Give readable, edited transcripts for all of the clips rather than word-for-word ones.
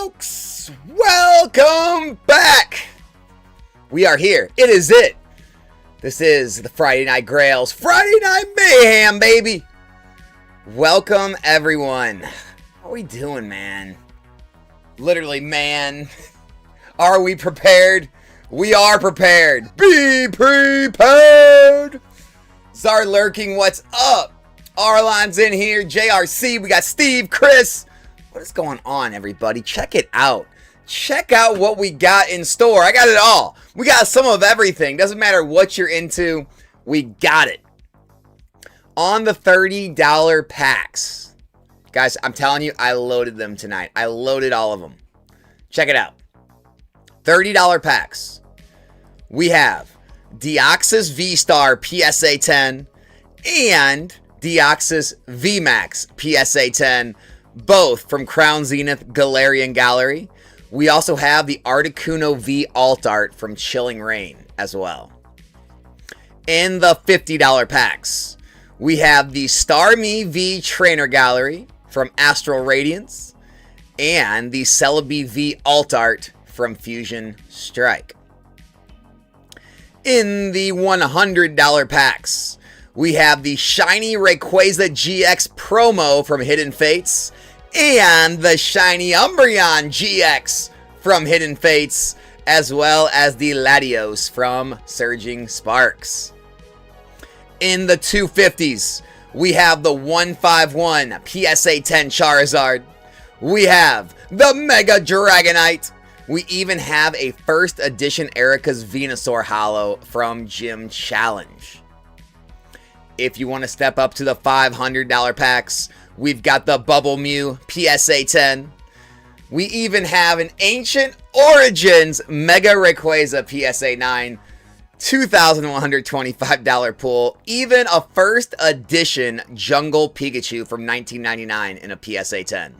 folks, welcome back. We are here. It is it. This is the Friday Night Grails, Friday Night Mayhem, baby. Welcome, everyone. How are we doing, man? Literally, man. Are we prepared? We are prepared. Be prepared. Czar lurking, what's up? Arlon's in here. JRC, we got Steve, Chris. What is going on, everybody? Check it out. Check out what we got in store. I got it all. We got some of everything. Doesn't matter what you're into. We got it. On the $30 packs. Guys, I'm telling you, I loaded them tonight. I loaded all of them. Check it out. $30 packs. We have Deoxys V-Star PSA 10 and Deoxys VMAX PSA 10. Both from Crown Zenith Galarian Gallery. We also have the Articuno V Alt Art from Chilling Reign as well. In the $50 packs, we have the Starmie V Trainer Gallery from Astral Radiance and the Celebi V Alt Art from Fusion Strike. In the $100 packs, we have the Shiny Rayquaza GX promo from Hidden Fates and the Shiny Umbreon GX from Hidden Fates, as well as the Latios from Surging Sparks. In the 250s, we have the 151 PSA 10 Charizard. We have the Mega Dragonite. We even have a first edition Erica's Venusaur Holo from Gym Challenge. If you want to step up to the $500 packs, we've got the Bubble Mew PSA 10. We even have an Ancient Origins Mega Rayquaza PSA 9. $2,125 pool. Even a first edition Jungle Pikachu from 1999 in a PSA 10.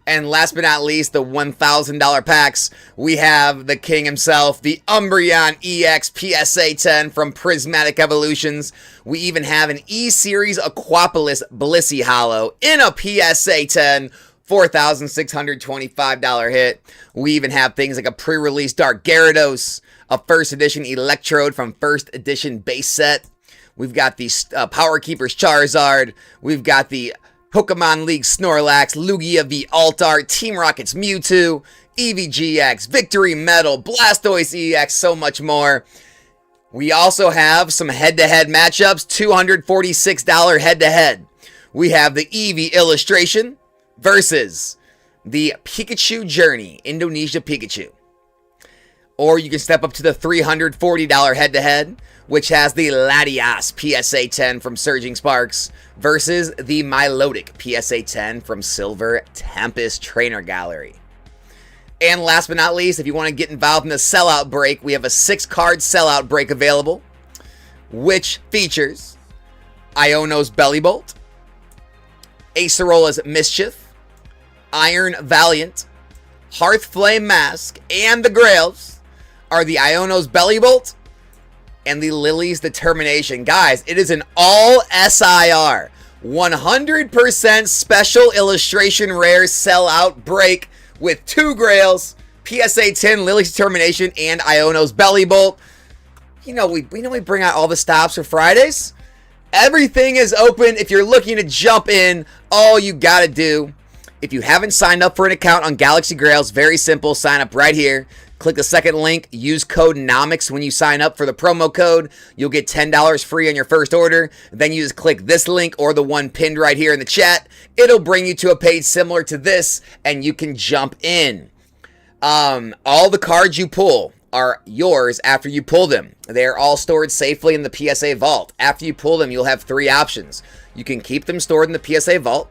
And last but not least, the $1,000 packs, we have the king himself, the Umbreon EX PSA 10 from Prismatic Evolutions. We even have an E-Series Aquapolis Blissey Holo in a PSA 10, $4,625 hit. We even have things like a pre-release Dark Gyarados, a first edition Electrode from first edition base set. We've got the Power Keepers Charizard. We've got the Pokemon League Snorlax, Lugia V Alt Art, Team Rocket's Mewtwo, EVGX, Victory Medal, Blastoise EX, so much more. We also have some head-to-head matchups, $246 head-to-head. We have the Eevee Illustration versus the Pikachu Journey, Indonesia Pikachu. Or you can step up to the $340 head-to-head, which has the Latias PSA 10 from Surging Sparks versus the Milotic PSA 10 from Silver Tempest Trainer Gallery. And last but not least, if you want to get involved in the sellout break, we have a 6-card sellout break available, which features Iono's Bellibolt, Acerola's Mischief, Iron Valiant, Hearthflame Mask, and the Grails are the Iono's Bellibolt and the Lily's Determination. Guys, it is an all SIR, 100% special illustration rare sellout break with 2 Grails, PSA 10 Lily's Determination, and Iono's Bellibolt. You know we bring out all the stops for Fridays. Everything is open. If you're looking to jump in, all you gotta do, if you haven't signed up for an account on Galaxy Grails, very simple, sign up right here. Click the second link, use code NOMICS when you sign up for the promo code. You'll get $10 free on your first order. Then you just click this link or the one pinned right here in the chat. It'll bring you to a page similar to this, and you can jump in. All the cards you pull are yours after you pull them. They're all stored safely in the PSA vault. After you pull them, you'll have 3 options. You can keep them stored in the PSA vault.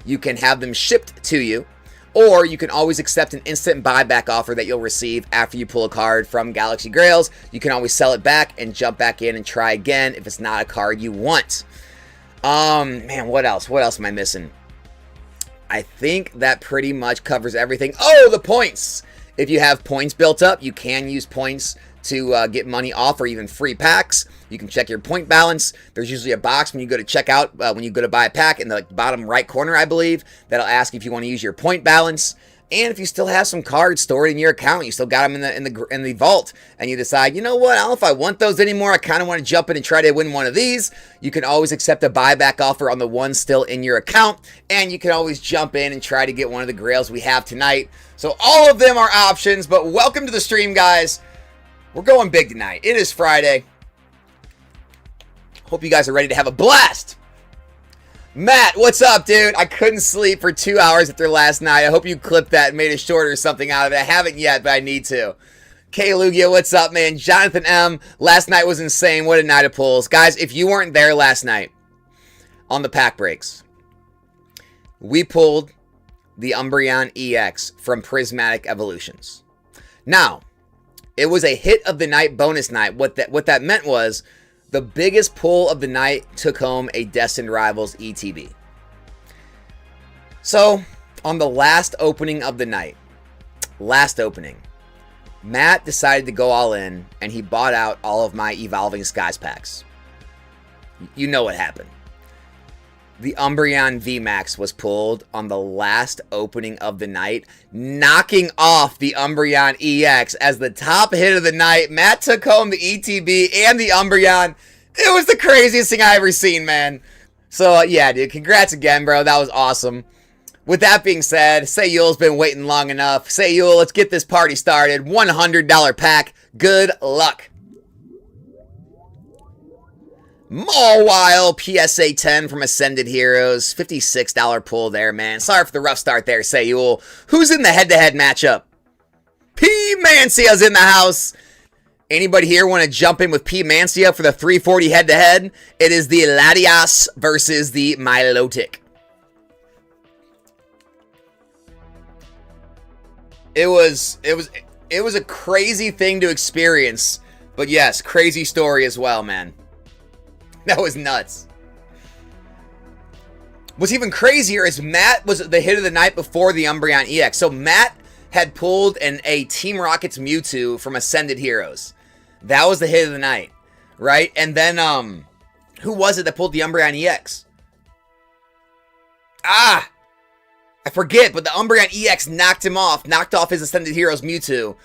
You can have them shipped to you. Or you can always accept an instant buyback offer that you'll receive after you pull a card from Galaxy Grails. You can always sell it back and jump back in and try again if it's not a card you want. Man, what else? What else am I missing? I think that pretty much covers everything. Oh, the points! If you have points built up, you can use points to get money off or even free packs. You can check your point balance. There's usually a box when you go to check out, when you go to buy a pack in the bottom right corner, I believe, that'll ask if you want to use your point balance. And if you still have some cards stored in your account, you still got them in the vault, and you decide, you know what, I don't know if I want those anymore, I kind of want to jump in and try to win one of these, you can always accept a buyback offer on the ones still in your account, and you can always jump in and try to get one of the grails we have tonight. So all of them are options, but welcome to the stream, guys. We're going big tonight. It is Friday. Hope you guys are ready to have a blast. Matt, what's up, dude? I couldn't sleep for 2 hours after last night. I hope you clipped that and made it short or something out of it. I haven't yet, but I need to. Kay Lugia, what's up, man? Jonathan M, last night was insane. What a night of pulls. Guys, if you weren't there last night on the pack breaks, we pulled the Umbreon EX from Prismatic Evolutions. Now, it was a hit of the night bonus night. What that meant was the biggest pull of the night took home a Destined Rivals ETB. So, on the last opening of the night, Matt decided to go all in, and he bought out all of my Evolving Skies packs. You know what happened. The Umbreon VMAX was pulled on the last opening of the night, knocking off the Umbreon EX as the top hit of the night. Matt took home the ETB and the Umbreon. It was the craziest thing I ever seen, man. So, yeah, dude, congrats again, bro. That was awesome. With that being said, Sayul's been waiting long enough. Sayul, let's get this party started. $100 pack. Good luck. Mawile PSA 10 from Ascended Heroes. $56 pull there, man. Sorry for the rough start there, Sayul. Who's in the head-to-head matchup? P. Mancia's in the house. Anybody here want to jump in with P. Mancia for the 340 head-to-head? It is the Latias versus the Milotic. It was a crazy thing to experience. But yes, crazy story as well, man. That was nuts. What's even crazier is Matt was the hit of the night before the Umbreon EX. So Matt had pulled a Team Rocket's Mewtwo from Ascended Heroes. That was the hit of the night, right? And then, who was it that pulled the Umbreon EX? I forget, but the Umbreon EX knocked off his Ascended Heroes Mewtwo,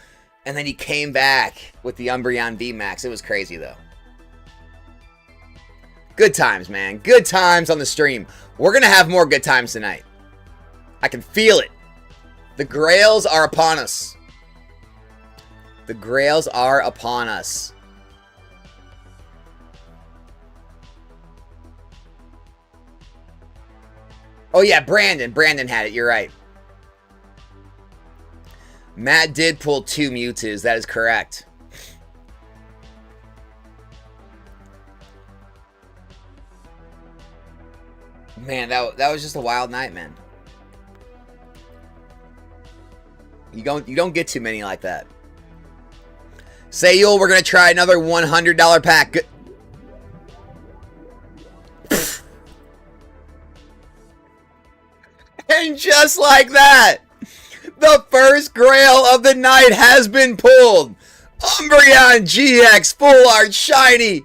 and then he came back with the Umbreon VMAX. It was crazy, though. Good times, man. Good times on the stream. We're going to have more good times tonight. I can feel it. The Grails are upon us. The Grails are upon us. Oh, yeah, Brandon. Brandon had it. You're right. Matt did pull 2 Mewtwo's. That is correct. Man, that was just a wild night, man. You don't get too many like that. Sayul, we're gonna try another $100 pack. Good. And just like that, the first grail of the night has been pulled. Umbreon GX Full Art Shiny.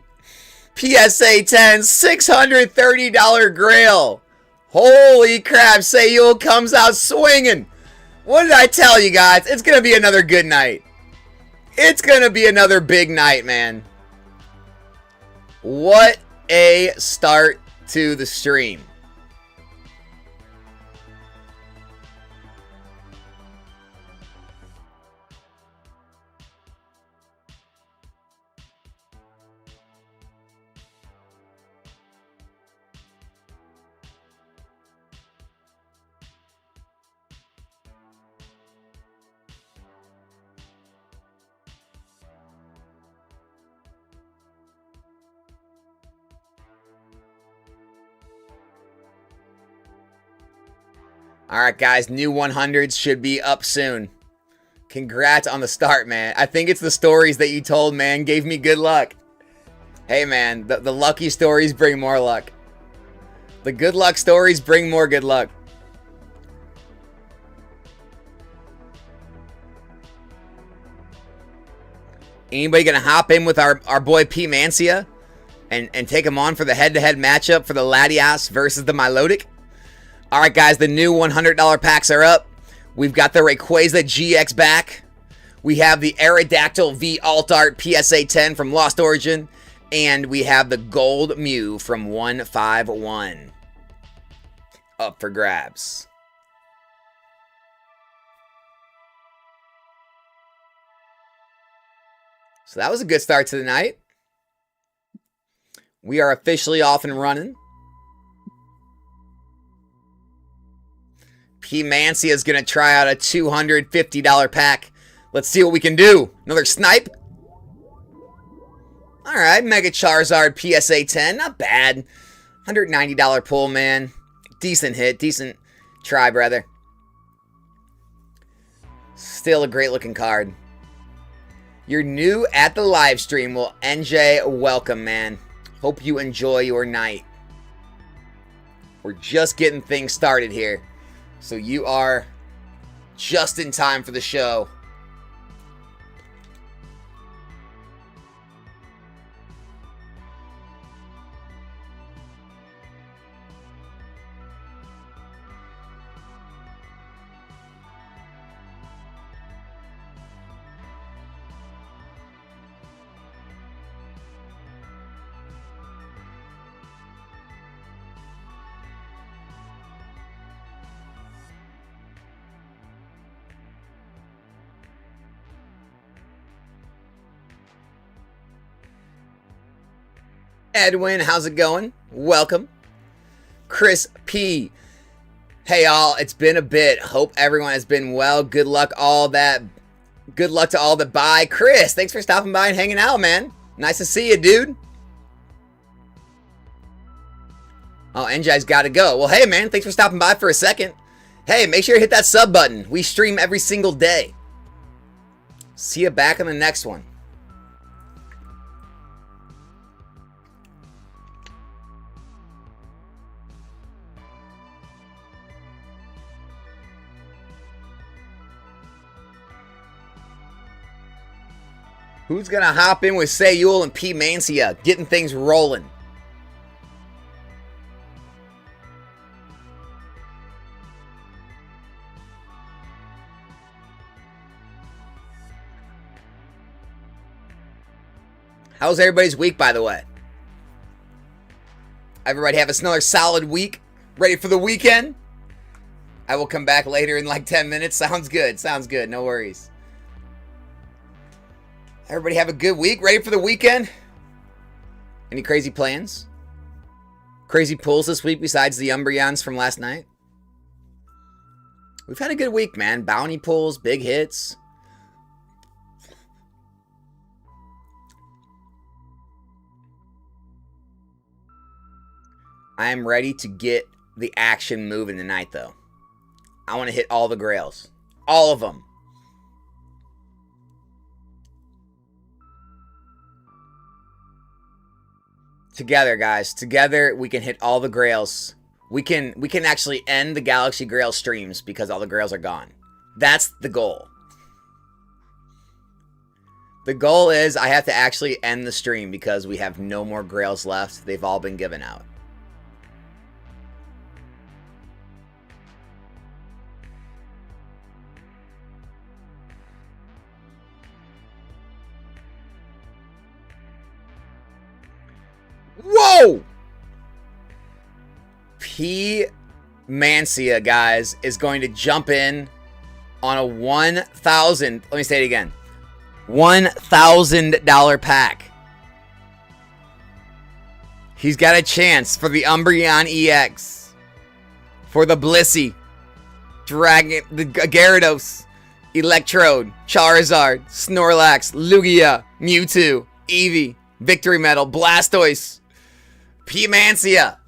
PSA 10, $630 grail. Holy crap, Sayul comes out swinging. What did I tell you guys? It's going to be another good night. It's going to be another big night, man. What a start to the stream. Alright, guys, new 100s should be up soon. Congrats on the start, man. I think it's the stories that you told, man, gave me good luck. Hey, man, the lucky stories bring more luck. The good luck stories bring more good luck. Anybody gonna hop in with our boy P. Mancia and take him on for the head-to-head matchup for the Latias versus the Milotic? Alright, guys, the new $100 packs are up. We've got the Rayquaza GX back. We have the Aerodactyl V Alt Art PSA 10 from Lost Origin. And we have the Gold Mew from 151. Up for grabs. So that was a good start to the night. We are officially off and running. P. Mancia is going to try out a $250 pack. Let's see what we can do. Another snipe. All right, Mega Charizard PSA 10. Not bad. $190 pull, man. Decent hit. Decent try, brother. Still a great looking card. You're new at the live stream. Well, NJ, welcome, man. Hope you enjoy your night. We're just getting things started here. So you are just in time for the show. Edwin, how's it going? Welcome. Chris P. Hey all, it's been a bit. Hope everyone has been well. Good luck to all that buy. Chris, thanks for stopping by and hanging out, man. Nice to see you, dude. Oh, NJ's got to go. Well, hey, man, thanks for stopping by for a second. Hey, make sure you hit that sub button. We stream every single day. See you back on the next one. Who's going to hop in with Sayul and P. Mancia, getting things rolling? How's everybody's week, by the way? Everybody have another solid week? Ready for the weekend? I will come back later in like 10 minutes. Sounds good. Sounds good. No worries. Everybody have a good week? Ready for the weekend? Any crazy plans? Crazy pulls this week besides the Umbreons from last night? We've had a good week, man. Bounty pulls, big hits. I am ready to get the action moving tonight, though. I want to hit all the grails. All of them. Together, guys. Together, we can hit all the grails. We can actually end the Galaxy Grail streams because all the grails are gone. That's the goal. The goal is I have to actually end the stream because we have no more grails left. They've all been given out. Whoa! P. Mancia, guys, is going to jump in on a 1,000. Let me say it again. $1,000 pack. He's got a chance for the Umbreon EX. For the Blissey. Dragon, the Gyarados. Electrode. Charizard. Snorlax. Lugia. Mewtwo. Eevee. Victory Medal. Blastoise. P. Mancia.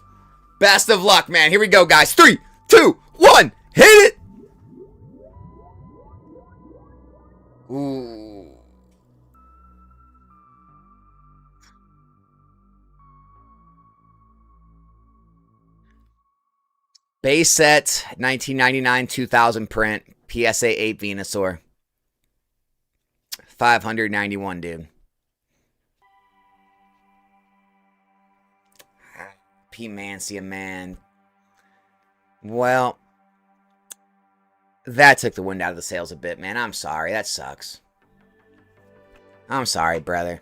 Best of luck, man. Here we go, guys. 3, 2, 1. Hit it! Ooh. Base set, 1999-2000 print. PSA 8 Venusaur. 591, dude. P. Mancia, man. Well, That took the wind out of the sails a bit, man. I'm sorry. That sucks. I'm sorry, brother.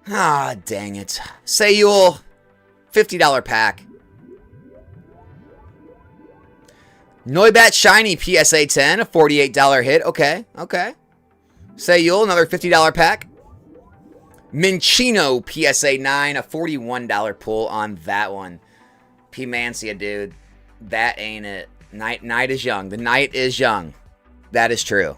Ah, dang it. Sayul, $50 pack. Noibat Shiny PSA 10, a $48 hit. Okay, okay. Sayul, another $50 pack. Minchino PSA 9, a $41 pull on that one. P-Mancia, dude. That ain't it. Night is young. The night is young. That is true.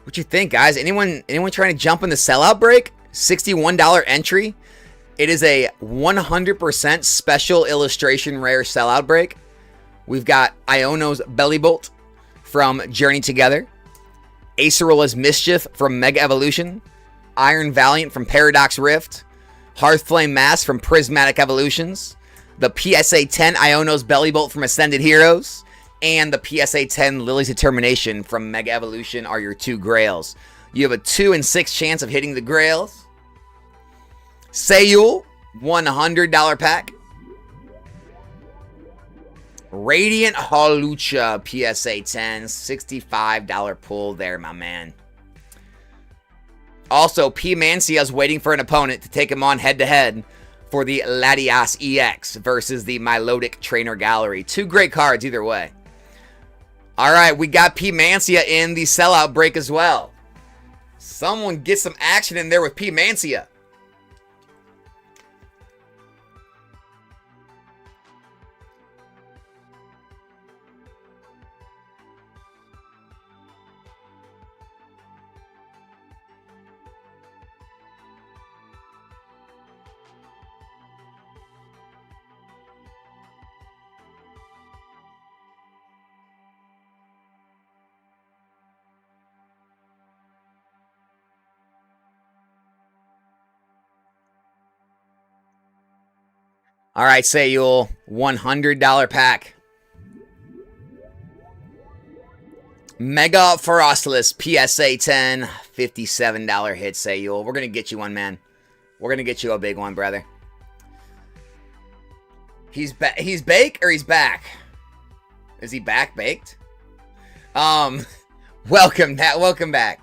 What you think, guys? Anyone trying to jump in the sellout break? $61 entry. It is a 100% special illustration rare sellout break. We've got Iono's Bellybolt from Journey Together. Acerola's Mischief from Mega Evolution. Iron Valiant from Paradox Rift. Hearthflame Mask from Prismatic Evolutions. The PSA 10 Iono's Bellybolt from Ascended Heroes. And the PSA 10 Lily's Determination from Mega Evolution are your two grails. You have a 2 in 6 chance of hitting the grails. Sayul, $100 pack. Radiant Hawlucha PSA 10, $65 pull there, my man. Also, P-Mancia's waiting for an opponent to take him on head-to-head for the Latias EX versus the Milotic Trainer Gallery. Two great cards either way. All right, we got P-Mancia in the sellout break as well. Someone get some action in there with P-Mancia. All right, Sayul, $100 pack. Mega Ferocious PSA 10, $57 hit, Sayul. We're going to get you one, man. We're going to get you a big one, brother. He's baked or he's back? Is he back baked? Welcome back.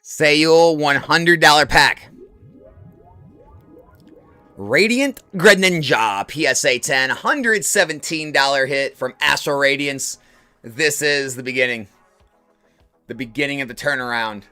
Sayul, $100 pack. Radiant Greninja PSA 10, $117 hit from Astral Radiance. This is the beginning. The beginning of the turnaround.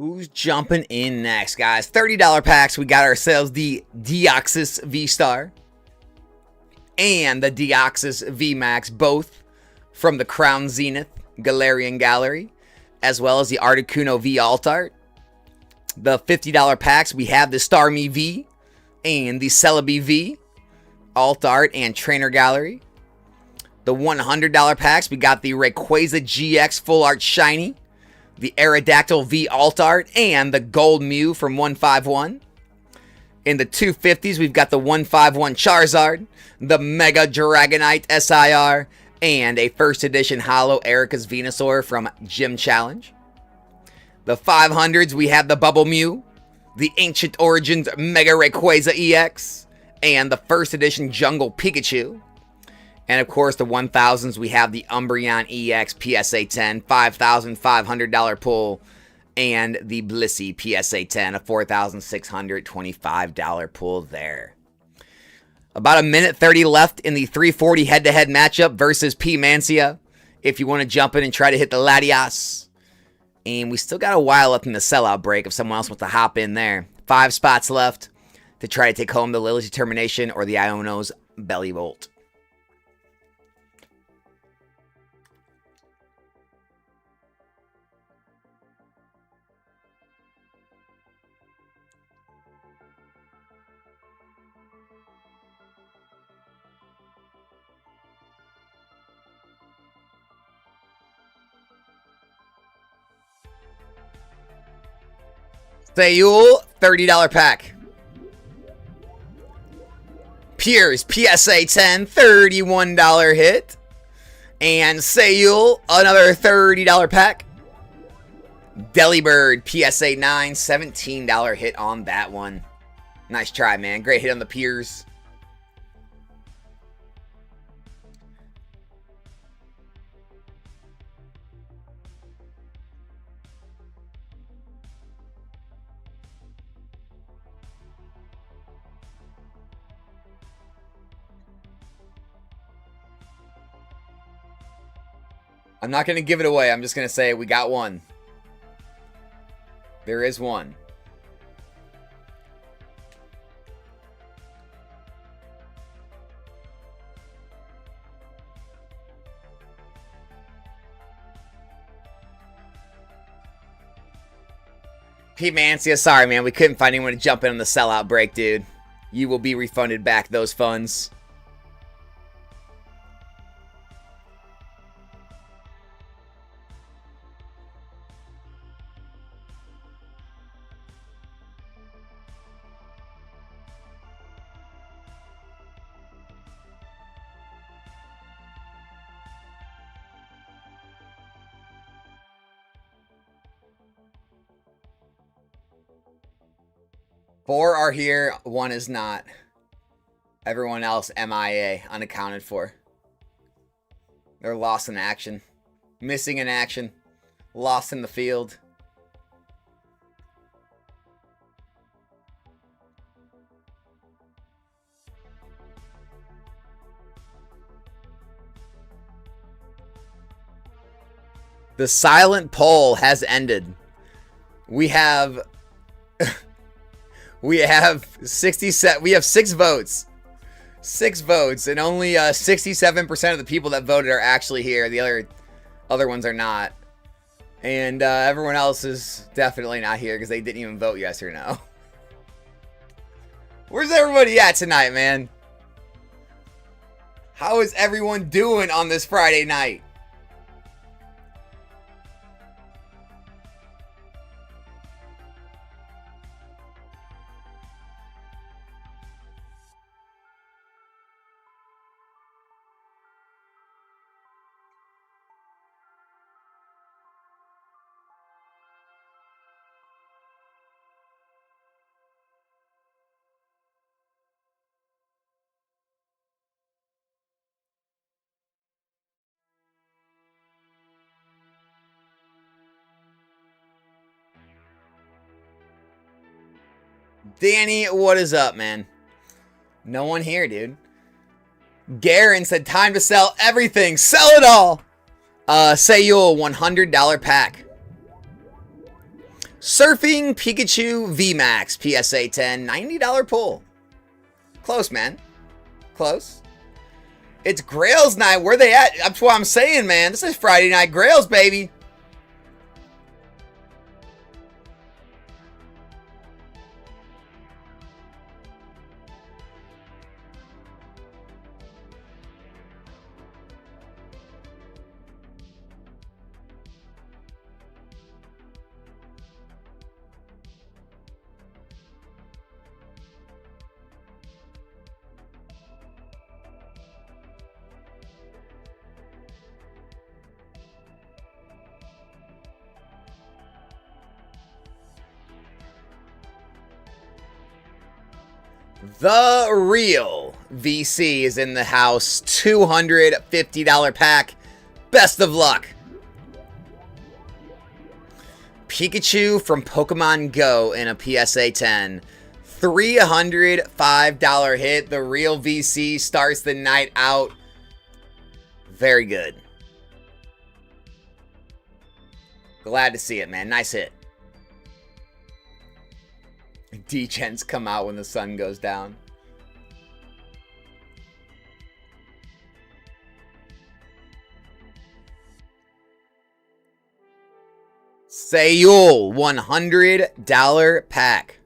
Who's jumping in next, guys? $30 packs. We got ourselves the Deoxys V-Star and the Deoxys V-Max, both from the Crown Zenith Galarian Gallery, as well as the Articuno V Altart. The $50 packs, we have the Starmie V and the Celebi V Altart and Trainer Gallery. The $100 packs, we got the Rayquaza GX Full Art Shiny, the Aerodactyl V Altart, and the Gold Mew from 151. In the 250s, we've got the 151 Charizard, the Mega Dragonite SIR, and a first edition Holo Erica's Venusaur from Gym Challenge. The 500s, we have the Bubble Mew, the Ancient Origins Mega Rayquaza EX, and the first edition Jungle Pikachu. And of course, the 1000s, we have the Umbreon EX PSA 10, $5,500 pull, and the Blissey PSA 10, a $4,625 pull there. About a minute 30 left in the 340 head-to-head matchup versus P. Mancia. If you want to jump in and try to hit the Latias. And we still got a while left in the sellout break if someone else wants to hop in there. 5 spots left to try to take home the Lily's Determination or the Iono's Bellibolt. Sayul, $30 pack. Piers, PSA 10, $31 hit. And Sayul, another $30 pack. Delibird, PSA 9, $17 hit on that one. Nice try, man. Great hit on the Piers. I'm not going to give it away. I'm just going to say we got one. There is one. Pete Mancia, sorry, man. We couldn't find anyone to jump in on the sellout break, dude. You will be refunded back those funds. Four are here, one is not. Everyone else MIA, unaccounted for. They're lost in action. Missing in action. Lost in the field. The silent poll has ended. We have... We have 67. We have 6 votes. 6 votes, and only 67% of the people that voted are actually here. The other ones are not. And everyone else is definitely not here because they didn't even vote yes or no. Where's everybody at tonight, man? How is everyone doing on this Friday night? Danny, what is up, man? No one here, dude. Garen said, time to sell everything. Sell it all. Sayul, $100 pack. Surfing Pikachu VMAX PSA 10, $90 pull. Close, man. Close. It's Grails night. Where they at? That's what I'm saying, man. This is Friday Night Grails, baby. The real VC is in the house. $250 pack. Best of luck. Pikachu from Pokemon Go in a PSA 10. $305 hit. The real VC starts the night out. Very good. Glad to see it, man. Nice hit. D-Gens come out when the sun goes down. Sayul, $100 pack.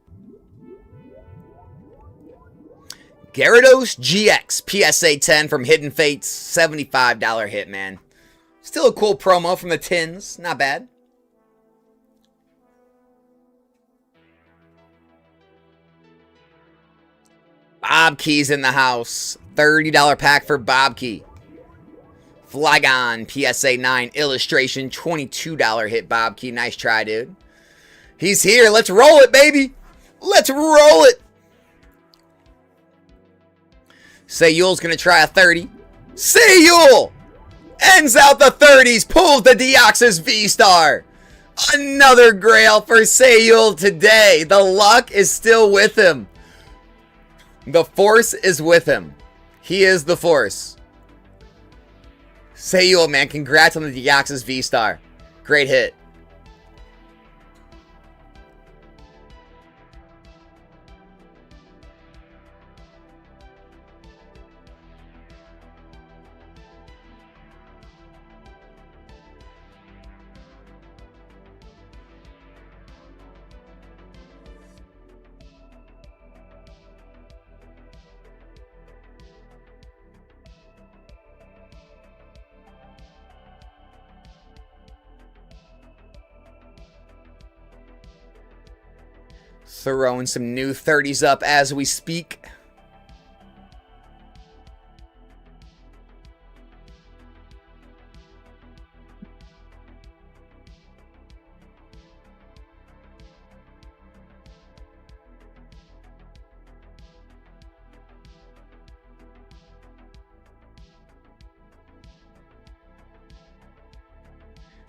Gyarados GX, PSA 10 from Hidden Fates, $75 hit, man. Still a cool promo from the tins. Not bad. Bob Key's in the house. $30 pack for Bob Key. Flygon, PSA 9 illustration, $22 hit Bob Key. Nice try, dude. He's here. Let's roll it, baby. Let's roll it. Sayul's going to try a 30. Sayul ends out the 30s. Pulls the Deoxys V-Star. Another grail for Sayul today. The luck is still with him. The force is with him. He is the force. Sayul, man, congrats on the Deoxys V-Star. Great hit. Throwing some new 30s up as we speak.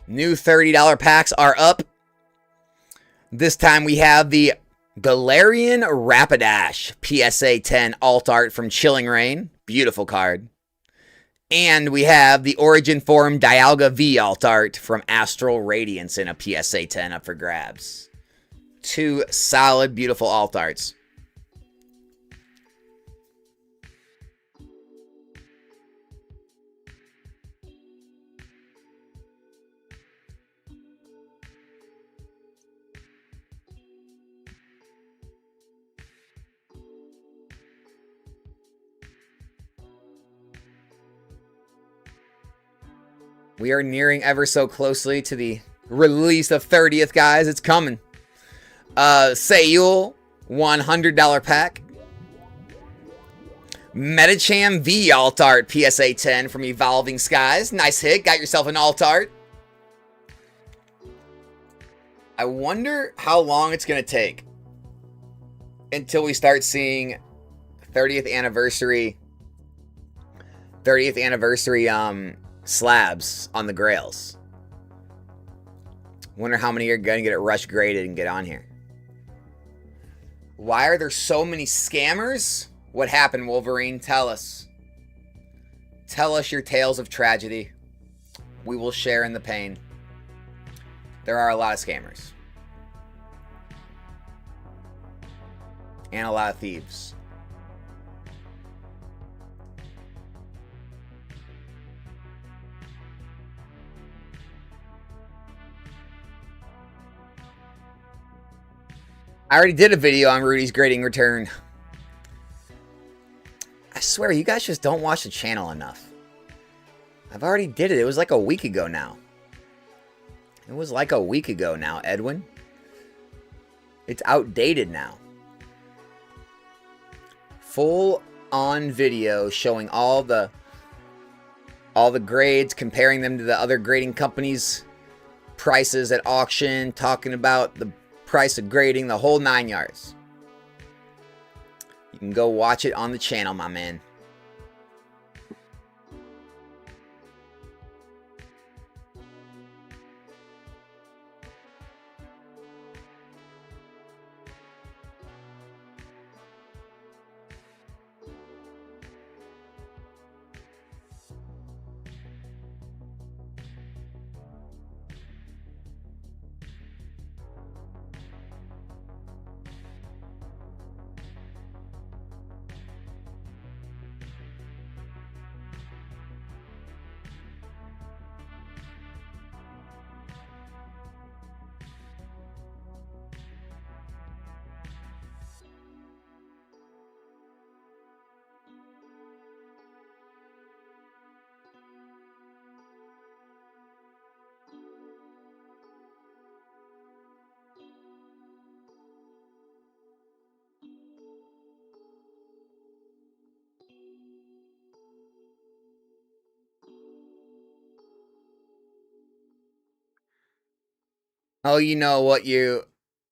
New $30 packs are up. This time we have the Galarian Rapidash PSA 10 alt art from Chilling Reign. Beautiful card. And we have the Origin Form Dialga V alt art from Astral Radiance in a PSA 10 up for grabs. Two solid, beautiful alt arts. We are nearing ever so closely to the release of 30th, guys. It's coming. Sayul, $100 pack. Metacham V alt art PSA 10 from Evolving Skies. Nice hit. Got yourself an alt art. I wonder how long it's going to take until we start seeing 30th anniversary slabs on the grails. Wonder how many are going to get it rush graded and get on here. Why are there so many scammers? What happened, Wolverine? Tell us. Tell us your tales of tragedy. We will share in the pain. There are a lot of scammers. And a lot of thieves. I already did a video on Rudy's grading return. I swear, you guys just don't watch the channel enough. I've already did it. It was like a week ago now. It was like a week ago now, Edwin. It's outdated now. Full on video showing all the grades, comparing them to the other grading companies' prices at auction, talking about the price of grading, the whole 9 yards. You can go watch it on the channel, my man. Oh, you know what you...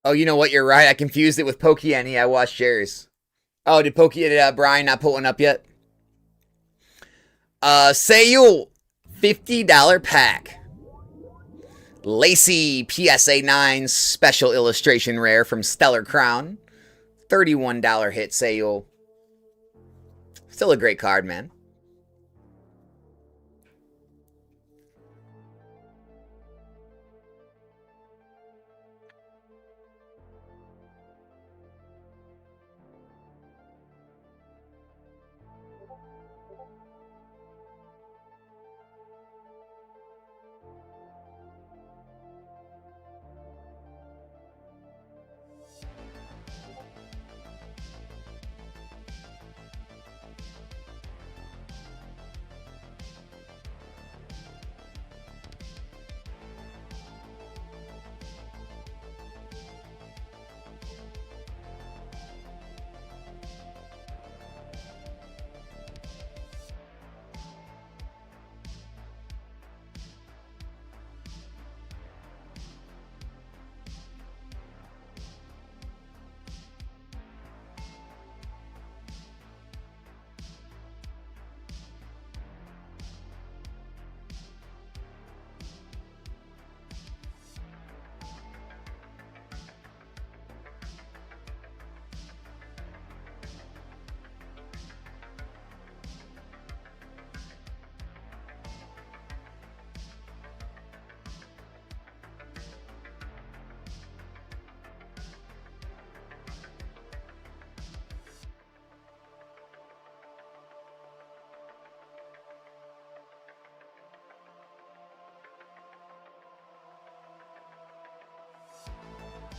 Oh, you know what, you're right. I confused it with Pokey. I watched yours. Oh, did Brian not put one up yet? Sayul, $50 pack. Lacey PSA 9 special illustration rare from Stellar Crown. $31 hit, Sayul. Still a great card, man.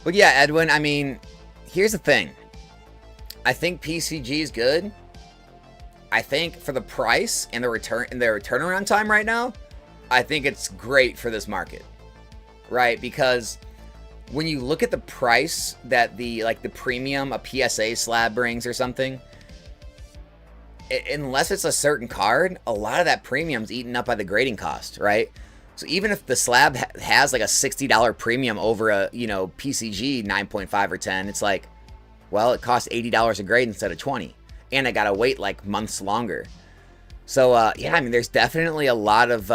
But yeah, Edwin, I mean, here's the thing. I think PCG is good. I think for the price and their turnaround time right now, I think it's great for this market. Right? Because when you look at the price that the premium a PSA slab brings or something, unless it's a certain card, a lot of that premium's eaten up by the grading cost, right? So even if the slab has like a $60 premium over a, PCG 9.5 or 10, it's like, well, it costs $80 a grade instead of 20, and I gotta wait like months longer. So yeah, I mean, there's definitely a lot of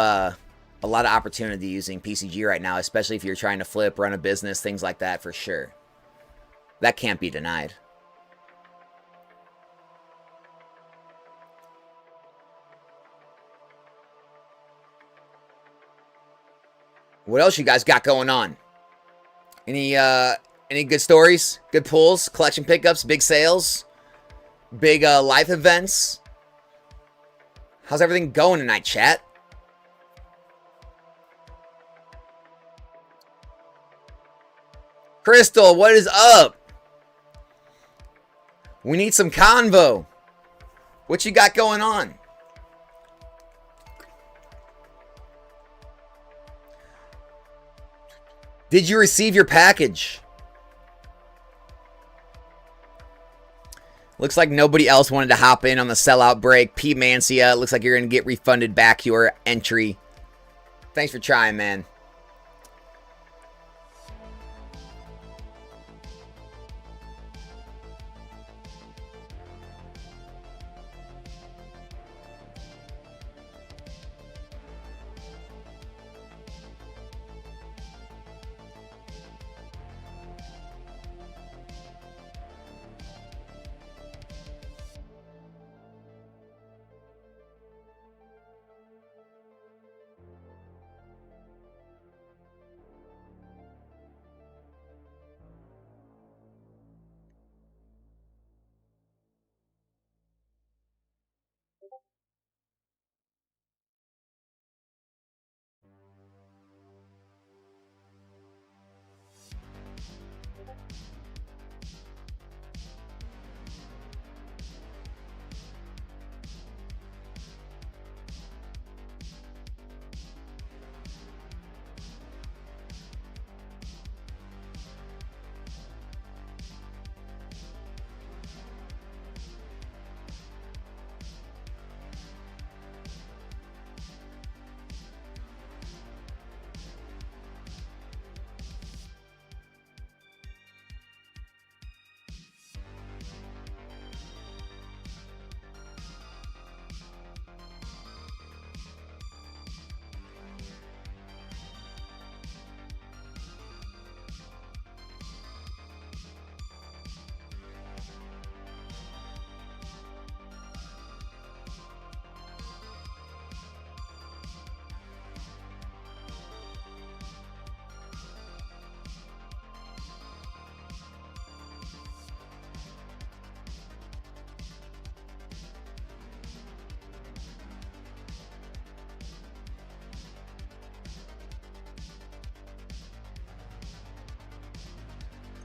opportunity using PCG right now, especially if you're trying to flip, run a business, things like that, for sure. That can't be denied. What else you guys got going on? Any Any good stories? Good pulls? Collection pickups? Big sales? Big life events? How's everything going tonight, chat? Crystal, what is up? We need some convo. What you got going on? Did you receive your package? Looks like nobody else wanted to hop in on the sellout break. P. Mancia, looks like you're going to get refunded back your entry. Thanks for trying, man.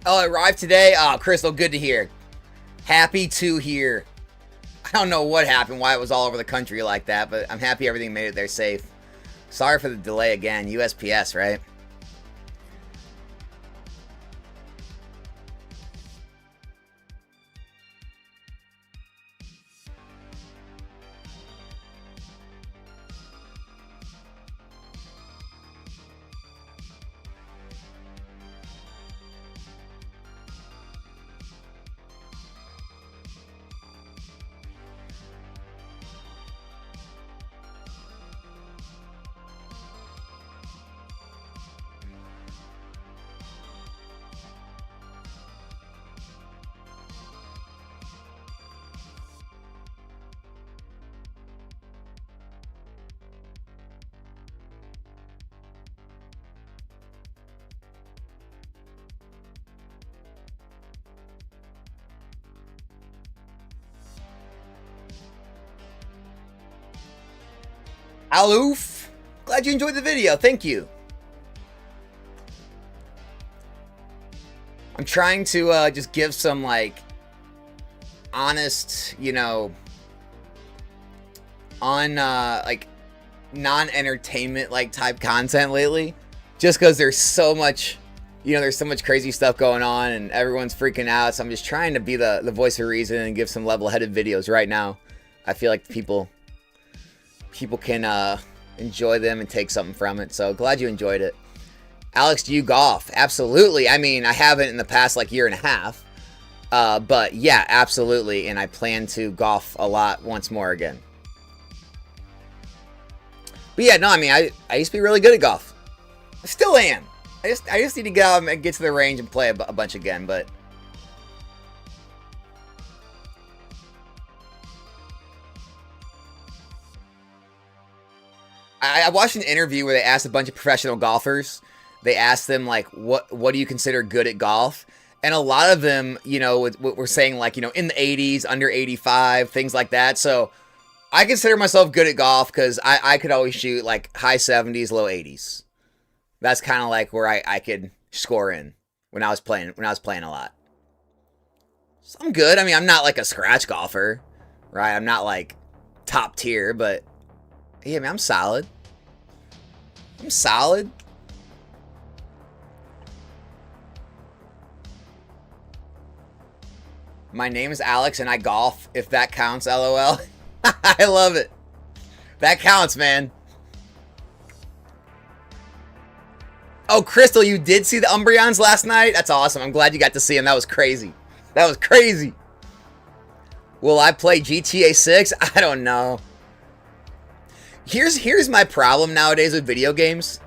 Oh, it arrived today? Oh, Crystal, good to hear. Happy to hear. I don't know what happened, why it was all over the country like that, but I'm happy everything made it there safe. Sorry for the delay again. USPS, right? Aloof, glad you enjoyed the video. Thank you. I'm trying to just give some like honest, you know, on like non-entertainment like type content lately, just because there's so much, you know, there's so much crazy stuff going on and everyone's freaking out. So I'm just trying to be the voice of reason and give some level-headed videos right now. I feel like people can enjoy them and take something from it. So glad you enjoyed it. Alex, do you golf? Absolutely. I mean, I haven't in the past like year and a half. But yeah, absolutely. And I plan to golf a lot once more again. But yeah, no, I mean, I used to be really good at golf. I still am. I just need to get out and get to the range and play a bunch again, but I watched an interview where they asked a bunch of professional golfers they asked them, like, what do you consider good at golf? And a lot of them, you know, were saying, like, you know, in the 80s, under 85, things like that. So I consider myself good at golf because I could always shoot, like, high 70s, low 80s. That's kind of like where I could score in when I was playing a lot. So I'm good. I mean, I'm not like a scratch golfer, right? I'm not like top tier, but yeah, man, I'm solid. I'm solid. My name is Alex and I golf, if that counts, LOL. I love it. That counts, man. Oh, Crystal, you did see the Umbreons last night? That's awesome. I'm glad you got to see them. That was crazy. That was crazy. Will I play GTA 6? I don't know. Here's my problem nowadays with video games.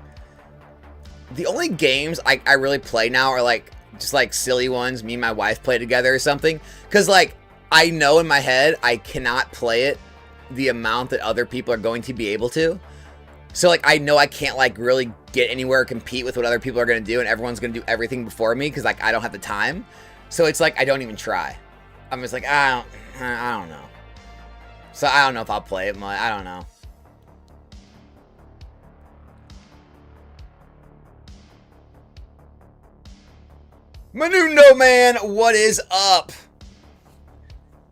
The only games I really play now are like just like silly ones me and my wife play together or something. Because like I know in my head I cannot play it the amount that other people are going to be able to. So like I know I can't like really get anywhere or compete with what other people are going to do, and everyone's going to do everything before me because like I don't have the time. So it's like I don't even try. I'm just like I don't know. So I don't know if I'll play it. I don't know. Manuno man, what is up?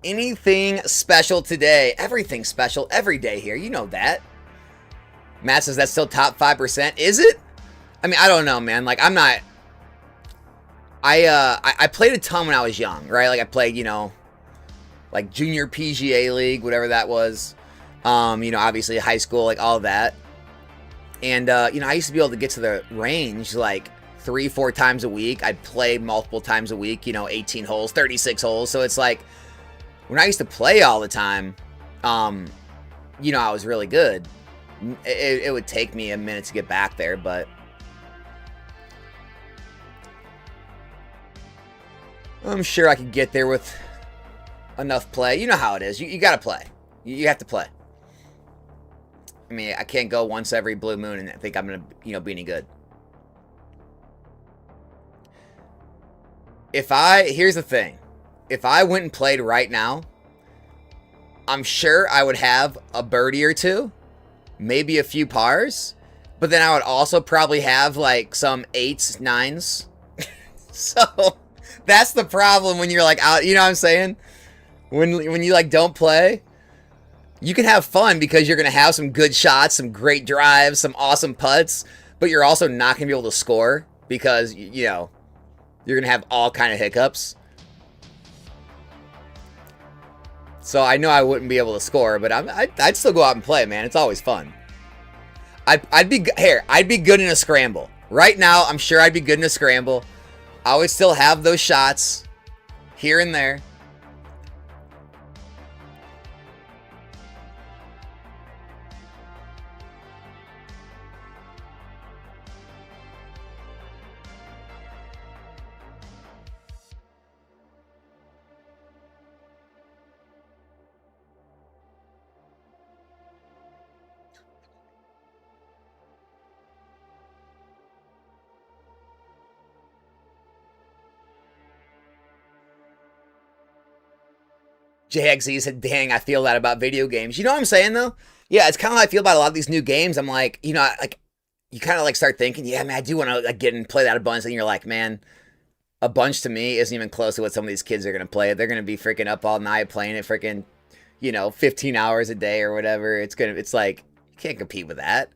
Anything special today? Everything special every day here. You know that. Matt says that's still top 5%. Is it? I mean, I don't know, man. Like, I'm not... I played a ton when I was young, right? Like, I played, you know, like junior PGA League, whatever that was. You know, obviously high school, like all of that. And, you know, I used to be able to get to the range, like, 3-4 times a week. I'd play multiple times a week, you know, 18 holes, 36 holes. So it's like, when I used to play all the time, you know, I was really good. It would take me a minute to get back there, but I'm sure I could get there with enough play. You know how it is. You got to play. You have to play. I mean, I can't go once every blue moon and think I'm going to, you know, be any good. Here's the thing. If I went and played right now, I'm sure I would have a birdie or two, maybe a few pars, but then I would also probably have like some 8s, 9s. So that's the problem when you're like out, you know what I'm saying? When you like don't play, you can have fun because you're going to have some good shots, some great drives, some awesome putts, but you're also not going to be able to score because, you know, you're going to have all kind of hiccups. So I know I wouldn't be able to score, but I'd still go out and play, man. It's always fun. I'd be good in a scramble. Right now, I'm sure I'd be good in a scramble. I would still have those shots here and there. JXZ said, dang, I feel that about video games. You know what I'm saying, though? Yeah, it's kind of how I feel about a lot of these new games. I'm like, you know, like, you kind of like start thinking, yeah, man, I do want to like, get and play that a bunch. And you're like, man, a bunch to me isn't even close to what some of these kids are going to play. They're going to be freaking up all night playing it freaking, you know, 15 hours a day or whatever. It's like, you can't compete with that.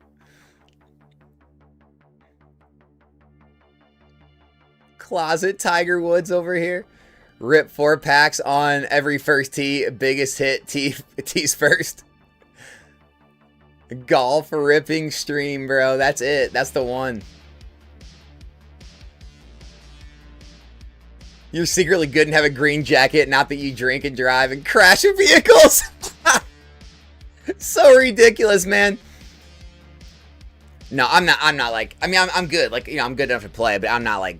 Closet Tiger Woods over here. Rip 4 packs on every first tee. Biggest hit, tees first. Golf ripping stream, bro. That's it. That's the one. You're secretly good and have a green jacket. Not that you drink and drive and crash your vehicles. So ridiculous, man. No, I'm not like, I mean, I'm good. Like, you know, I'm good enough to play, but I'm not like,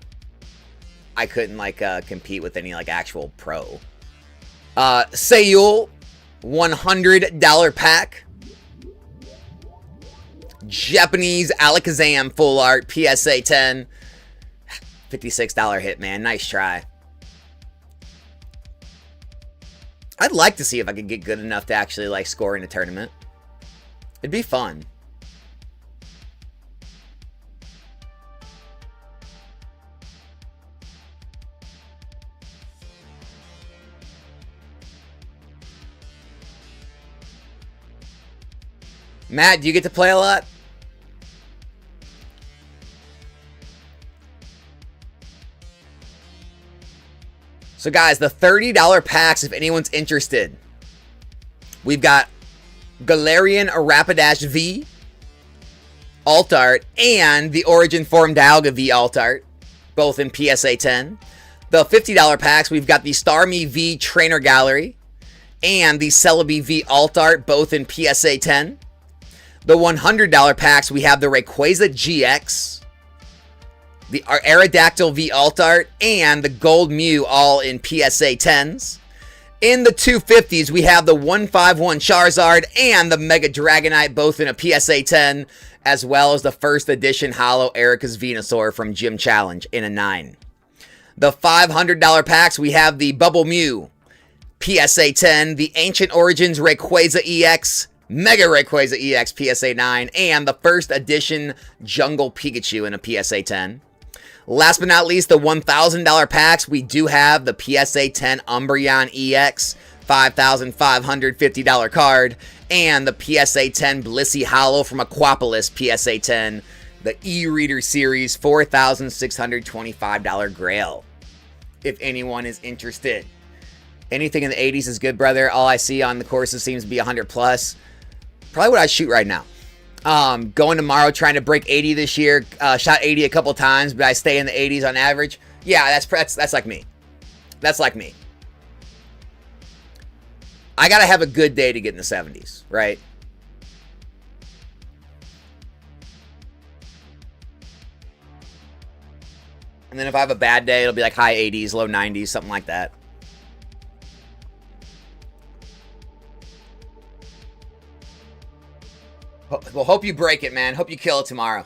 I couldn't like compete with any like actual pro. Sayul, $100 pack. Japanese Alakazam full art PSA 10. $56 hit, man. Nice try. I'd like to see if I could get good enough to actually like score in a tournament. It'd be fun. Matt, do you get to play a lot? So guys, the $30 packs, if anyone's interested. We've got Galarian Rapidash V alt art and the Origin Form Dialga V alt art, both in PSA 10. The $50 packs, we've got the Starmie V Trainer Gallery and the Celebi V alt art, both in PSA 10. The $100 packs, we have the Rayquaza GX, the Aerodactyl V alt art, and the Gold Mew, all in PSA 10s. In the 250s, we have the 151 Charizard and the Mega Dragonite, both in a PSA 10, as well as the first edition Holo Erica's Venusaur from Gym Challenge in a 9. The $500 packs, we have the Bubble Mew, PSA 10, the Ancient Origins Rayquaza EX, Mega Rayquaza EX PSA 9, and the first edition Jungle Pikachu in a PSA 10. Last but not least, the $1,000 packs, we do have the PSA 10 Umbreon EX, $5,550 card, and the PSA 10 Blissey Holo from Aquapolis PSA 10, the E-Reader Series, $4,625 Grail, if anyone is interested. Anything in the 80s is good, brother. All I see on the courses seems to be 100 plus. Probably what I shoot right now. Going tomorrow, trying to break 80 this year. Shot 80 a couple times, but I stay in the 80s on average. Yeah, that's like me. That's like me. I gotta have a good day to get in the 70s, right? And then if I have a bad day, it'll be like high 80s, low 90s, something like that. Well, hope you break it, man. Hope you kill it tomorrow.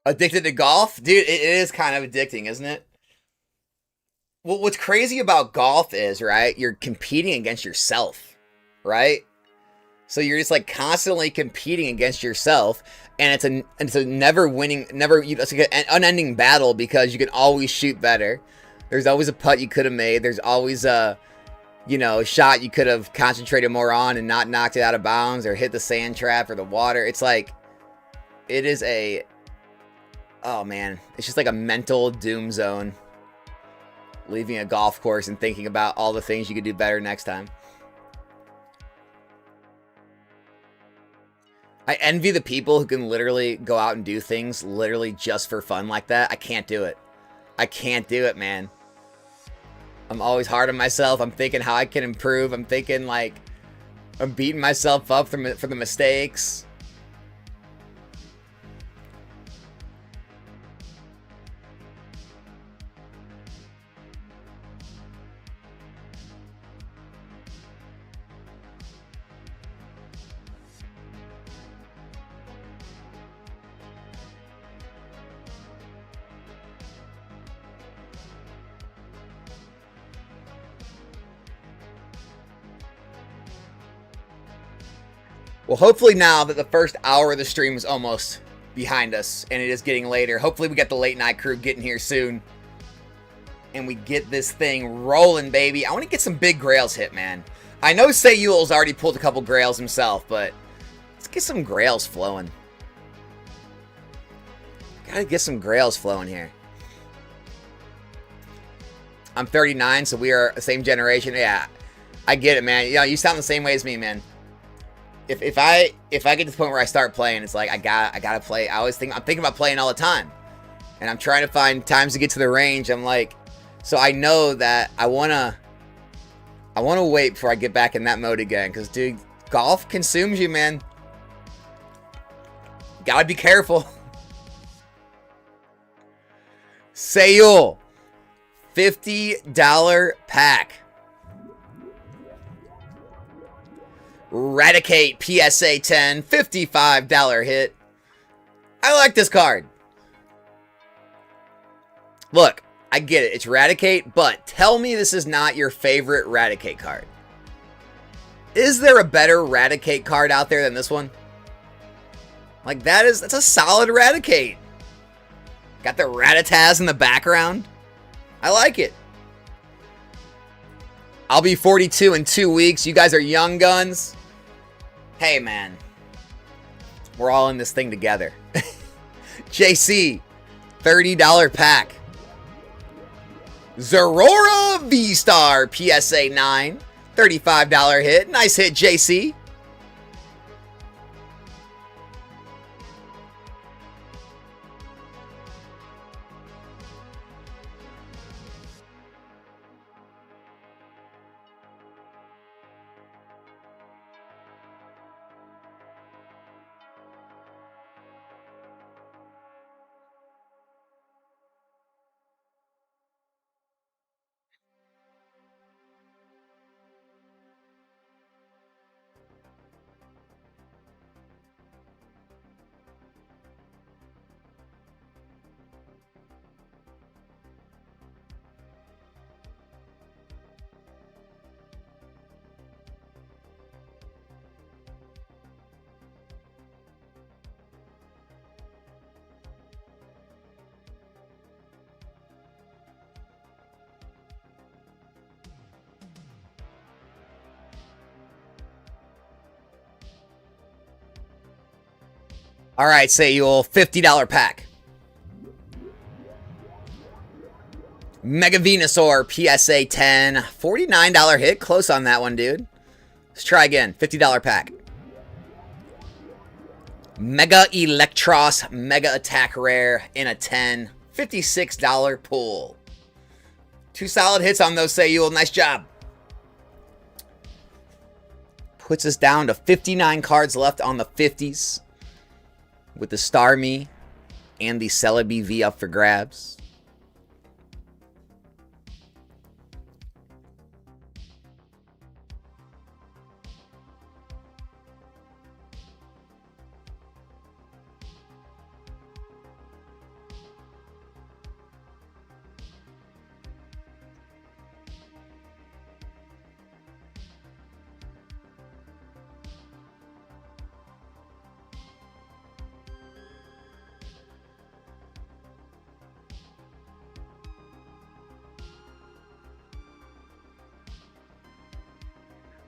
Addicted to golf? Dude, it is kind of addicting, isn't it? Well, what's crazy about golf is, right, you're competing against yourself, right? So you're just like constantly competing against yourself, and it's a never winning, it's like an unending battle because you can always shoot better. There's always a putt you could have made. There's always a, shot you could have concentrated more on and not knocked it out of bounds or hit the sand trap or the water. It's like, it is oh man, it's just like a mental doom zone. Leaving a golf course and thinking about all the things you could do better next time. I envy the people who can literally go out and do things literally just for fun like that. I can't do it. I can't do it, man. I'm always hard on myself. I'm thinking how I can improve. I'm thinking like I'm beating myself up for the mistakes. Well, hopefully now that the first hour of the stream is almost behind us and it is getting later, hopefully we get the late night crew getting here soon and we get this thing rolling, baby. I want to get some big grails hit, man. I know Sayul's already pulled a couple grails himself, but let's get some grails flowing. Gotta get some grails flowing here. I'm 39, so we are the same generation. Yeah, I get it, man. You sound the same way as me, man. If I get to the point where I start playing, it's like I gotta play. I'm thinking about playing all the time, and I'm trying to find times to get to the range. I'm like, so I know that I wanna wait before I get back in that mode again, because dude, golf consumes you, man. Gotta be careful. Sayul. $50 pack. Eradicate PSA 10. $55 hit. I like this card. Look, I get it. It's Eradicate, but tell me this is not your favorite Eradicate card. Is there a better Eradicate card out there than this one? Like, that's a solid Eradicate. Got the Rattata in the background. I like it. I'll be 42 in 2 weeks. You guys are young guns. Hey, man. We're all in this thing together. JC, $30 pack. Zerora V-Star PSA 9, $35 hit. Nice hit, JC. All right, Sayul, $50 pack. Mega Venusaur PSA 10, $49 hit. Close on that one, dude. Let's try again. $50 pack. Mega Electros Mega Attack Rare in a 10, $56 pull. 2 solid hits on those, Sayul. Nice job. Puts us down to 59 cards left on the 50s. With the Starmie and the Celebi V up for grabs.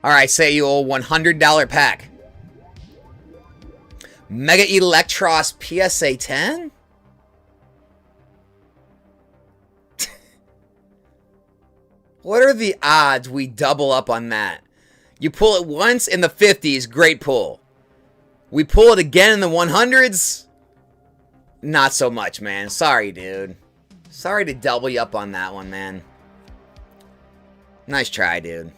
All right, Sayul, $100 pack. Mega Electros PSA 10? What are the odds we double up on that? You pull it once in the 50s, great pull. We pull it again in the 100s? Not so much, man. Sorry, dude. Sorry to double you up on that one, man. Nice try, dude.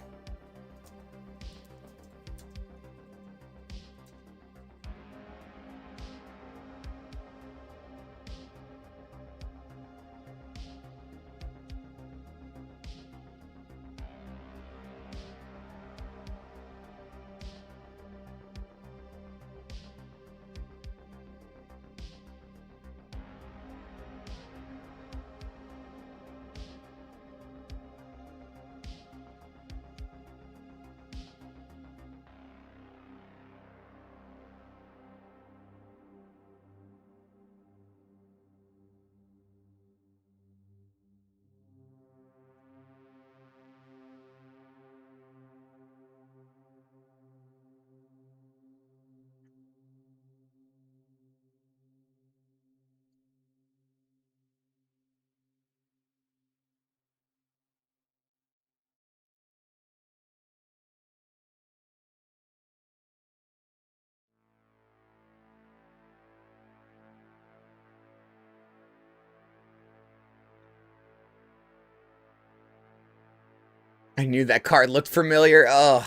I knew that card looked familiar. Ugh.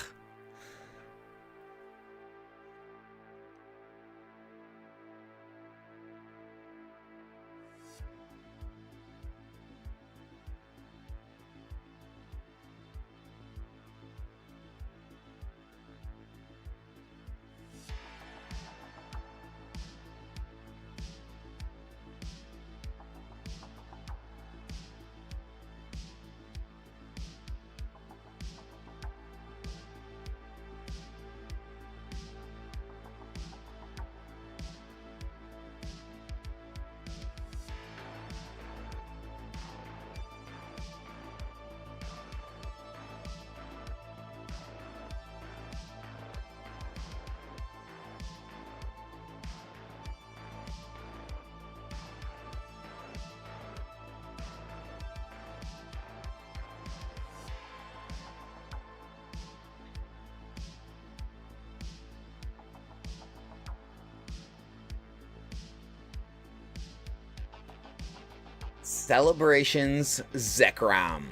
Celebrations Zekrom.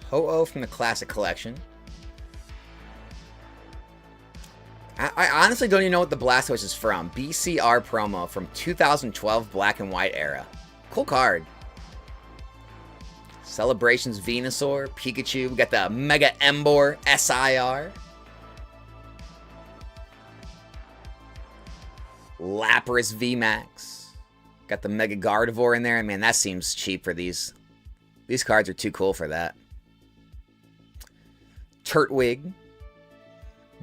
Ho-Oh from the Classic Collection. I honestly don't even know what the Blastoise is from. BCR promo from 2012 Black and White era. Cool card. Celebrations Venusaur, Pikachu. We got the Mega Emboar SIR. Lapras VMAX. Got the Mega Gardevoir in there. Man, that seems cheap for these. These cards are too cool for that. Turtwig.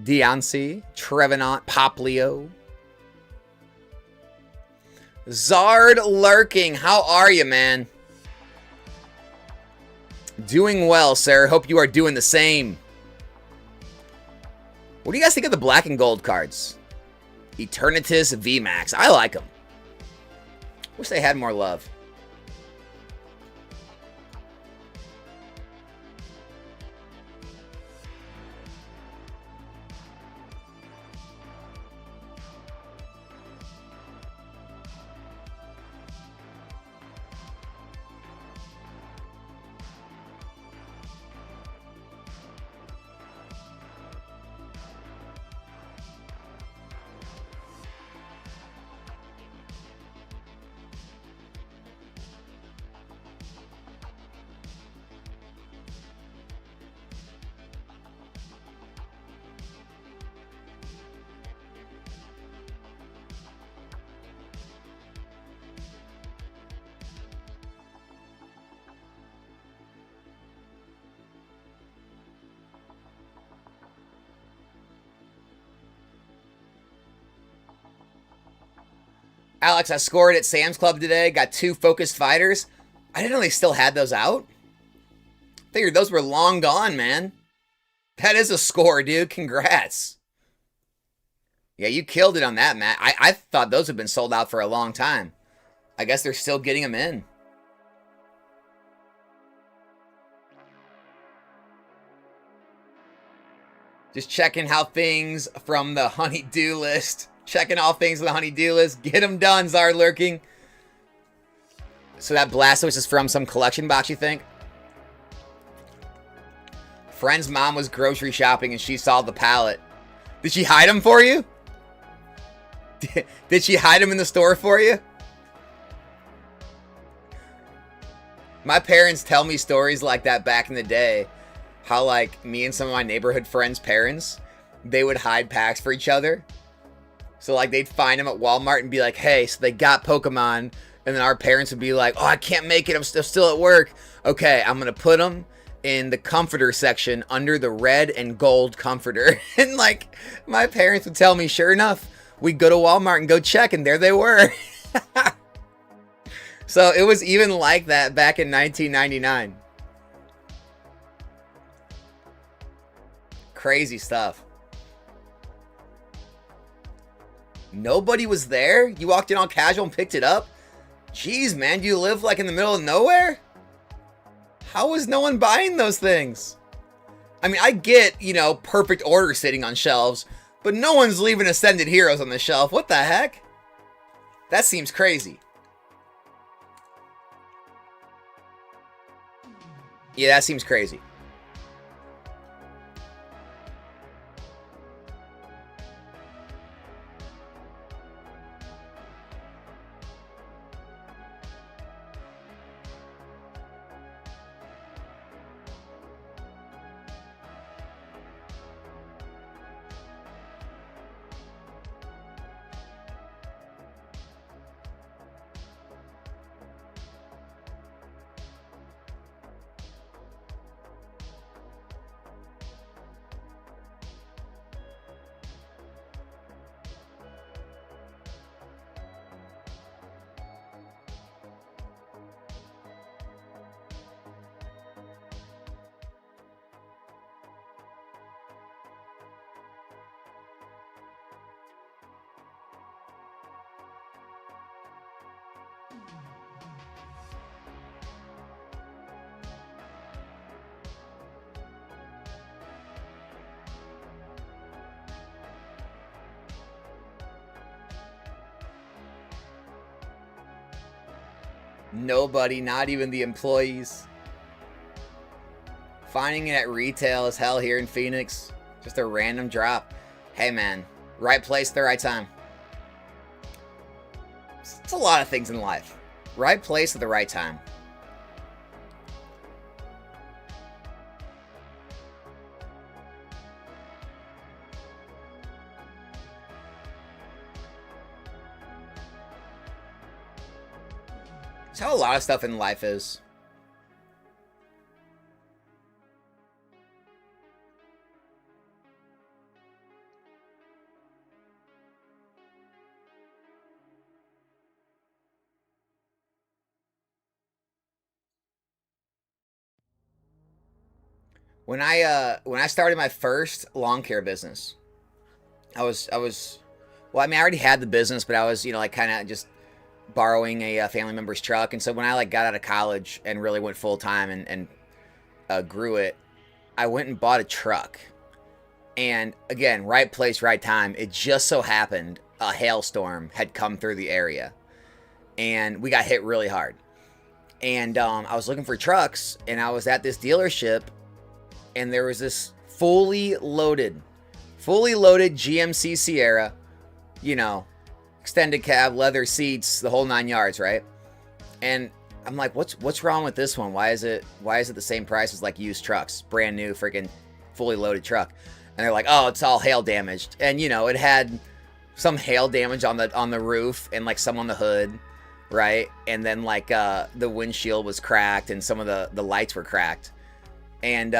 Deontay, Trevenant, Poplio. Zard Lurking, how are you, man? Doing well, sir. Hope you are doing the same. What do you guys think of the black and gold cards? Eternatus VMAX. I like them. Wish they had more love. Alex, I scored at Sam's Club today. Got 2 Focused Fighters. I didn't know they still had those out. Figured those were long gone, man. That is a score, dude. Congrats. Yeah, you killed it on that, Matt. I thought those had been sold out for a long time. I guess they're still getting them in. Just checking how things from the honey-do list. Checking all things on the honey-do list. Get them done, Zard Lurking. So that Blastoise is from some collection box, you think? Friend's mom was grocery shopping and she saw the pallet. Did she hide them for you? Did she hide them in the store for you? My parents tell me stories like that back in the day. How, like, me and some of my neighborhood friends' parents, they would hide packs for each other. So, like, they'd find them at Walmart and be like, hey, so they got Pokemon. And then our parents would be like, oh, I can't make it. I'm still at work. Okay, I'm going to put them in the comforter section under the red and gold comforter. And, like, my parents would tell me, sure enough, we'd go to Walmart and go check, and there they were. So, it was even like that back in 1999. Crazy stuff. Nobody was there? You walked in all casual and picked it up? Jeez, man, do you live like in the middle of nowhere? How was no one buying those things? I mean, I get, you know, perfect order sitting on shelves, but no one's leaving Ascended Heroes on the shelf. What the heck? That seems crazy. Yeah, that seems crazy. Nobody, not even the employees. Finding it at retail is hell here in Phoenix. Just a random drop. Hey man, right place at the right time. It's a lot of things in life. Right place at the right time. It's how a lot of stuff in life is. When I started my first lawn care business, I was well, I mean, I already had the business, but I was, like kind of just borrowing a family member's truck. And so when I like got out of college and really went full time and grew it, I went and bought a truck. And again, right place, right time. It just so happened a hailstorm had come through the area, and we got hit really hard. And I was looking for trucks, and I was at this dealership, and there was this fully loaded GMC Sierra, extended cab, leather seats, the whole 9 yards, right? And I'm like, what's wrong with this one? Why is it the same price as like used trucks, brand new freaking fully loaded truck? And they're like, oh, it's all hail damaged. And it had some hail damage on the roof and like some on the hood, right? And then like the windshield was cracked and some of the lights were cracked. And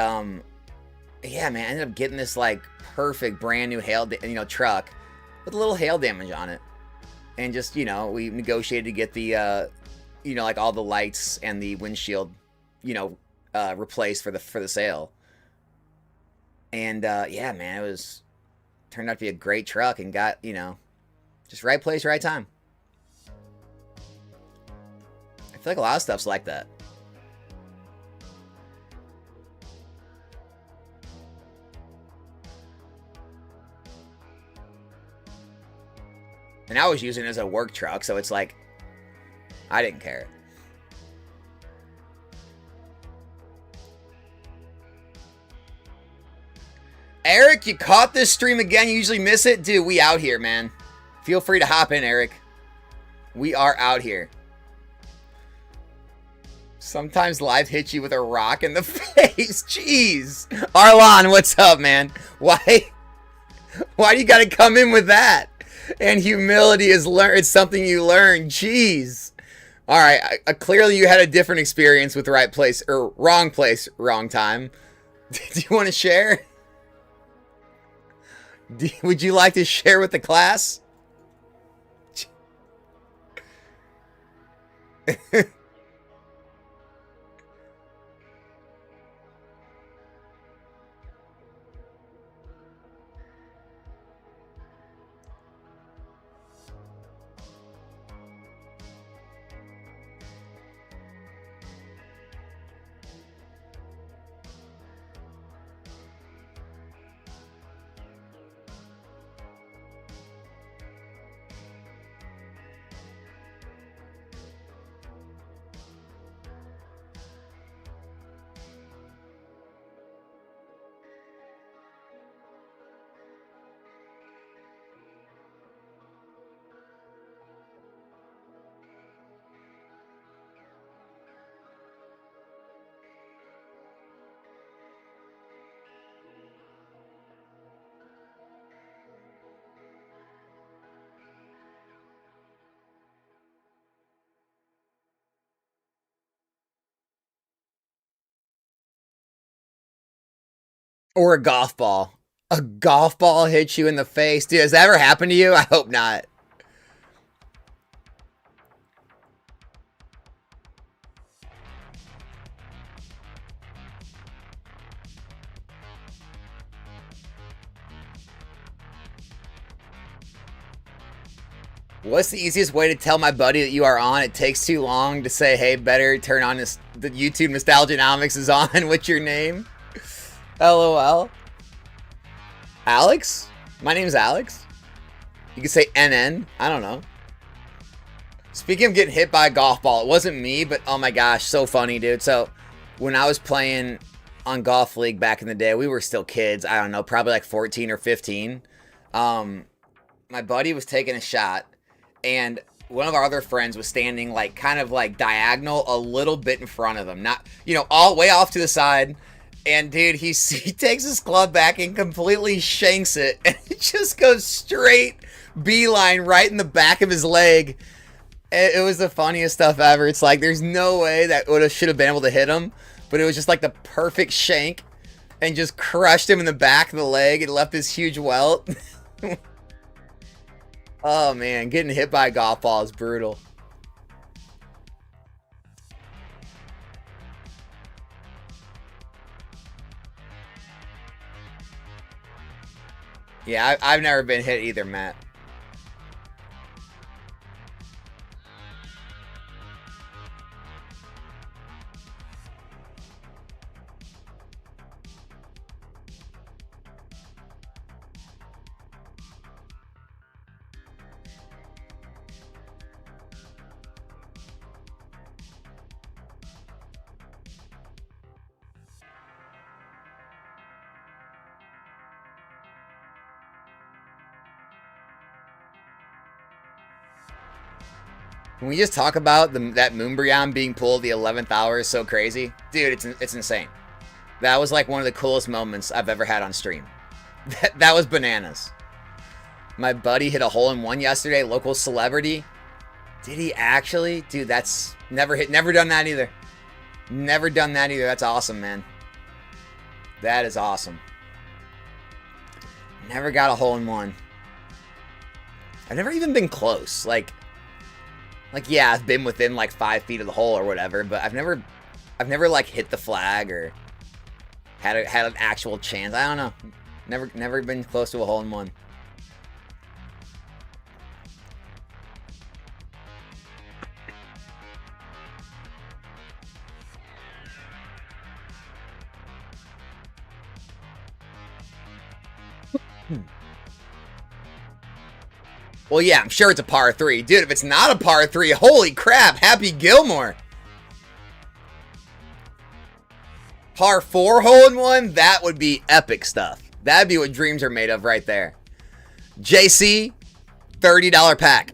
yeah, man, I ended up getting this like perfect brand new truck with a little hail damage on it. And just, we negotiated to get the like all the lights and the windshield, replaced for the sale. And yeah, man, turned out to be a great truck and got, just right place, right time. I feel like a lot of stuff's like that. And I was using it as a work truck, so it's like, I didn't care. Eric, you caught this stream again. You usually miss it. Dude, we out here, man. Feel free to hop in, Eric. We are out here. Sometimes life hits you with a rock in the face. Jeez. Arlon, what's up, man? Why do you got to come in with that? And humility it's something you learn. Jeez. All right. Clearly you had a different experience with right place, wrong time. Do you want to share? Would you like to share with the class? Or a golf ball. A golf ball hits you in the face. Dude, has that ever happened to you? I hope not. What's the easiest way to tell my buddy that you are on? It takes too long to say, hey, better turn on this. The YouTube Nostalgianomics is on. What's your name? LOL. Alex? My name's Alex. You can say NN. I don't know. Speaking of getting hit by a golf ball, it wasn't me, but oh my gosh, so funny, dude. So when I was playing on Golf League back in the day, we were still kids. I don't know, probably like 14 or 15. My buddy was taking a shot, and one of our other friends was standing like kind of like diagonal a little bit in front of him. Not, you know, all way off to the side. And dude, he takes his club back and completely shanks it, and it just goes straight beeline right in the back of his leg. It was the funniest stuff ever. It's like there's no way that should have been able to hit him, but it was just like the perfect shank and just crushed him in the back of the leg. It left this huge welt. Oh man, getting hit by a golf ball is brutal. Yeah, I've never been hit either, Matt. Can we just talk about that Moonbryon being pulled the 11th hour is so crazy? Dude, it's insane. That was like one of the coolest moments I've ever had on stream. That was bananas. My buddy hit a hole-in-one yesterday, local celebrity. Did he actually? Dude, that's never done that either. Never done that either. That's awesome, man. That is awesome. Never got a hole-in-one. I've never even been close. Like yeah, I've been within like 5 feet of the hole or whatever, but I've never like hit the flag or had an actual chance. I don't know. Never been close to a hole-in-one. Well, yeah, I'm sure it's a par 3. Dude, if it's not a par 3, holy crap, Happy Gilmore. Par 4 hole-in-one, that would be epic stuff. That'd be what dreams are made of right there. JC, $30 pack.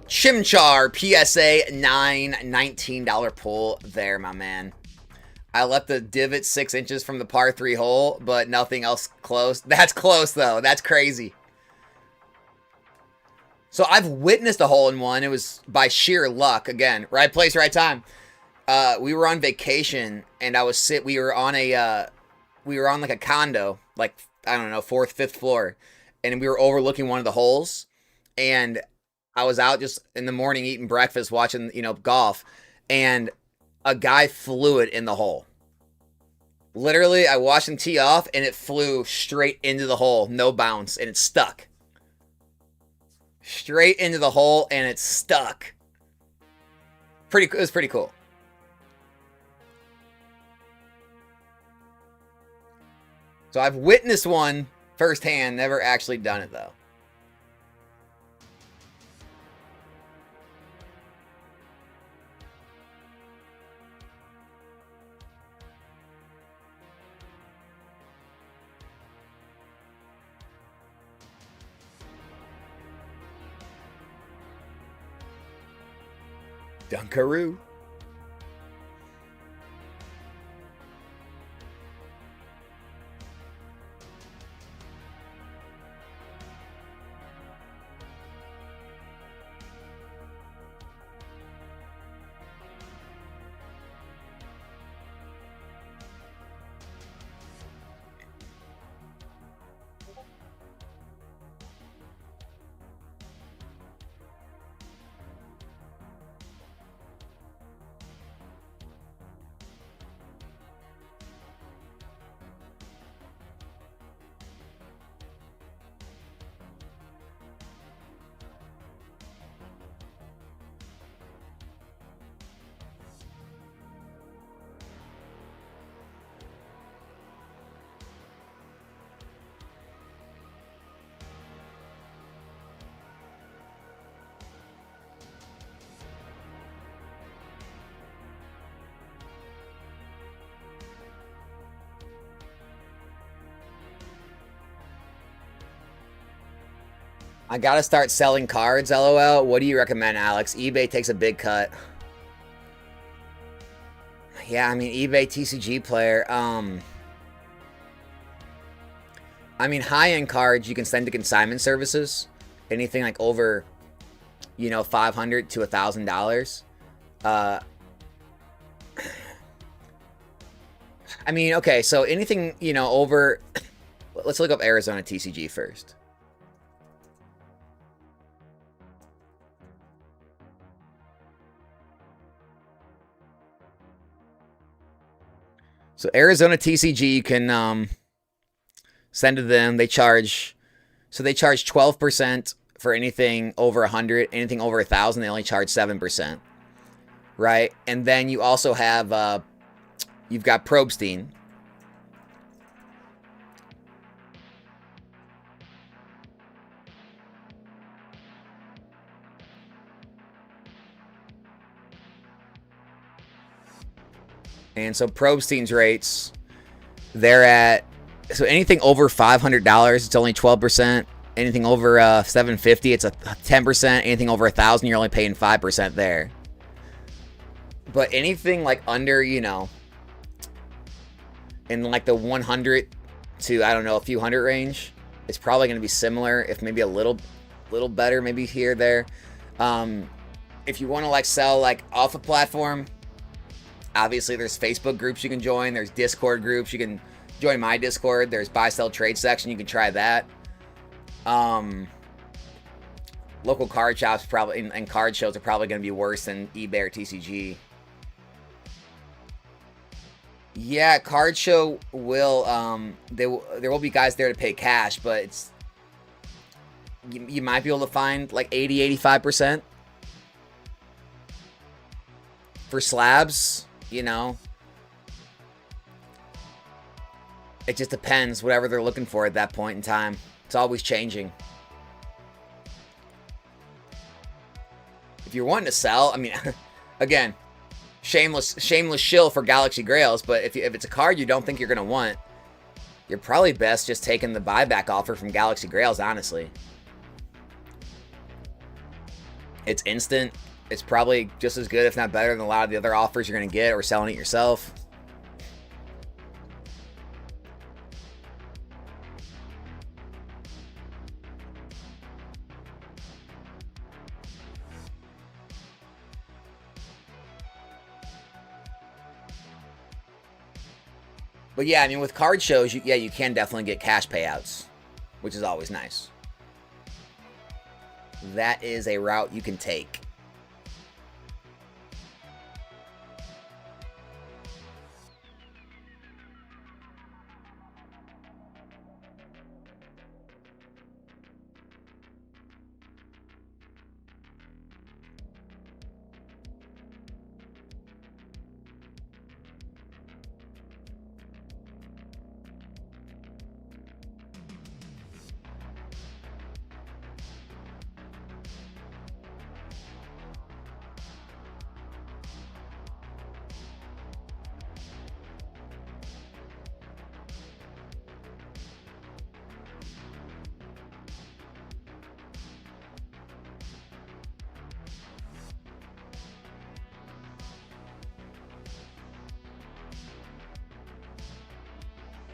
Chimchar, PSA 9, $19 pull there, my man. I left the divot 6 inches from the par 3 hole, but nothing else close. That's close, though. That's crazy. So I've witnessed a hole-in-one. It was by sheer luck. Again, right place, right time. We were on vacation, and we were on like a condo, like, I don't know, 4th, 5th floor, and we were overlooking one of the holes, and I was out just in the morning eating breakfast, watching, golf, and a guy flew it in the hole. Literally, I watched him tee off, and it flew straight into the hole, no bounce, and it stuck. Straight into the hole, and it stuck. It was pretty cool. So I've witnessed one firsthand, never actually done it, though. Dunkaroo. I gotta start selling cards, LOL. What do you recommend, Alex? eBay takes a big cut. Yeah, I mean, eBay TCG Player. I mean, high-end cards you can send to consignment services. Anything like over, you know, $500 to $1,000. I mean, okay, so anything, you know, over... Let's look up Arizona TCG first. So Arizona TCG, you can send to them. They charge... So they charge 12% for anything over 100. Anything over 1,000, they only charge 7%. Right? And then you also have... you've got Probstein. And so Probstein's rates, they're at, so anything over $500, it's only 12%. Anything over $750, it's a 10%. Anything over 1,000, you're only paying 5% there. But anything like under, you know, in like the 100 to, I don't know, a few hundred range, it's probably going to be similar, if maybe a little better, maybe here, there. If you want to like sell like off a platform, obviously there's Facebook groups you can join. There's Discord groups. You can join my Discord. There's buy, sell, trade section. You can try that. Local card shops probably and card shows are probably going to be worse than eBay or TCG. Yeah, card show will there will be guys there to pay cash, but it's you might be able to find like 80-85% for slabs, you know. It just depends whatever they're looking for at that point in time. It's always changing. If you're wanting to sell, I mean, again, shameless shill for Galaxy Grails, but if it's a card you don't think you're going to want, you're probably best just taking the buyback offer from Galaxy Grails, honestly. It's instant. It's probably just as good, if not better, than a lot of the other offers you're going to get or selling it yourself. But yeah, I mean, with card shows, you can definitely get cash payouts, which is always nice. That is a route you can take.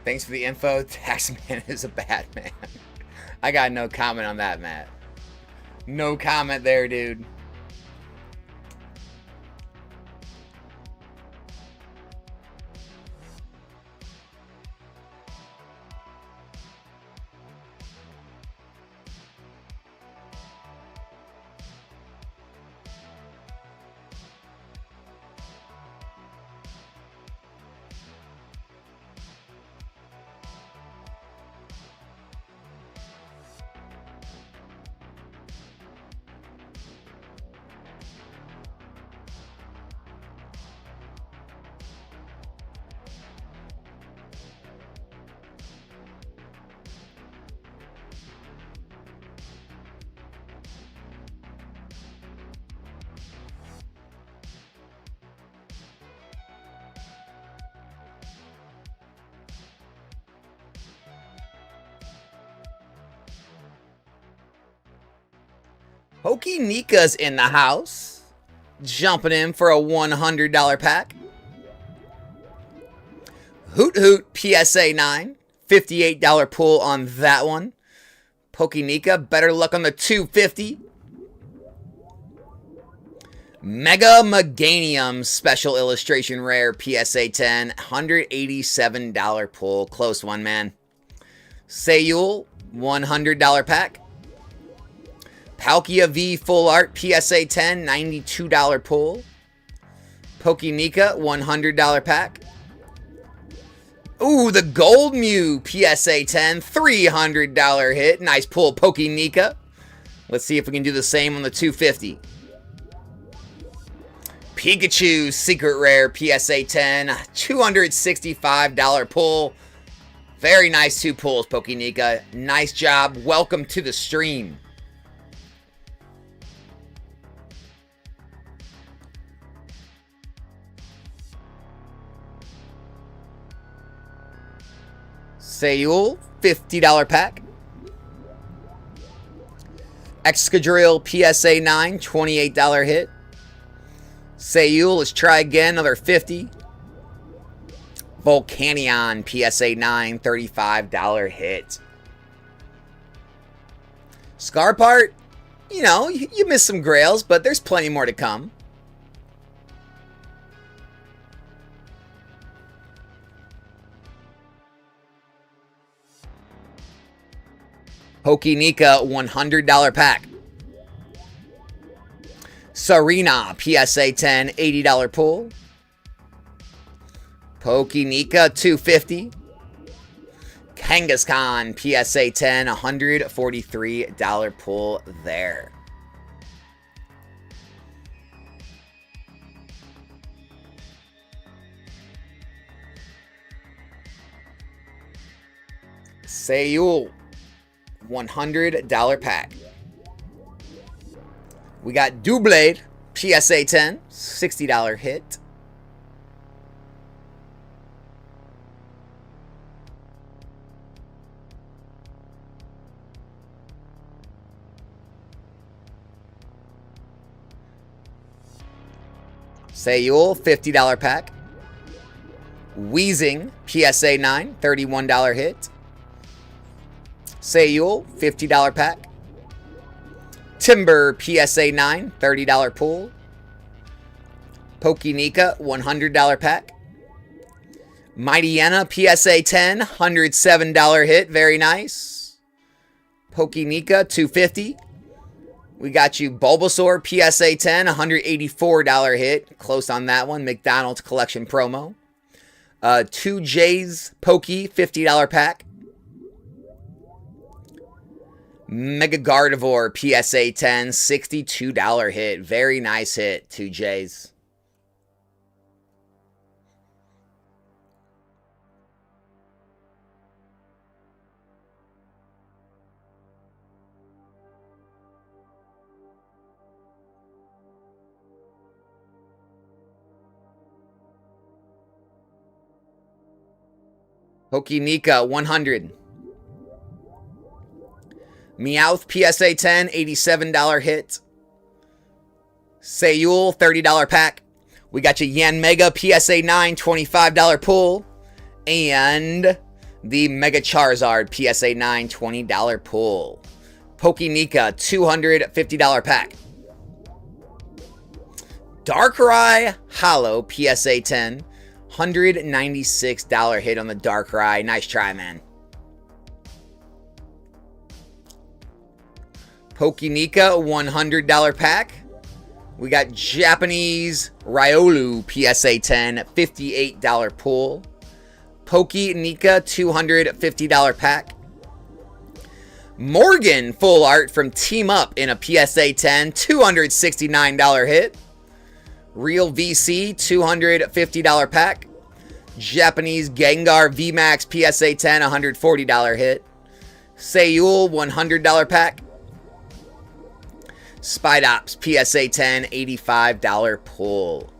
Thanks for the info. Taxman is a bad man. I got no comment on that, Matt. No comment there, dude. Hokey Nika's in the house. Jumping in for a $100 pack. Hoot Hoot PSA 9. $58 pull on that one. Pokey Nika, better luck on the 250. Mega Meganium Special Illustration Rare PSA 10. $187 pull. Close one, man. Sayul, $100 pack. Palkia V Full Art PSA 10. $92 pull. Pokey Nika, $100 pack. Ooh, the Gold Mew PSA 10, $300 hit. Nice pull, Pokey Nika. Let's see if we can do the same on the 250. Pikachu Secret Rare PSA 10, $265 pull. Very nice 2 pulls, Pokey Nika. Nice job. Welcome to the stream. Sayul, $50 pack. Excadrill PSA 9, $28 hit. Sayul, let's try again, another 50. Volcanion PSA 9, $35 hit. Scarpart, you know, you missed some grails, but there's plenty more to come. Pokey Nika, $100 pack. Serena, PSA 10, $80 pull. Pokey Nika, $250. Kangaskhan, PSA 10, $143 pull there. Sayul, $100 pack. We got Doublade, PSA 10, $60 hit. Sayul, $50 pack. Weezing, PSA 9, $31 hit. Sayul, $50 pack. Timber, PSA 9, $30 pull. Pokey Nika, $100 pack. Mightyena, PSA 10, $107 hit. Very nice. Pokey Nika, $250. We got you Bulbasaur, PSA 10, $184 hit. Close on that one. McDonald's Collection promo. 2 J's Pokey, $50 pack. Mega Gardevoir, PSA 10, $62 hit. Very nice hit, 2 J's. Pokey Nika, $100. Meowth, PSA 10, $87 hit. Sayul, $30 pack. We got you Yanmega, PSA 9, $25 pull. And the Mega Charizard, PSA 9, $20 pull. Pokey Nika, $250 pack. Darkrai Hollow, PSA 10, $196 hit on the Darkrai. Nice try, man. Pokey Nika, $100 pack. We got Japanese Riolu, PSA 10, $58 pull. Pokey Nika, $250 pack. Morgan Full Art from Team Up in a PSA 10, $269 hit. Real VC, $250 pack. Japanese Gengar VMAX PSA 10, $140 hit. Sayul, $100 pack. Spidops, PSA 10, $85 pull.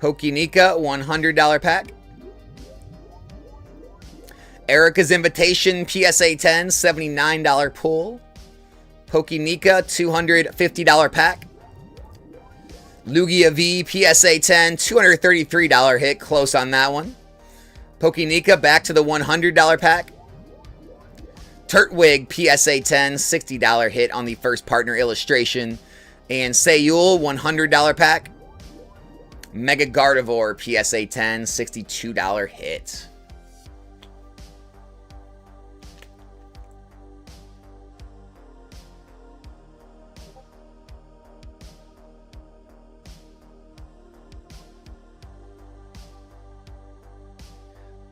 Pokinika, $100 pack. Erica's Invitation, PSA 10, $79 pull. Pokinika, $250 pack. Lugia V, PSA 10, $233 hit. Close on that one. Pokinika, back to the $100 pack. Turtwig, PSA 10, $60 hit on the first partner illustration. And Sayul, $100 pack. Mega Gardevoir, PSA 10, $62 hit.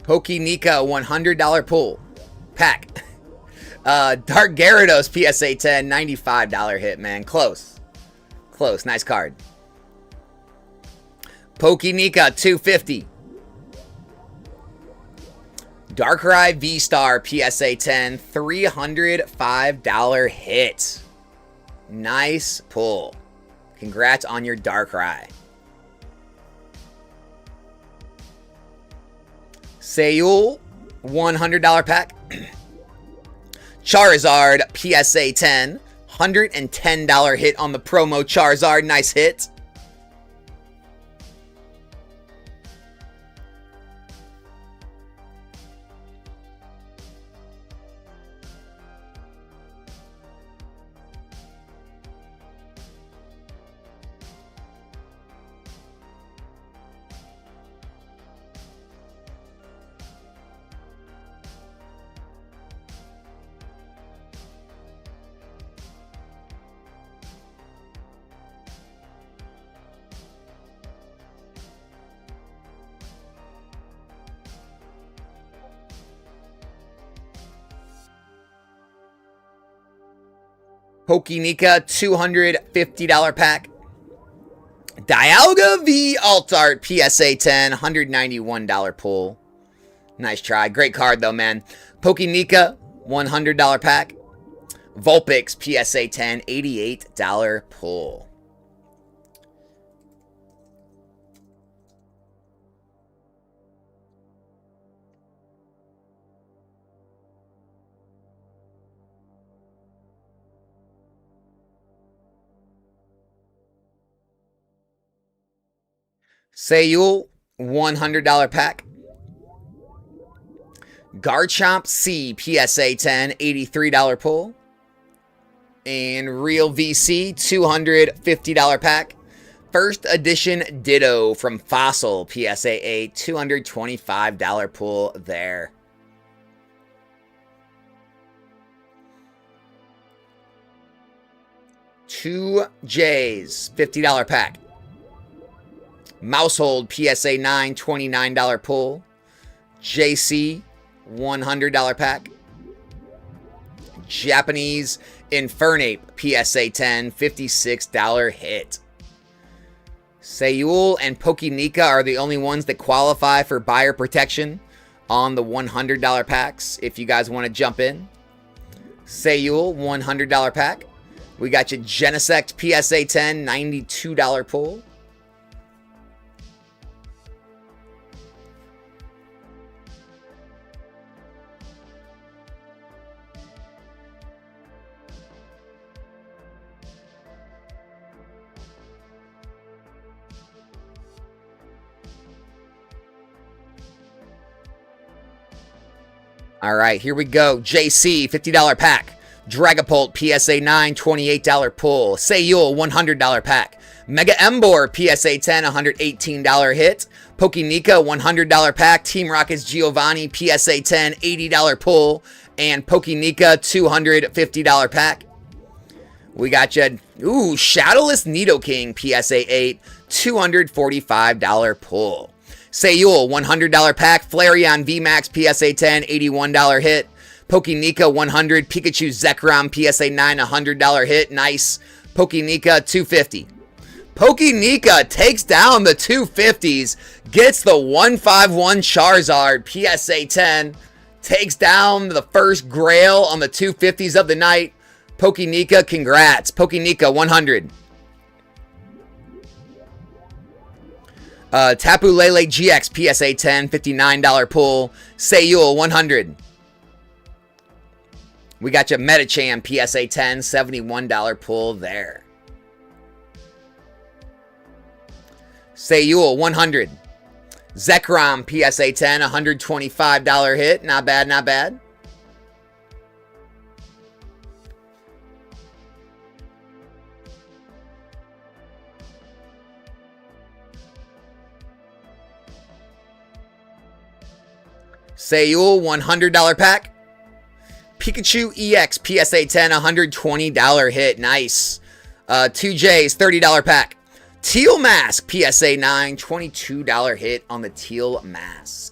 Pokinika, $100 pull. Pack. Dark Gyarados, PSA 10, $95 hit, man. Close. Close. Nice card. Pokinika, $250. Darkrai V-Star, PSA 10, $305 hit. Nice pull. Congrats on your Darkrai. Sayul, $100 pack. Charizard, PSA 10, $110 hit on the promo Charizard. Nice hit. Pokinika, $250 pack. Dialga V Alt Art, PSA 10, $191 pull. Nice try. Great card, though, man. Pokinika, $100 pack. Vulpix, PSA 10, $88 pull. Sayul, $100 pack. Garchomp C, PSA 10, $83 pull. And Real VC, $250 pack. First edition Ditto from Fossil, PSA 8, $225 pull there. Two J's, $50 pack. Mousehold, PSA 9, $29 pull. JC, $100 pack. Japanese Infernape, PSA 10, $56 hit. Sayul and Pokinika are the only ones that qualify for buyer protection on the $100 packs, if you guys want to jump in. Sayul, $100 pack. We got you Genesect, PSA 10, $92 pull. All right, here we go. JC, $50 pack. Dragapult, PSA 9, $28 pull. Sayul, $100 pack. Mega Emboar, PSA 10, $118 hit. Pokinika, $100 pack. Team Rocket's Giovanni, PSA 10, $80 pull. And Pokinika, $250 pack. We got you, Shadowless Nidoking, PSA 8, $245 pull. Sayul, $100 pack. Flareon VMAX, PSA 10, $81 hit. Pokinika, $100. Pikachu Zekrom, PSA 9, $100 hit. Nice. Pokinika, $250. Pokinika takes down the 250s. Gets the 151 Charizard, PSA 10. Takes down the first Grail on the 250s of the night. Pokinika, congrats. Pokinika, $100. Tapu Lele GX PSA 10, $59 pull. Sayul 100. We got you Metacham PSA 10, $71 pull there. Sayul 100. Zekrom PSA 10, $125 hit. Not bad, not bad. Sayul $100 pack. Pikachu EX PSA 10, $120 hit. Nice. 2J's $30 pack. Teal Mask PSA 9, $22 hit on the Teal Mask.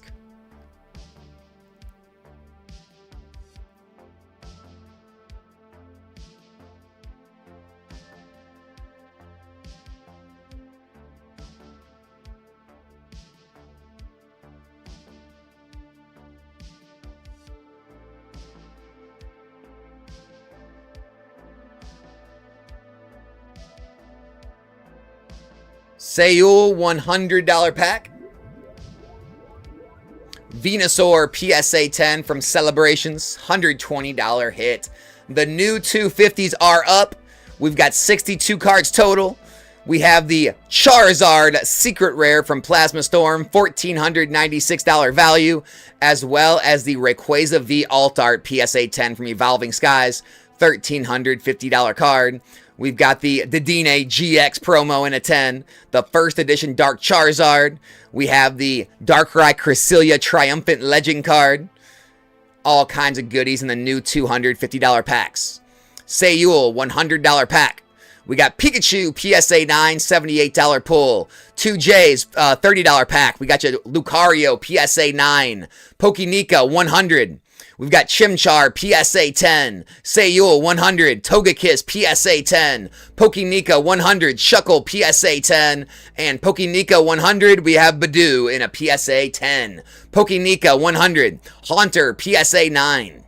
Sayul $100 pack. Venusaur PSA 10 from Celebrations, $120 hit. The new 250s are up. We've got 62 cards total. We have the Charizard Secret Rare from Plasma Storm, $1,496 value, as well as the Rayquaza V Alt Art PSA 10 from Evolving Skies, $1,350 card. We've got the Dedenne GX promo in a 10, the first edition Dark Charizard. We have the Darkrai Cresselia Triumphant Legend card. All kinds of goodies in the new $250 packs. Sayul $100 pack. We got Pikachu PSA 9, $78 pull. 2J's $30 pack. We got your Lucario PSA 9. Pokénica 100. We've got Chimchar PSA 10, Sayul 100, Togekiss PSA 10, Pokénica 100, Shuckle PSA 10, and Pokénica 100, we have Badoo in a PSA 10. Pokénica 100, Haunter PSA 9.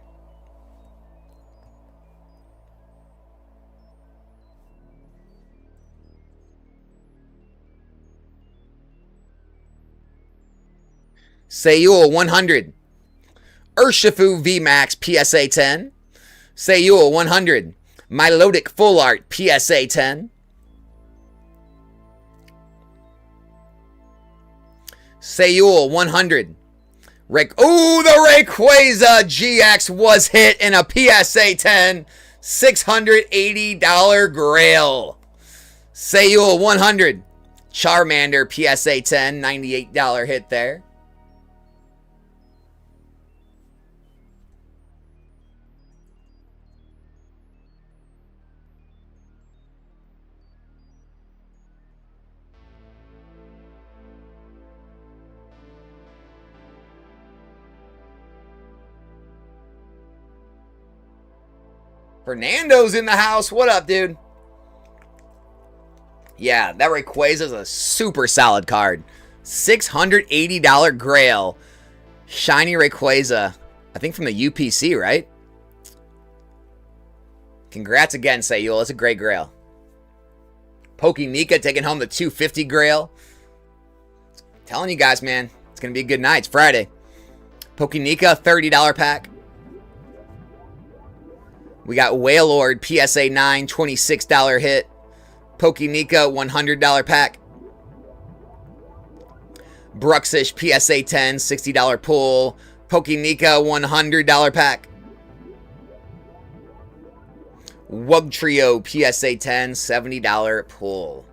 Sayul 100. Urshifu VMAX PSA 10. Sayul 100. Milotic Full Art PSA 10. Sayul 100. The Rayquaza GX was hit in a PSA 10. $680 Grail. Sayul 100. Charmander PSA 10. $98 hit there. Fernando's in the house. What up, dude? Yeah, that Rayquaza is a super solid card. $680 Grail. Shiny Rayquaza. I think from the UPC, right? Congrats again, Sayul. That's a great Grail. Pokénica taking home the 250 Grail. Telling you guys, man. It's going to be a good night. It's Friday. Pokénica, $30 pack. We got Wailord PSA 9, $26 hit. Pokénica, $100 pack. Bruxish PSA 10, $60 pull. Pokénica, $100 pack. Wugtrio PSA 10, $70 pull.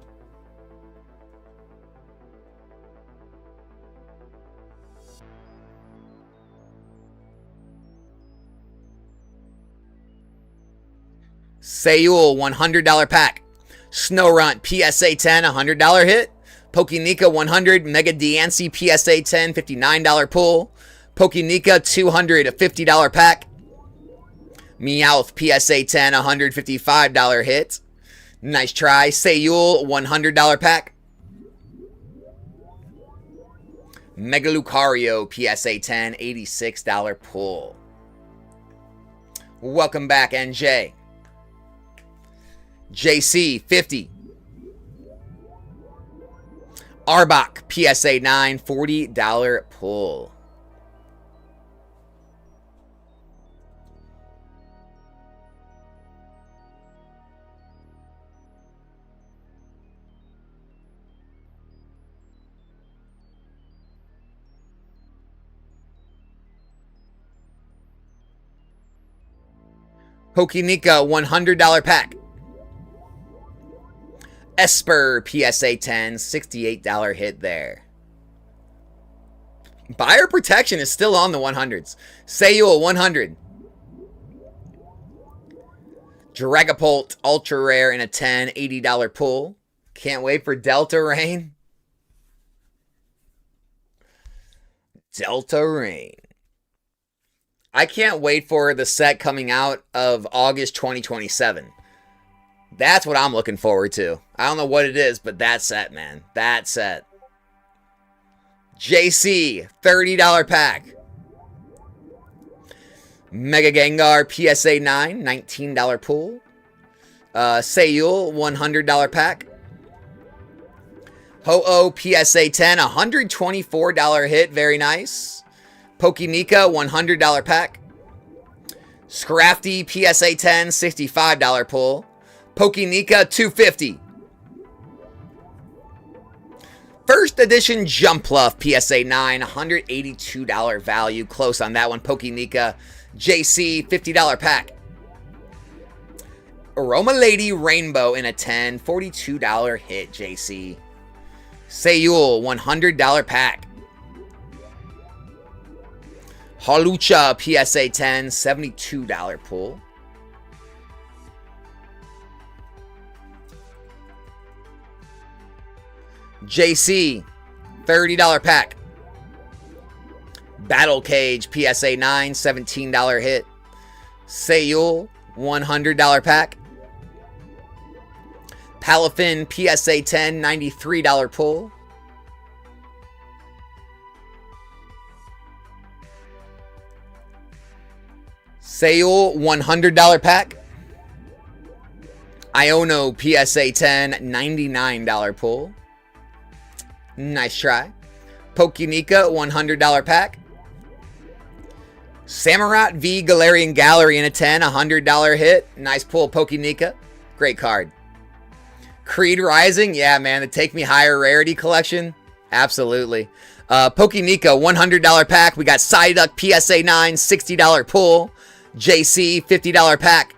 Sayul, $100 pack. Snorunt, PSA 10, $100 hit. Pokénica, 100. Mega Diancie, PSA 10, $59 pull. Pokénica, $250 pack. Meowth, PSA 10, $155 hit. Nice try. Sayul, $100 pack. Mega Lucario, PSA 10, $86 pull. Welcome back, NJ. JC, 50. Arbok, PSA 9, $40 pull. Pokinika, $100 pack. Esper, PSA 10, $68 hit there. Buyer protection is still on the 100s. Sayul, 100. Dragapult, ultra rare in a 10, $80 pull. Can't wait for Delta Rain. Delta Rain. I can't wait for the set coming out of August 2027. That's what I'm looking forward to. I don't know what it is, but that set, man. That set. JC, $30 pack. Mega Gengar, PSA 9, $19 pull. Sayul, $100 pack. Ho-Oh, PSA 10, $124 hit. Very nice. Pokinika, $100 pack. Scrafty, PSA 10, $65 pull. Pokinika, $250. First edition Jumpluff, PSA 9, $182 value. Close on that one. Pokinika, JC, $50 pack. Aroma Lady Rainbow in a 10, $42 hit, JC. Sayul, $100 pack. Halucha, PSA 10, $72 pull. JC, $30 pack. Battle Cage, PSA 9, $17 hit. Sayul, $100 pack. Palafin, PSA 10, $93 pull. Sayul, $100 pack. Iono, PSA 10, $99 pull. Nice try. Pokinika, $100 pack. Samurott V Galarian Gallery in a 10, $100 hit. Nice pull, Pokinika. Great card. Creed Rising, yeah, man, the Take Me Higher Rarity collection. Absolutely. Pokinika, $100 pack. We got Psyduck, PSA 9, $60 pull. JC, $50 pack.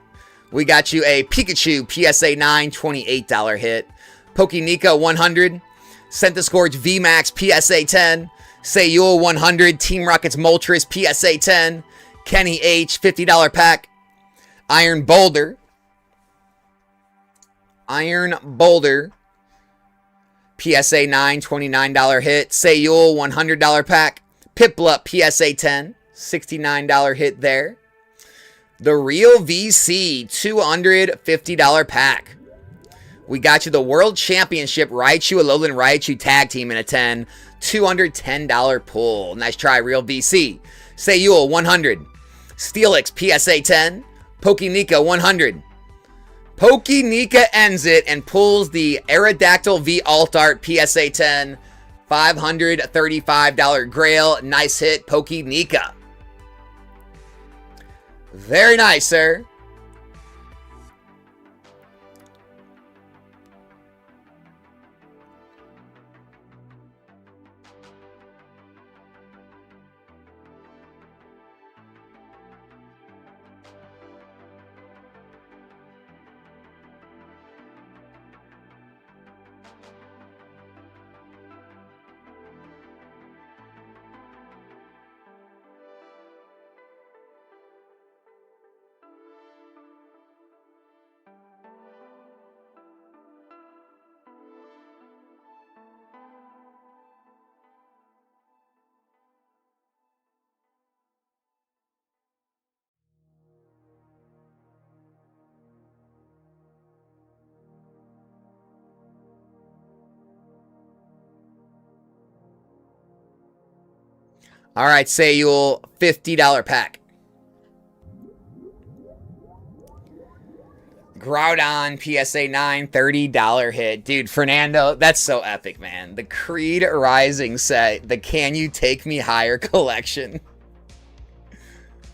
We got you a Pikachu, PSA 9, $28 hit. Pokinika, 100. Centiskorch VMAX, PSA 10. Sayul, 100. Team Rockets Moltres, PSA 10. Kenny H, $50 pack. Iron Boulder. PSA 9, $29 hit. Sayul, $100 pack. Piplup, PSA 10, $69 hit there. The Real VC, $250 pack. We got you the World Championship Raichu, Alolan Raichu Tag Team in a 10, $210 pull. Nice try, Real VC. Sayul, 100. Steelix, PSA 10. Pokinika, 100. Pokinika ends it and pulls the Aerodactyl V Alt Art PSA 10, $535 Grail. Nice hit, Pokinika. Very nice, sir. All right, Sayul, $50 pack. Groudon PSA 9, $30 hit. Dude, Fernando, that's so epic, man. The Creed Rising set, the Can You Take Me Higher collection.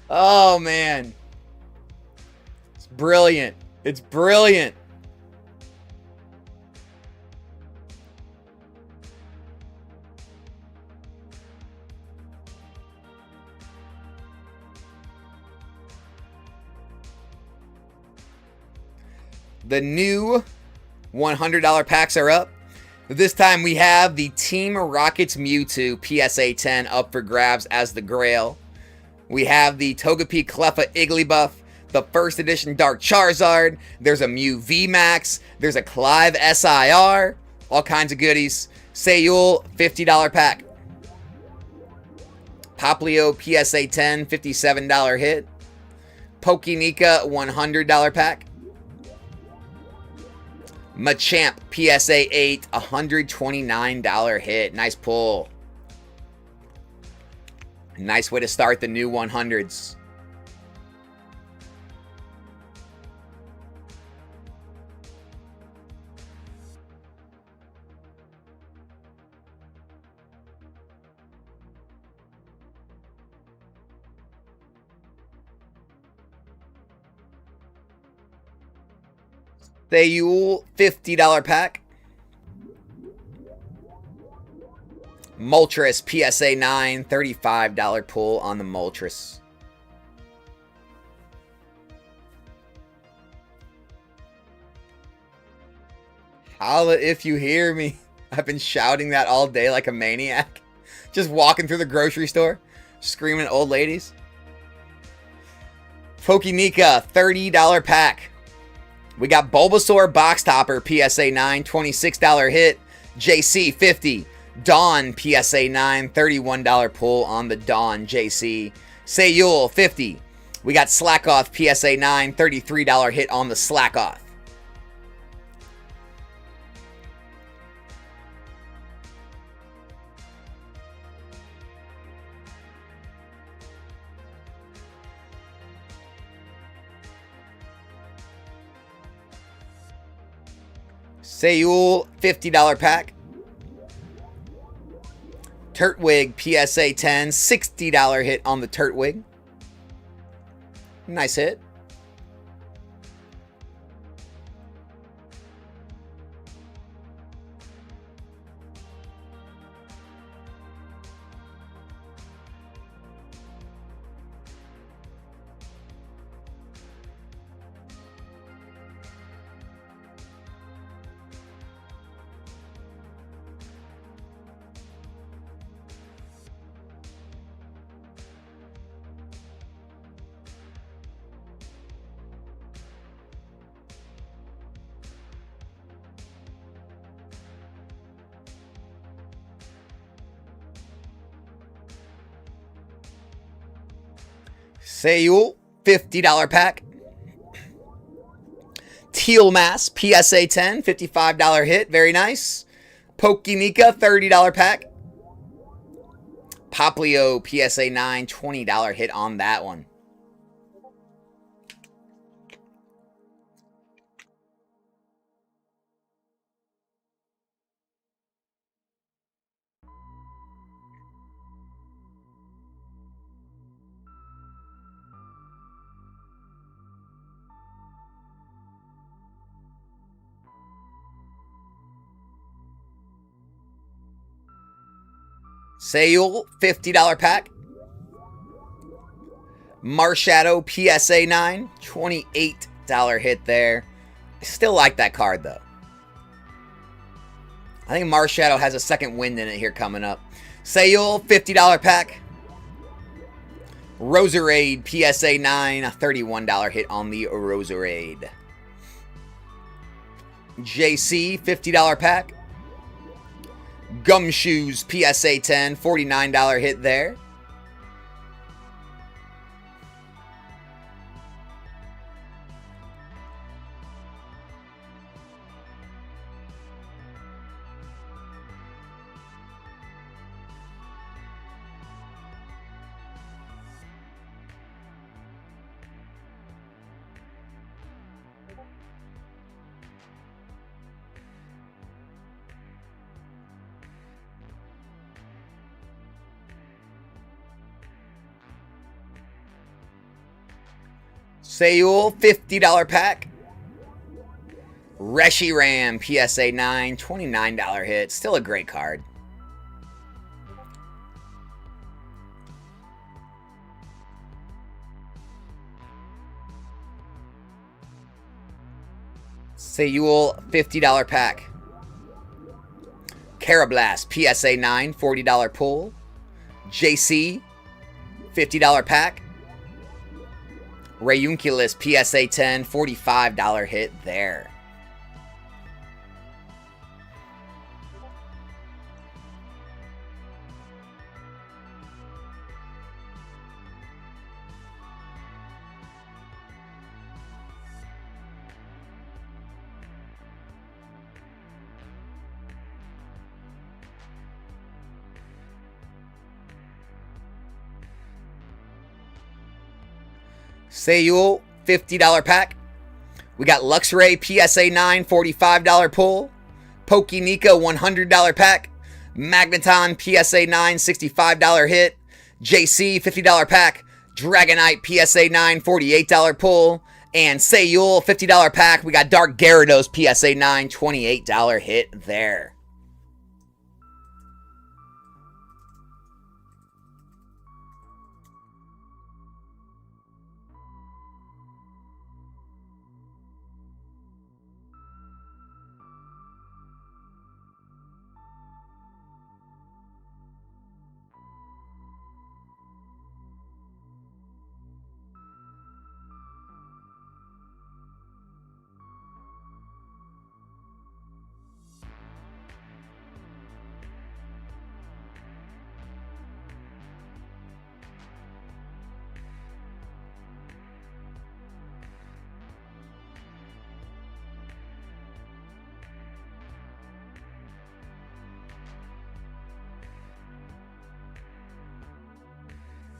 Oh, man. It's brilliant. It's brilliant. The new $100 packs are up. This time we have the Team Rockets Mewtwo PSA 10 up for grabs as the Grail. We have the Togepi Cleffa Igglybuff, the first edition Dark Charizard. There's a Mew VMAX. There's a Clive SIR. All kinds of goodies. Sayul, $50 pack. Poplio PSA 10, $57 hit. Pokénika, $100 pack. Machamp PSA 8, $129 hit. Nice pull. Nice way to start the new 100s. Sayul, $50 pack. Moltres PSA 9, $35 pull on the Moltres. Holla if you hear me. I've been shouting that all day like a maniac. Just walking through the grocery store, screaming at old ladies. Pokénika, $30 pack. We got Bulbasaur Box Topper PSA 9, $26 hit. JC, $50. Dawn PSA 9, $31 pull on the Dawn JC. Sayul, $50. We got Slackoth PSA 9, $33 hit on the Slackoth. Sayul, $50 pack. Turtwig PSA 10, $60 hit on the Turtwig. Nice hit. Sayul, $50 pack. Teal Mass, PSA 10, $55 hit. Very nice. Pokénika, $30 pack. Poplio, PSA 9, $20 hit on that one. Sayul, $50 pack. Marshadow, PSA 9, $28 hit there. I still like that card, though. I think Marshadow has a second wind in it here coming up. Sayul, $50 pack. Roserade, PSA 9, $31 hit on the Roserade. JC, $50 pack. Gumshoes, PSA 10, $49 hit there. Sayul, $50 pack. Reshiram, PSA 9, $29 hit. Still a great card. Sayul, $50 pack. Carablast, PSA 9, $40 pull. JC, $50 pack. Rayunculus, PSA 10, $45 hit there. Sayul, $50 pack. We got Luxray, PSA 9, $45 pull. Pokenika, $100 pack. Magneton, PSA 9, $65 hit. JC, $50 pack. Dragonite, PSA 9, $48 pull. And Sayul, $50 pack. We got Dark Gyarados, PSA 9, $28 hit there.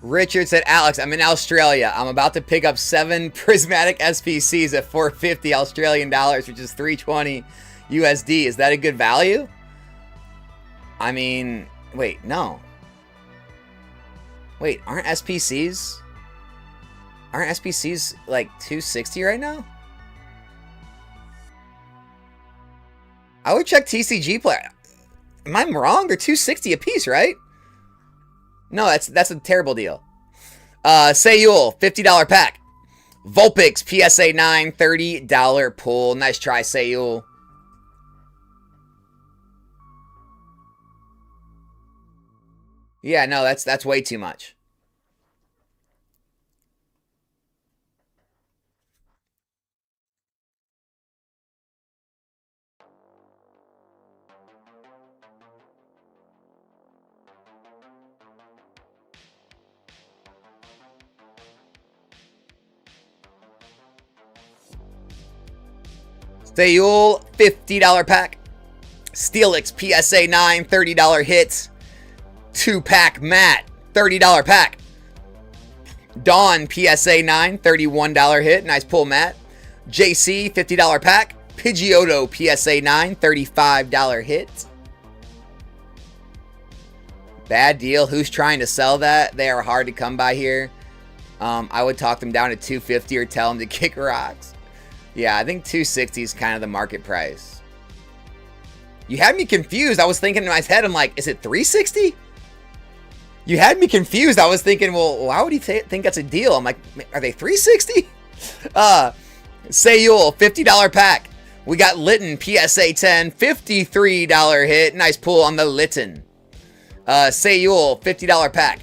Richard said, Alex, I'm in Australia. I'm about to pick up 7 prismatic SPCs at 450 Australian dollars, which is 320 USD. Is that a good value? I mean, wait, no. Wait, aren't SPCs like 260 right now? I would check TCG Player. Am I wrong? They're 260 a piece, right? No, that's a terrible deal. Sayul, $50 pack. Vulpix, PSA 9, $30 pull. Nice try, Sayul. Yeah, no, that's way too much. Sayul, $50 pack. Steelix, PSA 9, $30 hits. 2-pack Matt, $30 pack. Dawn, PSA 9, $31 hit. Nice pull, Matt. JC, $50 pack. Pidgeotto, PSA 9, $35 hit. Bad deal. Who's trying to sell that? They are hard to come by here. I would talk them down to $250 or tell them to kick rocks. Yeah, I think $260 is kind of the market price. You had me confused. I was thinking in my head, I'm like, is it $360? You had me confused. I was thinking, well, why would he think that's a deal? I'm like, are they $360? Sayul, $50 pack. We got Litten, PSA 10, $53 hit. Nice pull on the Litten. Sayul, $50 pack.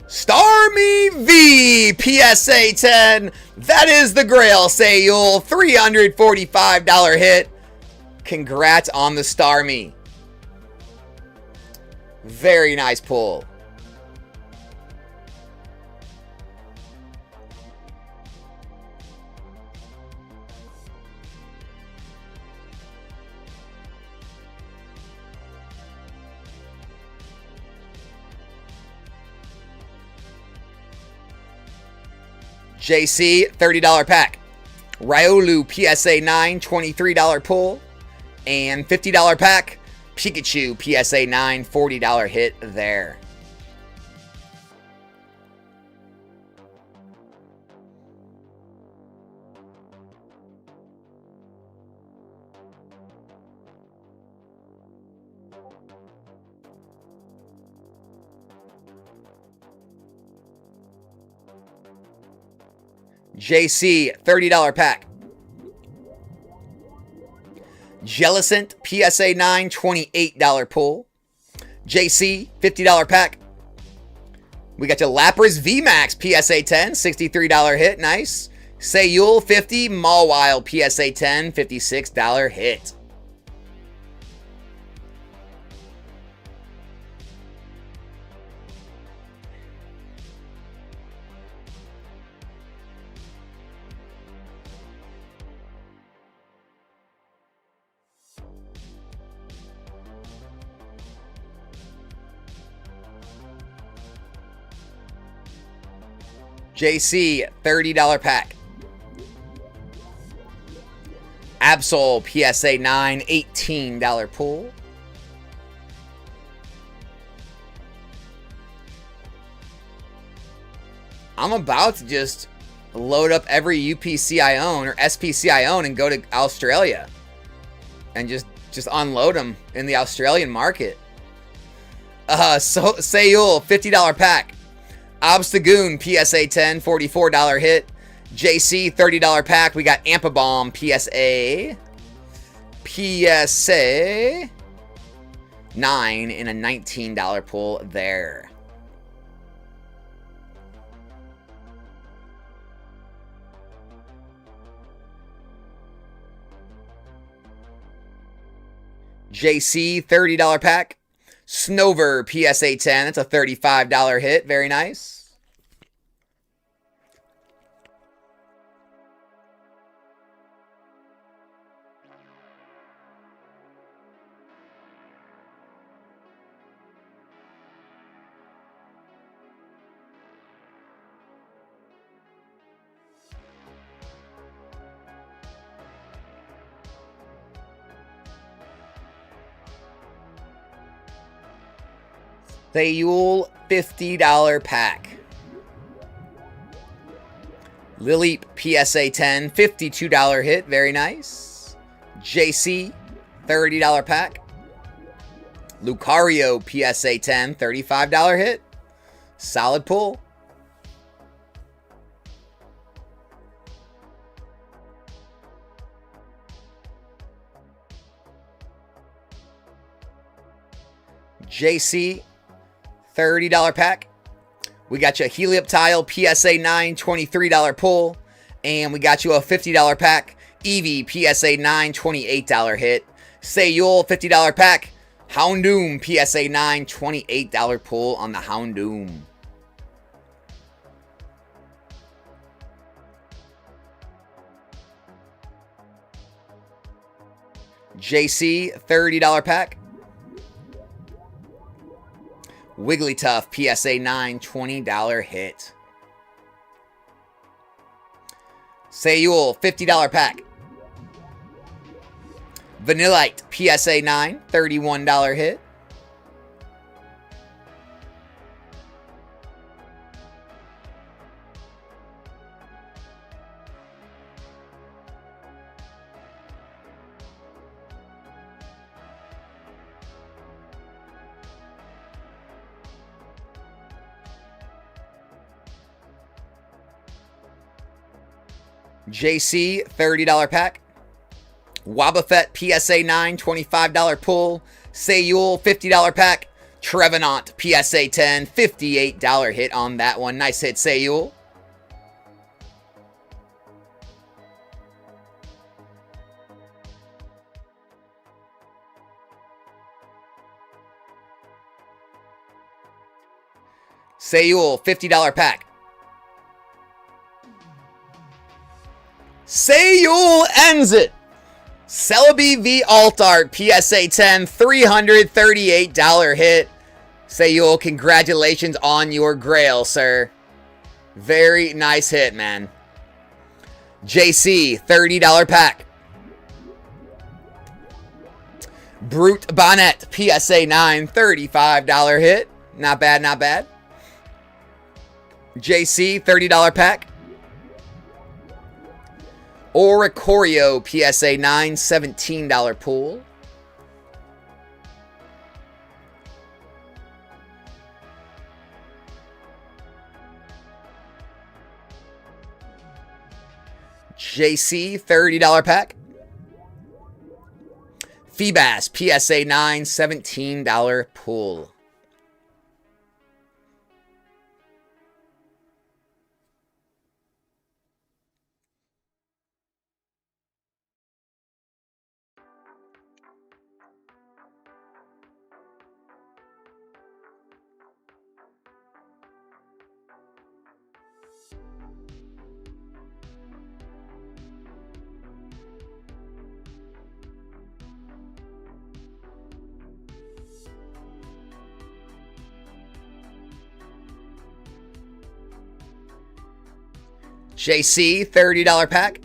Starmie V, PSA 10. That is the Grail, Sayul. $345 hit. Congrats on the Starmie. Very nice pull. JC, $30 pack. Riolu, PSA 9, $23 pull. And $50 pack. Pikachu, PSA 9, $40 hit there. JC, $30 pack. Jellicent, PSA 9, $28 pull. JC, $50 pack. We got your Lapras VMAX, PSA 10, $63 hit. Nice. Sayul, 50. Mawile, PSA 10, $56 hit. JC, $30 pack. Absol, PSA 9, $18 pull. I'm about to just load up every UPC I own or SPC I own and go to Australia and just unload them in the Australian market. So Sayul, $50 pack. Obstagoon, PSA 10, $44 hit. JC, $30 pack. We got Ampabomb, PSA 9 and a $19 pull there. JC, $30 pack. Snover, PSA 10. That's a $35 hit. Very nice. Sayul, $50 pack. Lileep, PSA 10, $52 hit. Very nice. JC, $30 pack. Lucario, PSA 10, $35 hit. Solid pull. JC, $30 pack. We got you a Helioptile, PSA 9, $23 pull. And we got you a $50 pack. Eevee, PSA 9, $28 hit. Sayul, $50 pack. Houndoom, PSA 9, $28 pull on the Houndoom. JC, $30 pack. Wigglytuff, PSA 9, $20 hit. Sayul, $50 pack. Vanillite, PSA 9, $31 hit. JC, $30 pack. Wobbuffet, PSA 9, $25 pull. Sayul, $50 pack. Trevenant, PSA 10, $58 hit on that one. Nice hit, Sayul. Sayul, $50 pack. Sayul ends it. Celebi v Altart, PSA 10, $338 hit. Sayul, congratulations on your grail, sir. Very nice hit, man. JC, $30 pack. Brute Bonnet, PSA 9, $35 hit. Not bad, not bad. JC, $30 pack. Oricorio, PSA 9, $17 pull. JC, $30 pack. Feebas, PSA 9, $17 pool. JC, $30 pack.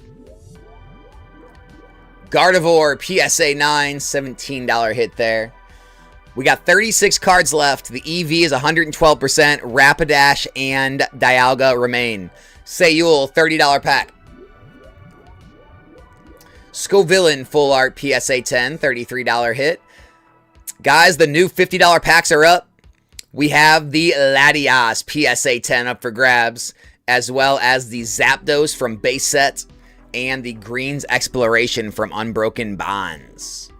Gardevoir, PSA 9, $17 hit there. We got 36 cards left. The EV is 112%. Rapidash and Dialga remain. Sayul, $30 pack. Scovillain, full art, PSA 10, $33 hit. Guys, the new $50 packs are up. We have the Latias, PSA 10 up for grabs, as well as the Zapdos from base set and the Greens Exploration from Unbroken Bonds.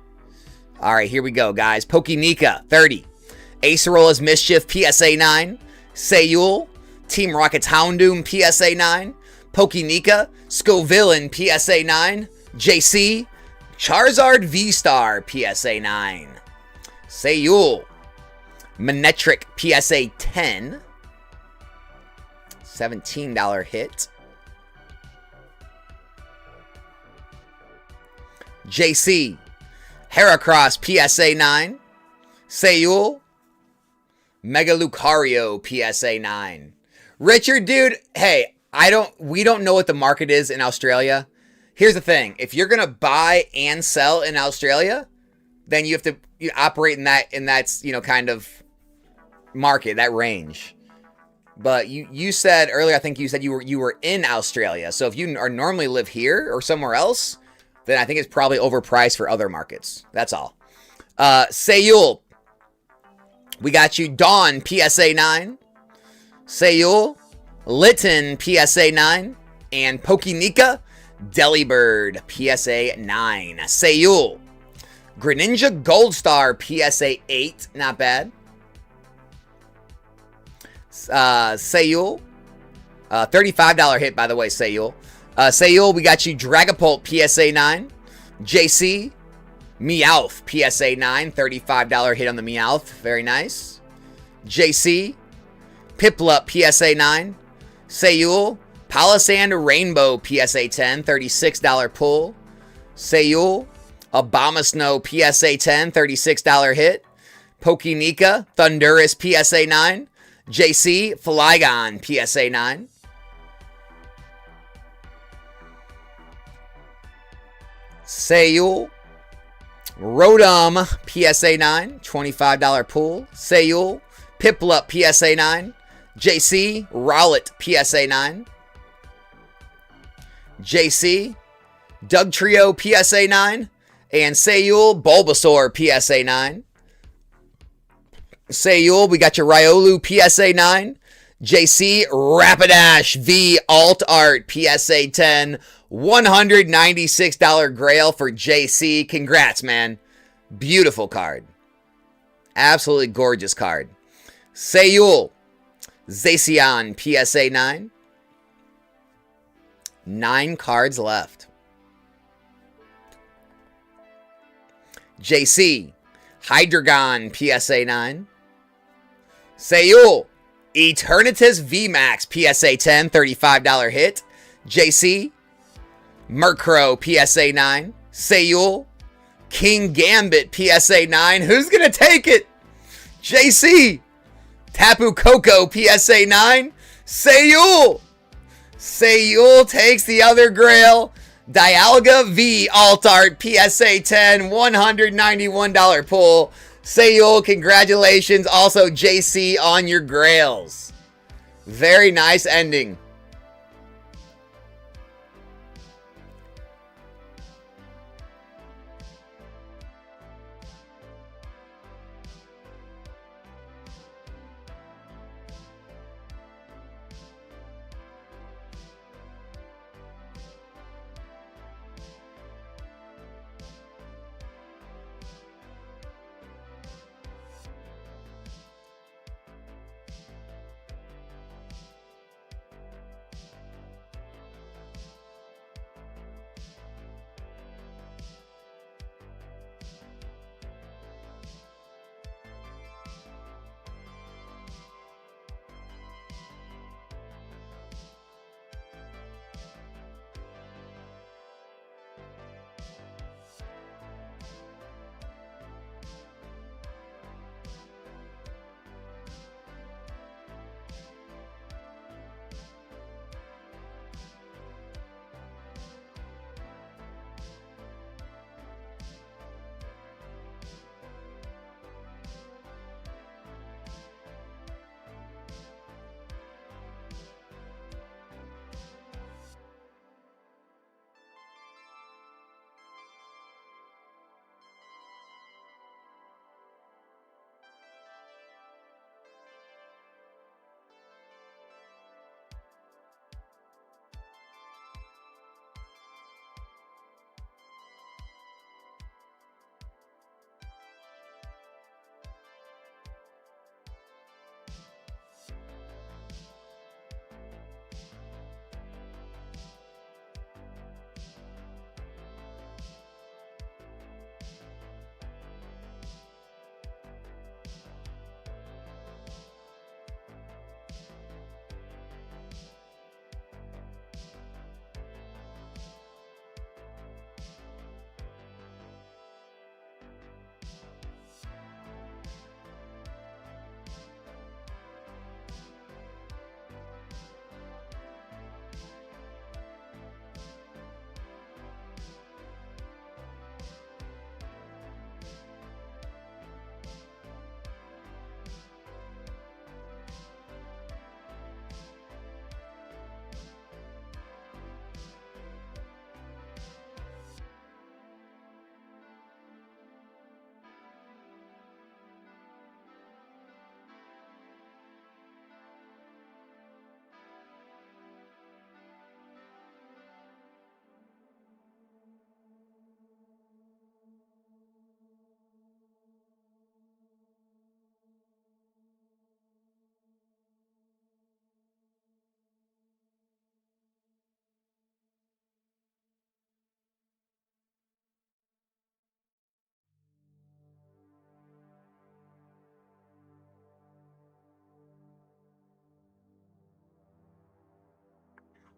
All right, here we go, guys. Pokénika, 30. Acerola's Mischief, PSA 9. Sayul, Team Rocket's Houndoom, PSA 9. Pokénika, Scovillain, PSA 9. JC, Charizard V-Star, PSA 9. Sayul, Manectric, PSA 10. $17 hit. JC, Heracross, PSA 9. Sayul, Mega Lucario, PSA 9. Richard, dude, hey, we don't know what the market is in Australia. Here's the thing. If you're going to buy and sell in Australia, then you have to operate in that kind of market, that range. But you said earlier, I think you said you were in Australia. So if you are normally live here or somewhere else, then I think it's probably overpriced for other markets. That's all. Sayul, we got you. Dawn, PSA 9. Sayul, Litten, PSA 9. And Pokénika, Delibird, PSA 9. Sayul, Greninja Gold Star, PSA 8. Not bad. Sayul, $35 hit, by the way, Sayul. Sayul, we got you Dragapult, PSA 9. JC, Meowth, PSA 9, $35 hit on the Meowth. Very nice. JC, Piplup, PSA 9. Sayul, Palisand Rainbow, PSA 10, $36 pull. Sayul, Abomasnow, PSA 10, $36 hit. Pokénika, Thundurus, PSA 9. JC, Flygon, PSA 9. Sayul, Rotom, PSA 9, $25 pool. Sayul, Piplup, PSA 9. JC, Rowlet, PSA 9. JC, Dugtrio, PSA 9. And Sayul, Bulbasaur, PSA 9. Sayul, we got your Riolu, PSA 9. JC, Rapidash V Alt Art, PSA 10. $196 Grail for JC. Congrats, man. Beautiful card. Absolutely gorgeous card. Sayul, Zacian, PSA 9. 9 cards left. JC, Hydreigon, PSA 9. Sayul, Eternatus VMAX, PSA 10, $35 hit. JC, Murkrow, PSA 9. Sayul, King Gambit, PSA 9. Who's going to take it? JC, Tapu Koko, PSA 9. Sayul. Sayul takes the other grail. Dialga V Alt Art, PSA 10, $191 pull. Sayul, congratulations. Also, JC on your grails. Very nice ending.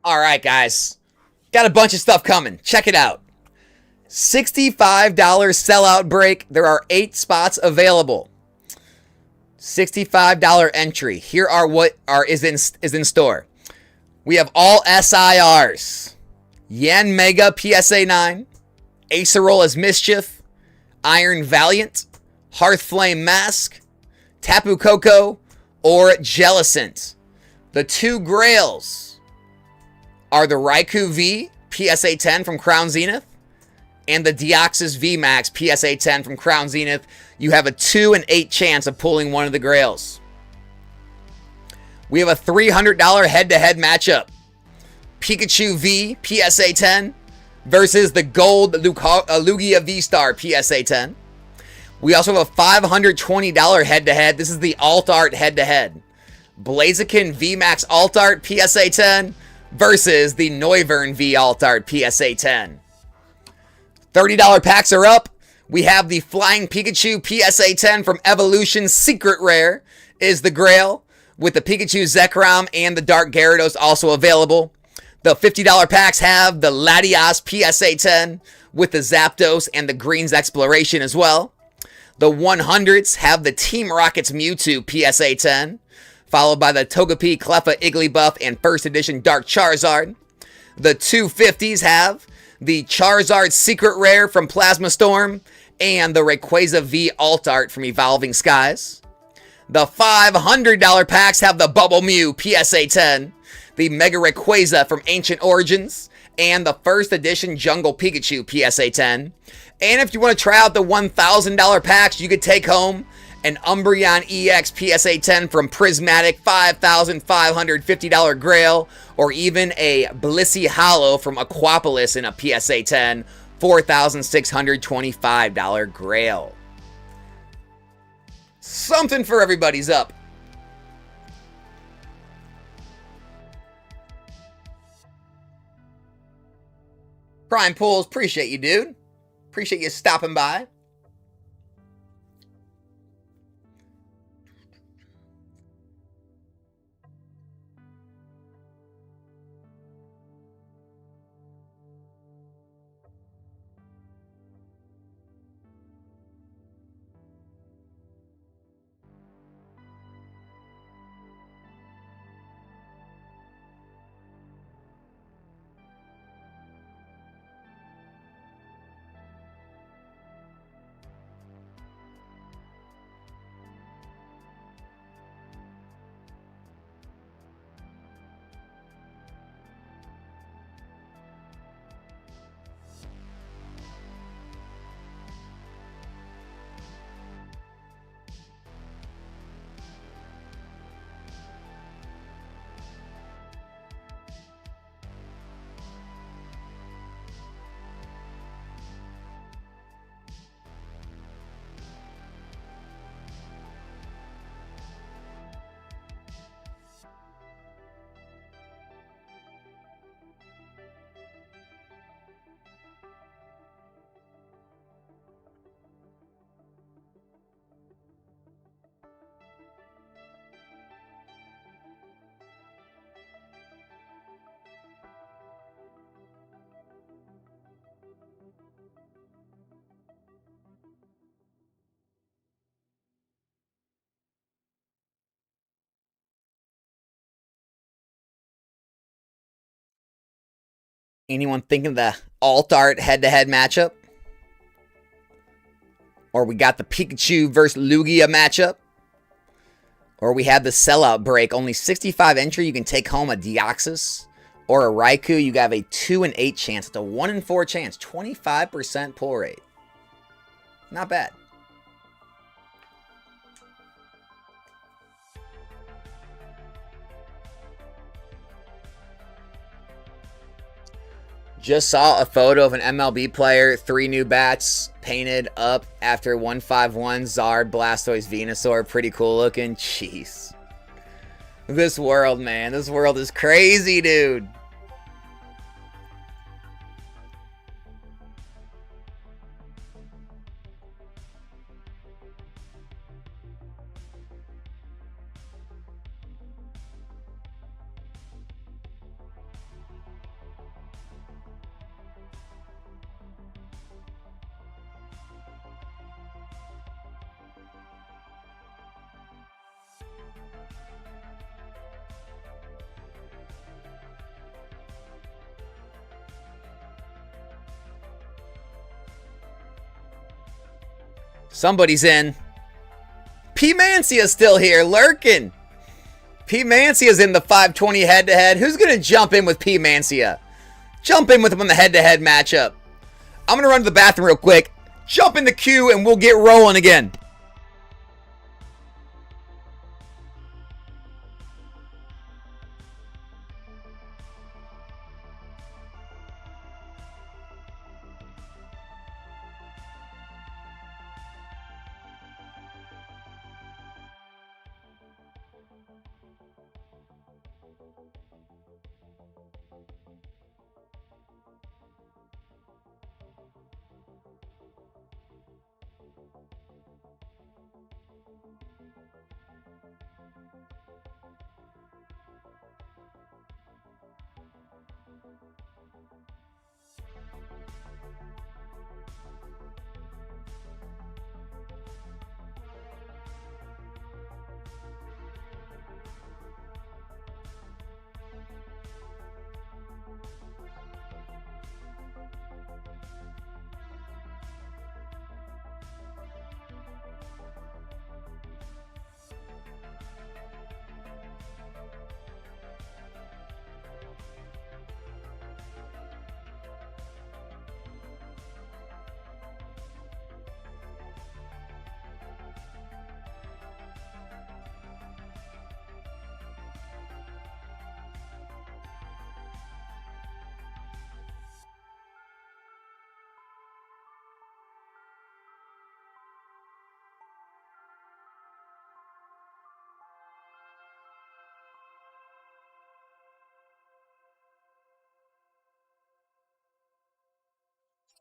All right, guys. Got a bunch of stuff coming. Check it out. $65 sellout break. There are 8 spots available. $65 entry. Here are what is in store. We have all SIRs. Yen Mega PSA 9. Acerola's Mischief. Iron Valiant. Hearthflame Mask. Tapu Koko. Or Jellicent. The 2 grails are the Raikou V PSA 10 from Crown Zenith and the Deoxys VMAX PSA 10 from Crown Zenith. You have a 2 in 8 chance of pulling one of the grails. We have a $300 head-to-head matchup. Pikachu V PSA 10 versus the gold Lugia V-Star PSA 10. We also have a $520 head-to-head. This is the Alt Art head-to-head. Blaziken VMAX Alt Art PSA 10 versus the Noivern V Alt Art PSA 10. $30 packs are up. We have the Flying Pikachu PSA 10 from Evolution Secret Rare is the grail, with the Pikachu Zekrom and the Dark Gyarados also available. The $50 packs have the Latias PSA 10 with the Zapdos and the Greens Exploration as well. The 100s have the Team Rocket's Mewtwo PSA 10, followed by the Togepi, Cleffa, Igglybuff, and First Edition Dark Charizard. The 250s have the Charizard Secret Rare from Plasma Storm and the Rayquaza V Alt Art from Evolving Skies. The $500 packs have the Bubble Mew PSA 10, the Mega Rayquaza from Ancient Origins, and the First Edition Jungle Pikachu PSA 10. And if you want to try out the $1,000 packs, you could take home an Umbreon EX PSA 10 from Prismatic, $5,550 Grail, or even a Blissey Hollow from Aquapolis in a PSA 10, $4,625 Grail. Something for everybody's up. Prime Pools, appreciate you, dude. Appreciate you stopping by. Anyone thinking of the Alt Art head-to-head matchup? Or we got the Pikachu versus Lugia matchup? Or we have the sellout break. Only 65 entry. You can take home a Deoxys or a Raikou. You have a 2 in 8 chance. It's a 1 in 4 chance. 25% pull rate. Not bad. Just saw a photo of an MLB player, 3 new bats, painted up after 151 Zard Blastoise Venusaur. Pretty cool looking. Jeez. This world, man. This world is crazy, dude. Somebody's in. P. Mancia's still here, lurking. P. Mancia's in the 520 head-to-head. Who's going to jump in with P. Mancia? Jump in with him on the head-to-head matchup. I'm going to run to the bathroom real quick. Jump in the queue, and we'll get rolling again.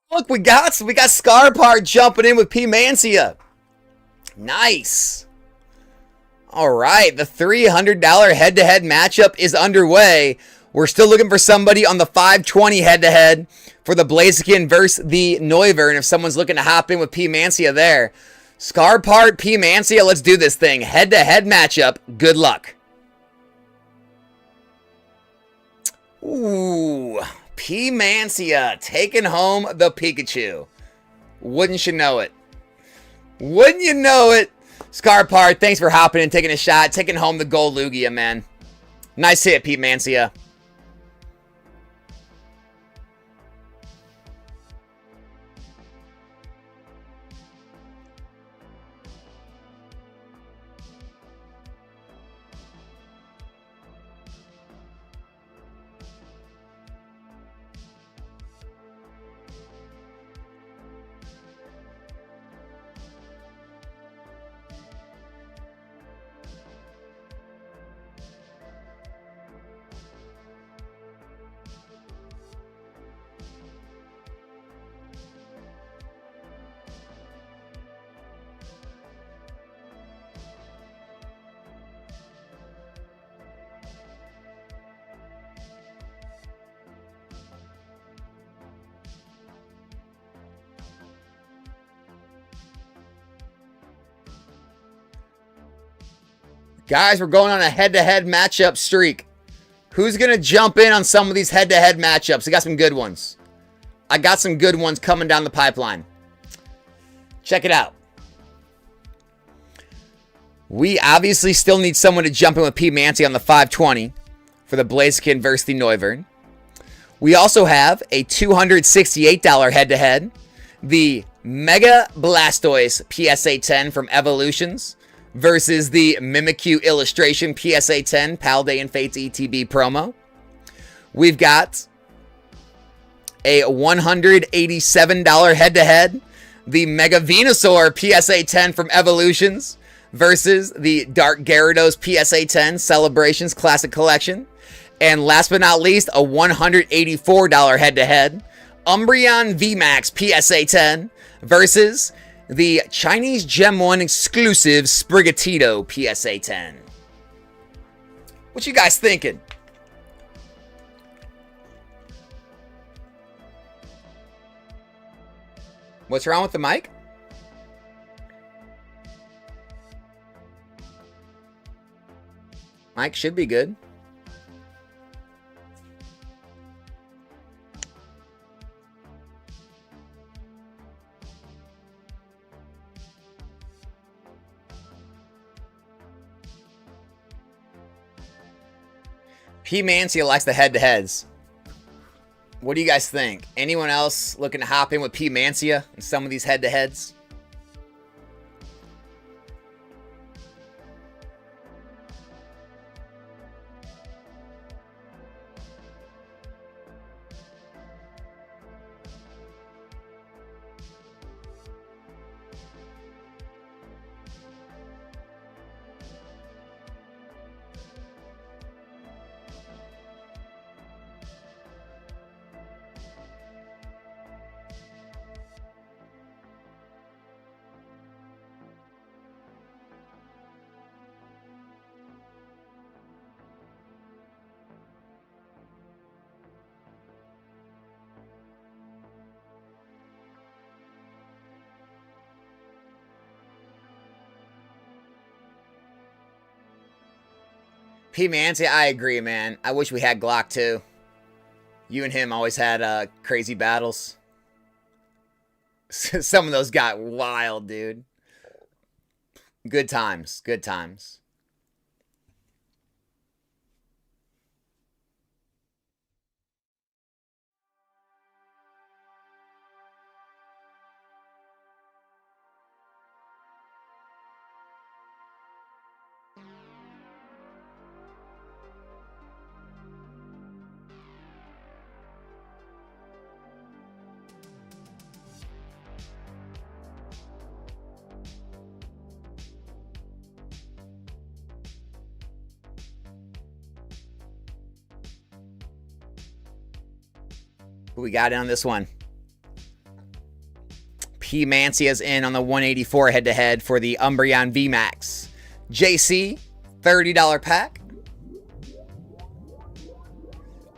Look, we got Scarpart jumping in with P. Mancia. Nice. All right, the $300 head-to-head matchup is underway. We're still looking for somebody on the 520 head-to-head for the Blaziken versus the Neuver. And if someone's looking to hop in with P. Mancia there, Scarpart, P. Mancia, let's do this thing. Head-to-head matchup. Good luck. Ooh, P. Mancia taking home the Pikachu. Wouldn't you know it? Wouldn't you know it? Scarpart, thanks for hopping and taking a shot. Taking home the gold Lugia, man. Nice hit, P. Mancia. Guys, we're going on a head-to-head matchup streak. Who's going to jump in on some of these head-to-head matchups? I got some good ones. I got some good ones coming down the pipeline. Check it out. We obviously still need someone to jump in with P. Mancia on the 520 for the Blaziken versus the Neuver. We also have a $268 head-to-head. The Mega Blastoise PSA 10 from Evolutions versus the Mimikyu Illustration PSA 10 Palday and Fates ETB promo. We've got a $187 head-to-head. The Mega Venusaur PSA 10 from Evolutions versus the Dark Gyarados PSA 10 Celebrations Classic Collection. And last but not least, a $184 head-to-head. Umbreon VMAX PSA 10 versus the Chinese Gem 1 exclusive Sprigatito PSA 10. What you guys thinking? What's wrong with the mic? Mic should be good. P. Mancia likes the head-to-heads. What do you guys think? Anyone else looking to hop in with P. Mancia in some of these head-to-heads? P. Mancia, I agree, man. I wish we had Glock too. You and him always had crazy battles. Some of those got wild, dude. Good times. Good times. Who we got in on this one? P. Mancia's in on the 184 head-to-head for the Umbreon VMAX. JC, $30 pack.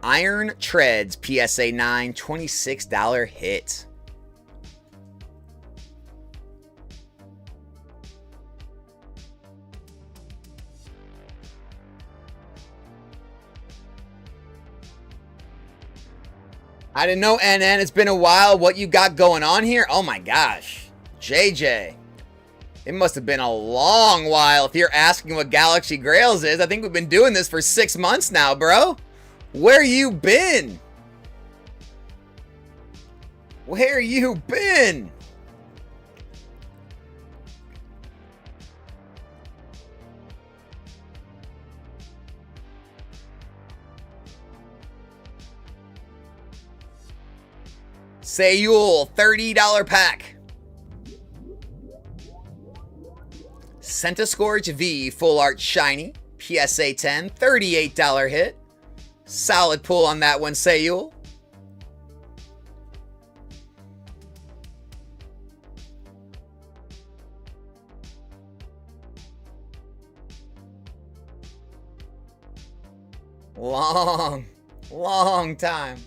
Iron Treads, PSA 9, $26 hit. I didn't know, NN. It's been a while. What you got going on here? Oh my gosh. JJ. It must have been a long while if you're asking what Galaxy Grails is. I think we've been doing this for 6 months now, bro. Where you been? Where you been? Sayul, $30 pack. Centiskorch V, Full Art Shiny, PSA 10, $38 hit. Solid pull on that one, Sayul. Long time.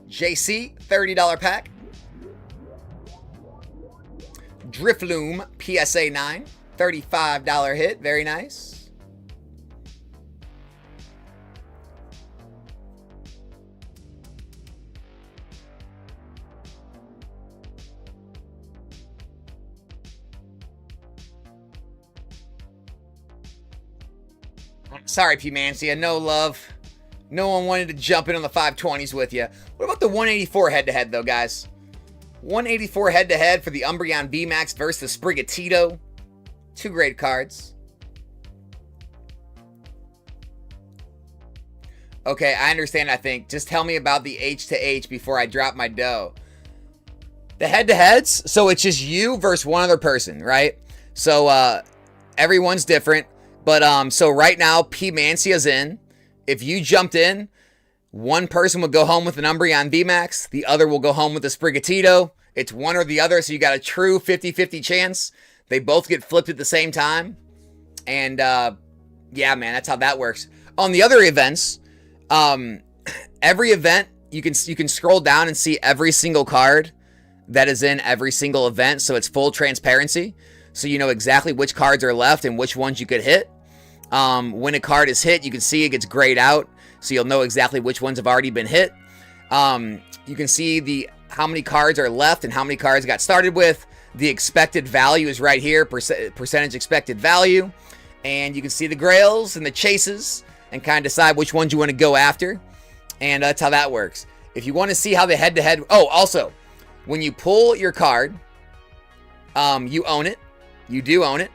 JC, $30 pack. Drifloom, PSA 9, $35 hit. Very nice. Sorry, P. Mancia, no love. No one wanted to jump in on the 520s with you. What about the 184 head-to-head, though, guys? 184 head-to-head for the Umbreon VMAX versus the Sprigatito. Two great cards. Okay, I understand, I think. Just tell me about the H to H before I drop my dough. The head-to-heads, so it's just you versus one other person, right? So everyone's different. But so right now, P Mancia's in. If you jumped in, one person will go home with an Umbreon VMAX. The other will go home with a Sprigatito. It's one or the other, so you got a true 50-50 chance. They both get flipped at the same time. And yeah, man, that's how that works. On the other events, every event, you can scroll down and see every single card that is in every single event, so it's full transparency. So you know exactly which cards are left and which ones you could hit. When a card is hit, you can see it gets grayed out, so you'll know exactly which ones have already been hit. You can see how many cards are left and how many cards got started with. The expected value is right here, percentage expected value. And you can see the grails and the chases and kind of decide which ones you want to go after. And that's how that works. If you want to see how the head-to-head... Oh, also, when you pull your card, you own it. You do own it.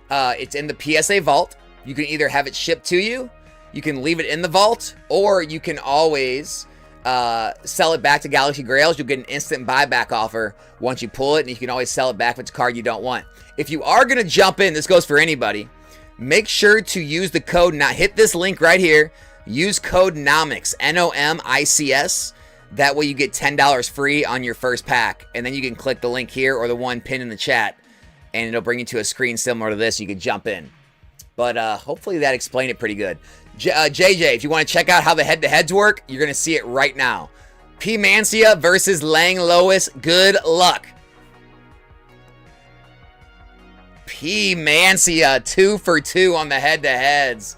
It's in the PSA vault. You can either have it shipped to you, you can leave it in the vault, or you can always sell it back to Galaxy Grails. You'll get an instant buyback offer once you pull it, and you can always sell it back if it's a card you don't want. If you are going to jump in, this goes for anybody, make sure to use the code, hit this link right here, use code NOMICS, NOMICS. That way you get $10 free on your first pack, and then you can click the link here or the one pinned in the chat, and it'll bring you to a screen similar to this. You can jump in. But hopefully that explained it pretty good. JJ, if you want to check out how the head-to-heads work, you're going to see it right now. P Mancia versus Lang Lois. Good luck. P Mancia, 2 for 2 on the head-to-heads.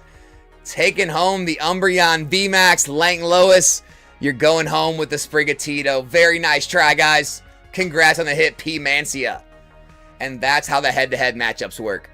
Taking home the Umbreon VMAX. Lang Lois, you're going home with the Sprigatito. Very nice try, guys. Congrats on the hit, P Mancia. And that's how the head-to-head matchups work.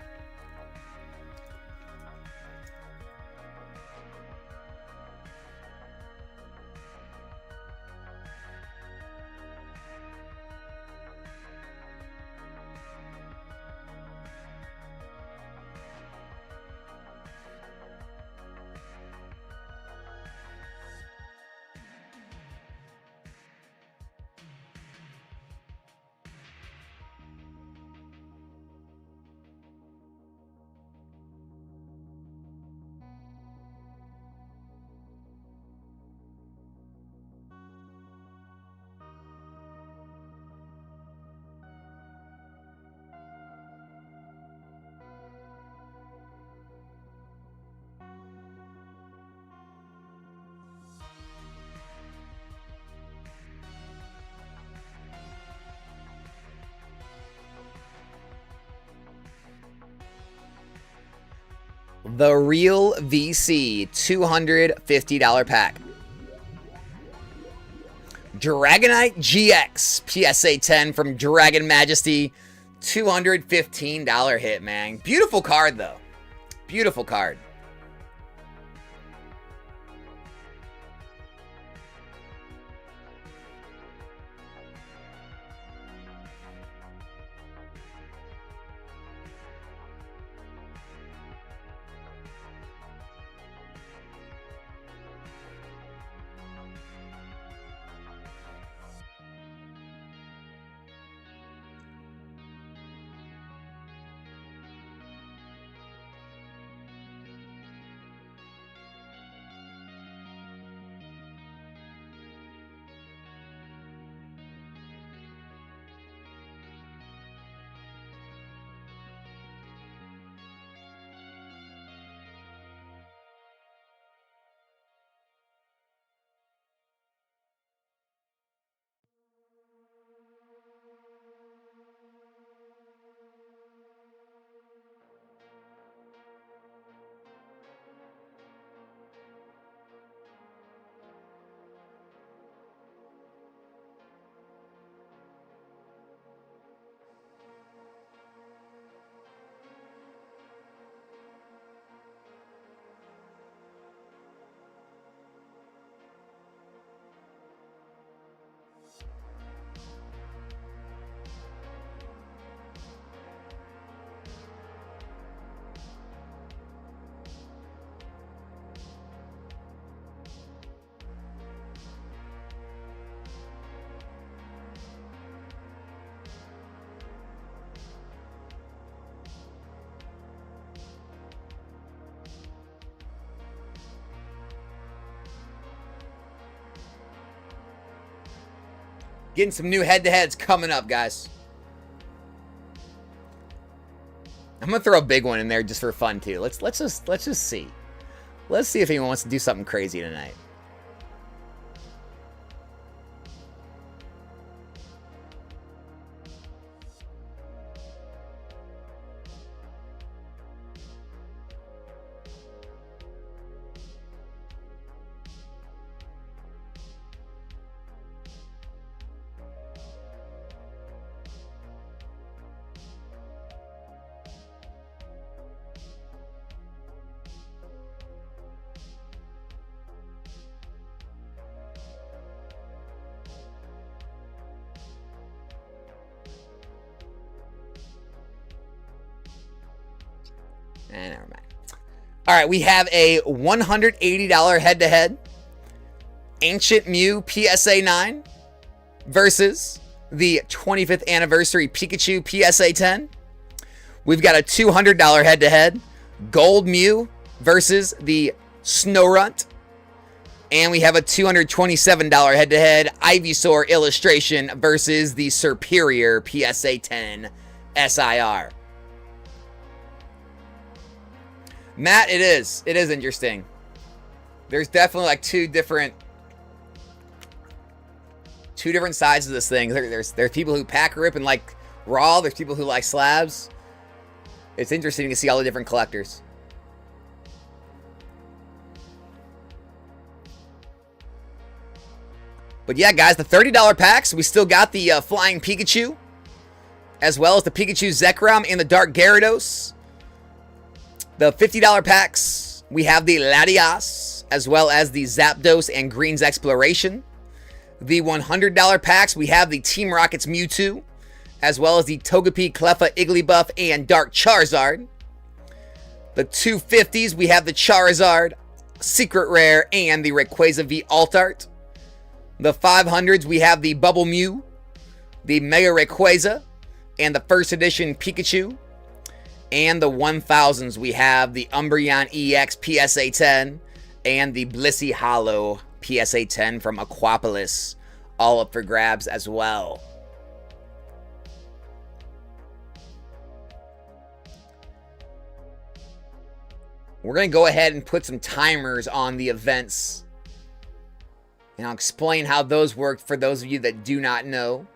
The Real VC, $250 pack. Dragonite GX, PSA 10 from Dragon Majesty, $215 hit, man. Beautiful card, though. Beautiful card. Getting some new head-to-heads coming up, guys. I'm gonna throw a big one in there just for fun too. Let's just see. Let's see if anyone wants to do something crazy tonight. Never mind. All right, we have a $180 head-to-head Ancient Mew PSA 9 versus the 25th anniversary Pikachu PSA 10. We've got a $200 head-to-head Gold Mew versus the Snorunt. And we have a $227 head-to-head Ivysaur illustration versus the Superior PSA 10 SIR. Matt, it is interesting. There's definitely like two different sides of this thing. There's people who pack rip and like raw. There's people who like slabs. It's interesting to see all the different collectors. But yeah, guys, the $30 packs, we still got the Flying Pikachu, as well as the Pikachu Zekrom and the Dark Gyarados. The $50 packs, we have the Latias, as well as the Zapdos and Green's Exploration. The $100 packs, we have the Team Rocket's Mewtwo, as well as the Togepi, Cleffa, Igglybuff, and Dark Charizard. The $250s, we have the Charizard, Secret Rare, and the Rayquaza V Alt-Art. The 500s, we have the Bubble Mew, the Mega Rayquaza, and the First Edition Pikachu. And the 1000s, we have the Umbreon EX PSA 10 and the Blissey Hollow PSA 10 from Aquapolis. All up for grabs as well. We're going to go ahead and put some timers on the events. And I'll explain how those work for those of you that do not know.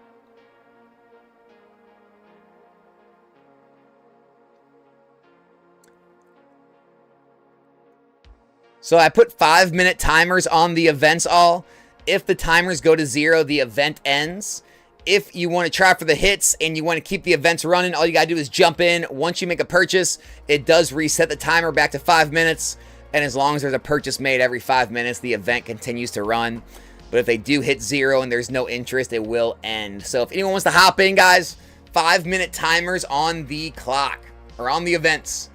So I put 5-minute timers on the events all. If the timers go to 0, the event ends. If you want to try for the hits and you want to keep the events running, all you got to do is jump in. Once you make a purchase, it does reset the timer back to 5 minutes. And as long as there's a purchase made every 5 minutes, the event continues to run. But if they do hit 0 and there's no interest, it will end. So if anyone wants to hop in, guys, 5-minute timers on the clock or on the events.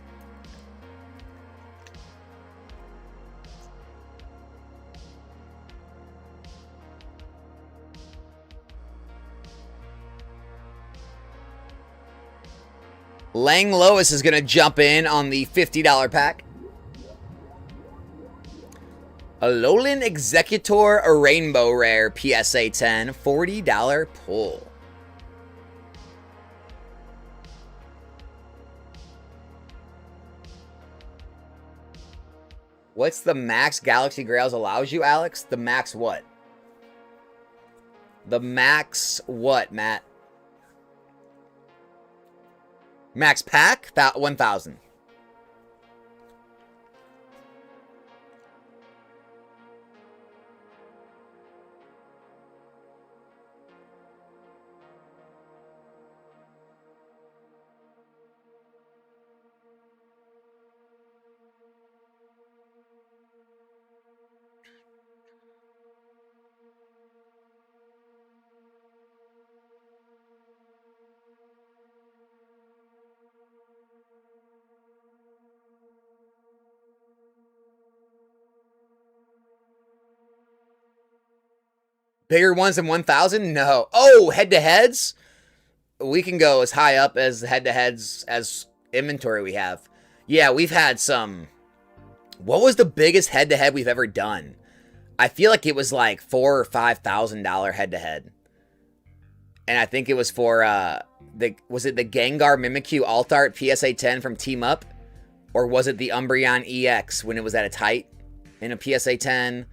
Lang Lois is going to jump in on the $50 pack. Alolan Executor, a Rainbow Rare, PSA 10, $40 pull. What's the max Galaxy Grails allows you, Alex? The max what? The max what, Matt? Max pack? 1,000. Bigger ones than 1,000? No. Oh, head-to-heads? We can go as high up as head-to-heads as inventory we have. Yeah, we've had some... What was the biggest head-to-head we've ever done? I feel like it was like $4,000 or $5,000 head-to-head. And I think it was for was it the Gengar Mimikyu Alt Art PSA 10 from Team Up? Or was it the Umbreon EX when it was at its height in a PSA 10?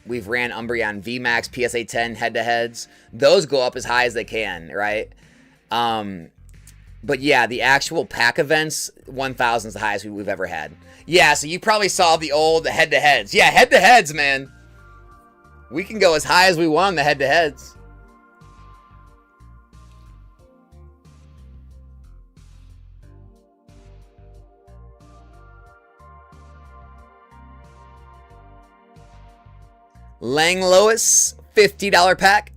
We've ran Umbreon VMAX PSA 10 head-to-heads. Those go up as high as they can, right? But yeah, the actual pack events, 1,000 is the highest we've ever had. Yeah, so you probably saw the old head-to-heads. Yeah, head-to-heads, man. We can go as high as we want on the head-to-heads. Lang Lois, $50 pack.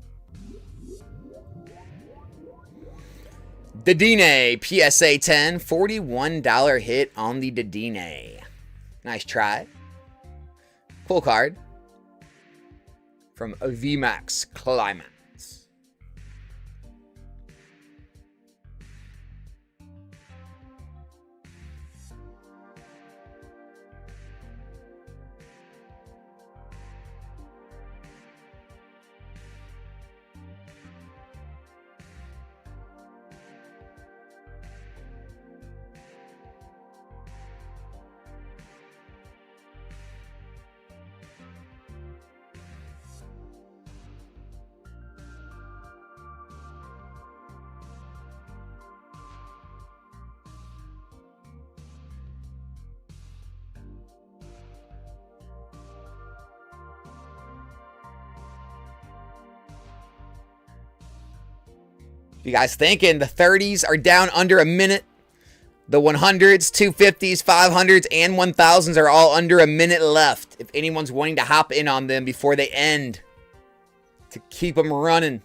Dedenne, PSA 10, $41 hit on the Dedenne. Nice try. Cool card. From VMAX Climax. You guys thinking the 30s are down under a minute? The 100s, 250s, 500s, and 1000s are all under a minute left. If anyone's wanting to hop in on them before they end, to keep them running.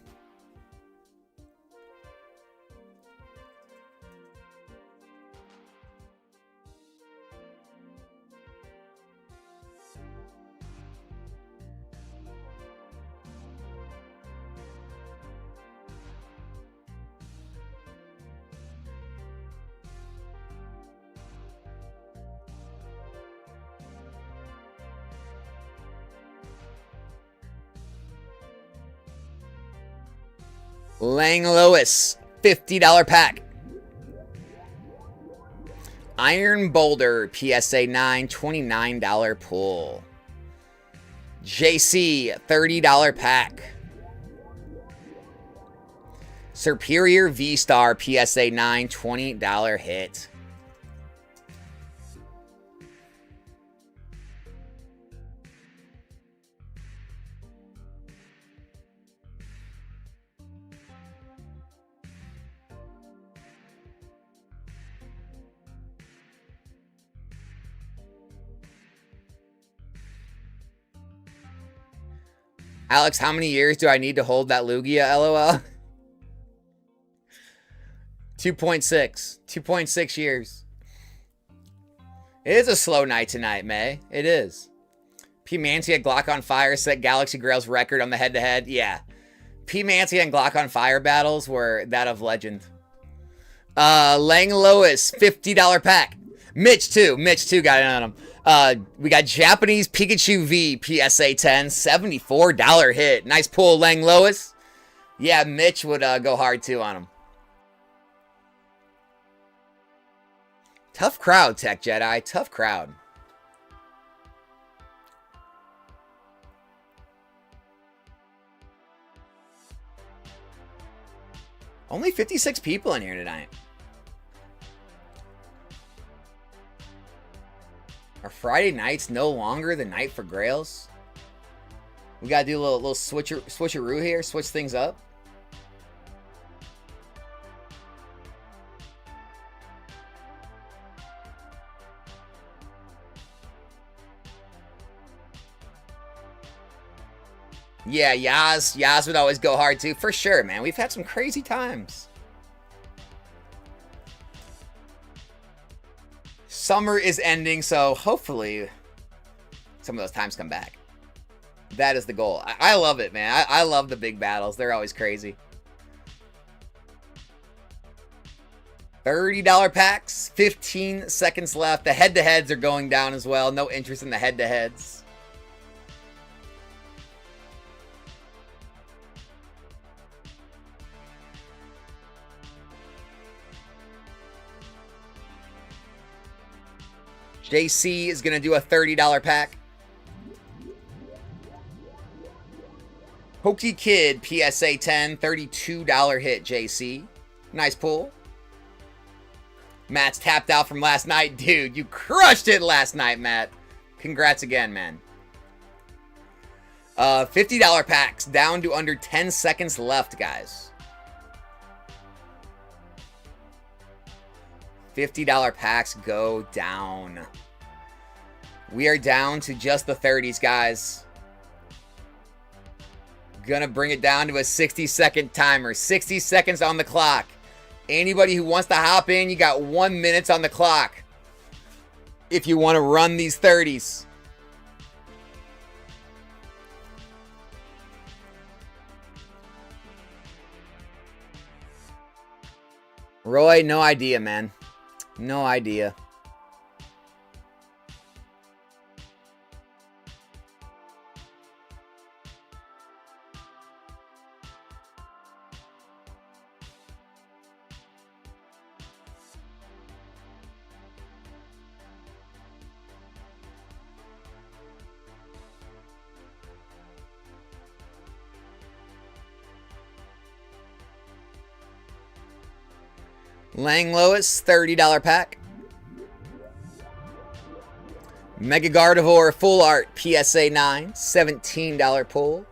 Lang Lois, $50 pack. Iron Boulder, PSA 9, $29 pull. JC, $30 pack. Superior V-Star, PSA 9, $20 hit. Alex, how many years do I need to hold that Lugia, LOL? 2.6. 2.6 years. It is a slow night tonight, May. It is. P. Mancy at Glock on Fire set Galaxy Grail's record on the head-to-head. Yeah. P. Mancy and Glock on Fire battles were that of legend. Lang Lois, $50 pack. Mitch, too. Mitch, too, got it on him. We got Japanese Pikachu V, PSA 10, $74 hit. Nice pull, Lang Lois. Yeah, Mitch would go hard, too, on him. Tough crowd, Tech Jedi. Tough crowd. Only 56 people in here tonight. Are Friday nights no longer the night for Grails? We gotta do a little switcheroo here, switch things up. Yeah, Yaz would always go hard too, for sure, man. We've had some crazy times. Summer is ending, so hopefully some of those times come back. That is the goal. I love it, man. I love the big battles. They're always crazy. $30 packs, 15 seconds left. The head-to-heads are going down as well. No interest in the head-to-heads. JC is going to do a $30 pack. Hokey Kid, PSA 10, $32 hit, JC. Nice pull. Matt's tapped out from last night. Dude, you crushed it last night, Matt. Congrats again, man. $50 packs, down to under 10 seconds left, guys. $50 packs go down. We are down to just the 30s, guys. Gonna bring it down to a 60-second timer. 60 seconds on the clock. Anybody who wants to hop in, you got 1 minute on the clock. If you want to run these 30s. Roy, no idea, man. No idea. Lang Lois, $30 pack. Mega Gardevoir Full Art PSA 9, $17 pull.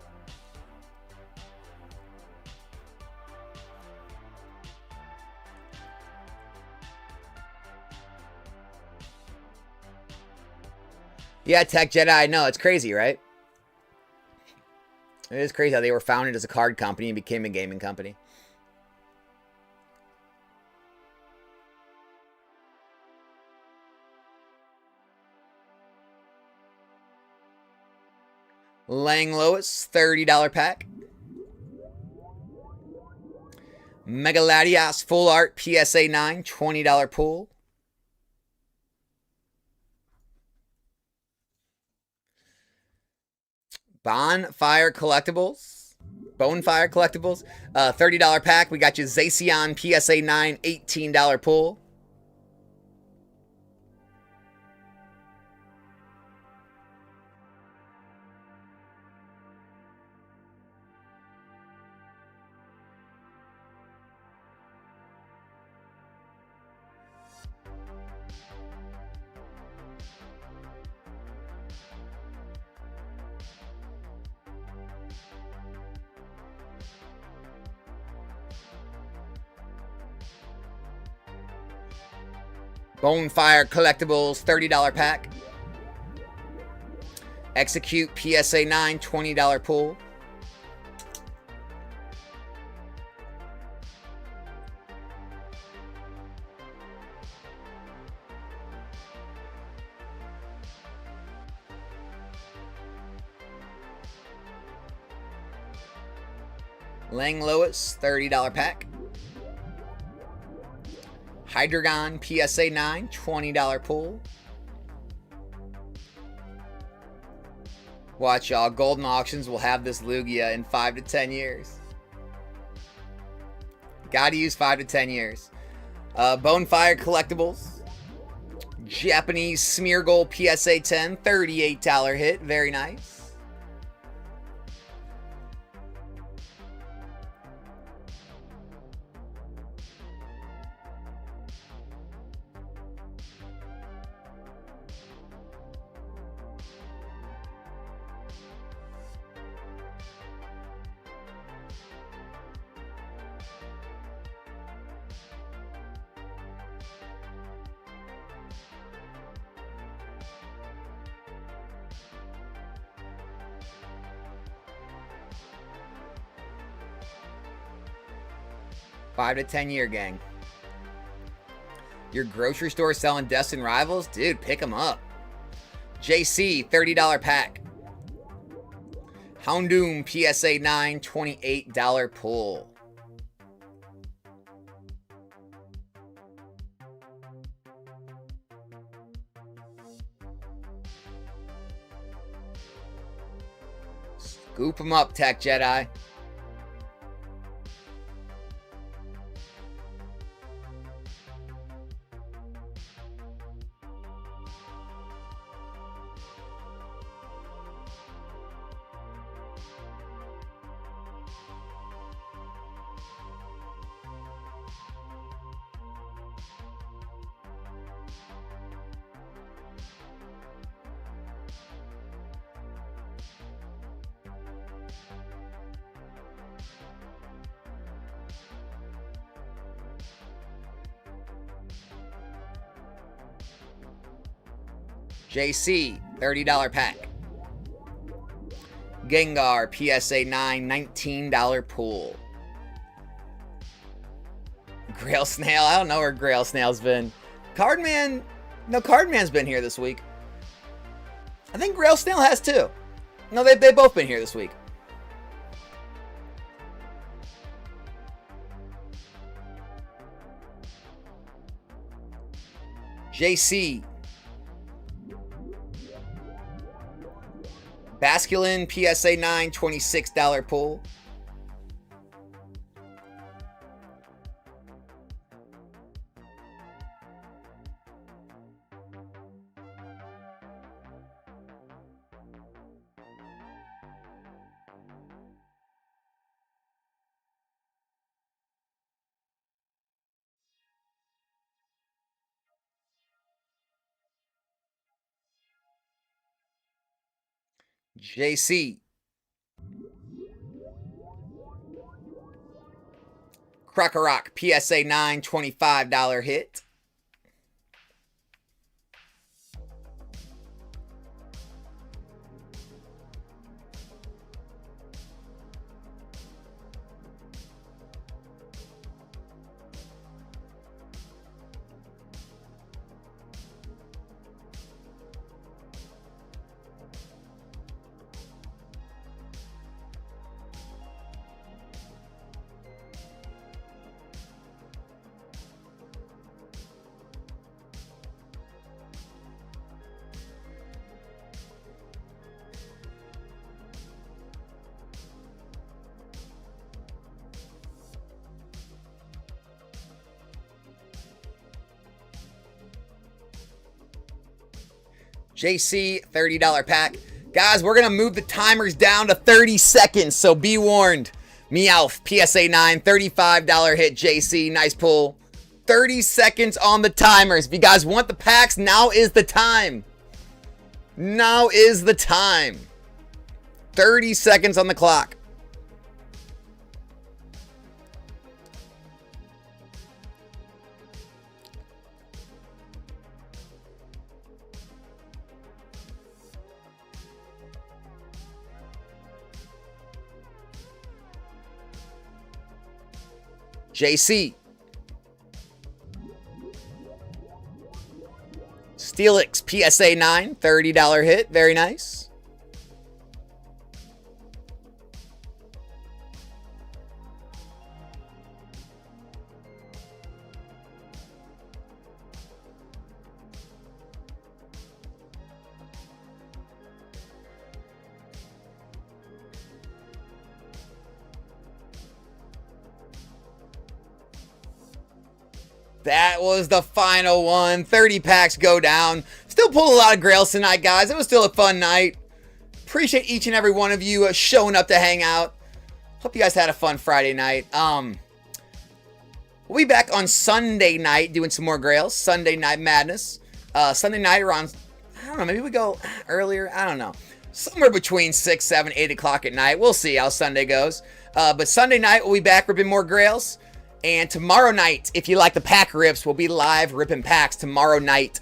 Yeah, Tech Jedi, I know. It's crazy, right? It is crazy how they were founded as a card company and became a gaming company. Lang Lois, $30 pack. Megaladios Full Art PSA 9, $20 pull. Bonfire Collectibles. $30 pack. We got you Zacian PSA 9, $18 pull. Bonefire Collectibles, $30 pack. Execute PSA 9, $20 pull. Lang Lois, $30 pack. Hydreigon PSA 9, $20 pull. Watch, y'all. Golden Auctions will have this Lugia in 5 to 10 years. Gotta use 5 to 10 years. Bonefire Collectibles. Japanese Smeargle PSA 10, $38 hit. Very nice. Five to 10 year, gang. Your grocery store selling Destin Rivals? Dude, pick them up. JC, $30 pack. Houndoom PSA 9, $28 pull. Scoop them up, Tech Jedi. JC, $30 pack. Gengar, PSA 9, $19 pool. Grail Snail, I don't know where Grail Snail's been. Cardman, no, Cardman's been here this week. I think Grail Snail has too. No, they've both been here this week. JC. Basculin, PSA 9, $26 pool. JC. Krokorok, PSA 9, $25 hit. JC, $30 pack. Guys, we're going to move the timers down to 30 seconds, so be warned. Meowth, PSA 9, $35 hit. JC, nice pull. 30 seconds on the timers. If you guys want the packs, now is the time. Now is the time. 30 seconds on the clock. JC. Steelix, PSA 9, $30 hit. Very nice. That was the final one. 30 packs go down. Still pulled a lot of grails tonight, guys. It was still a fun night. Appreciate each and every one of you showing up to hang out. Hope you guys had a fun Friday night. We'll be back on Sunday night doing some more grails. Sunday Night Madness. Sunday night around, I don't know, maybe we go earlier. I don't know. Somewhere between 6, 7, 8 o'clock at night. We'll see how Sunday goes. But Sunday night, we'll be back ripping more grails. And tomorrow night, if you like the pack rips, we'll be live ripping packs tomorrow night,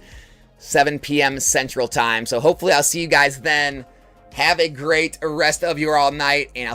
7 p.m. Central Time. So hopefully I'll see you guys then. Have a great rest of your all night, and I'll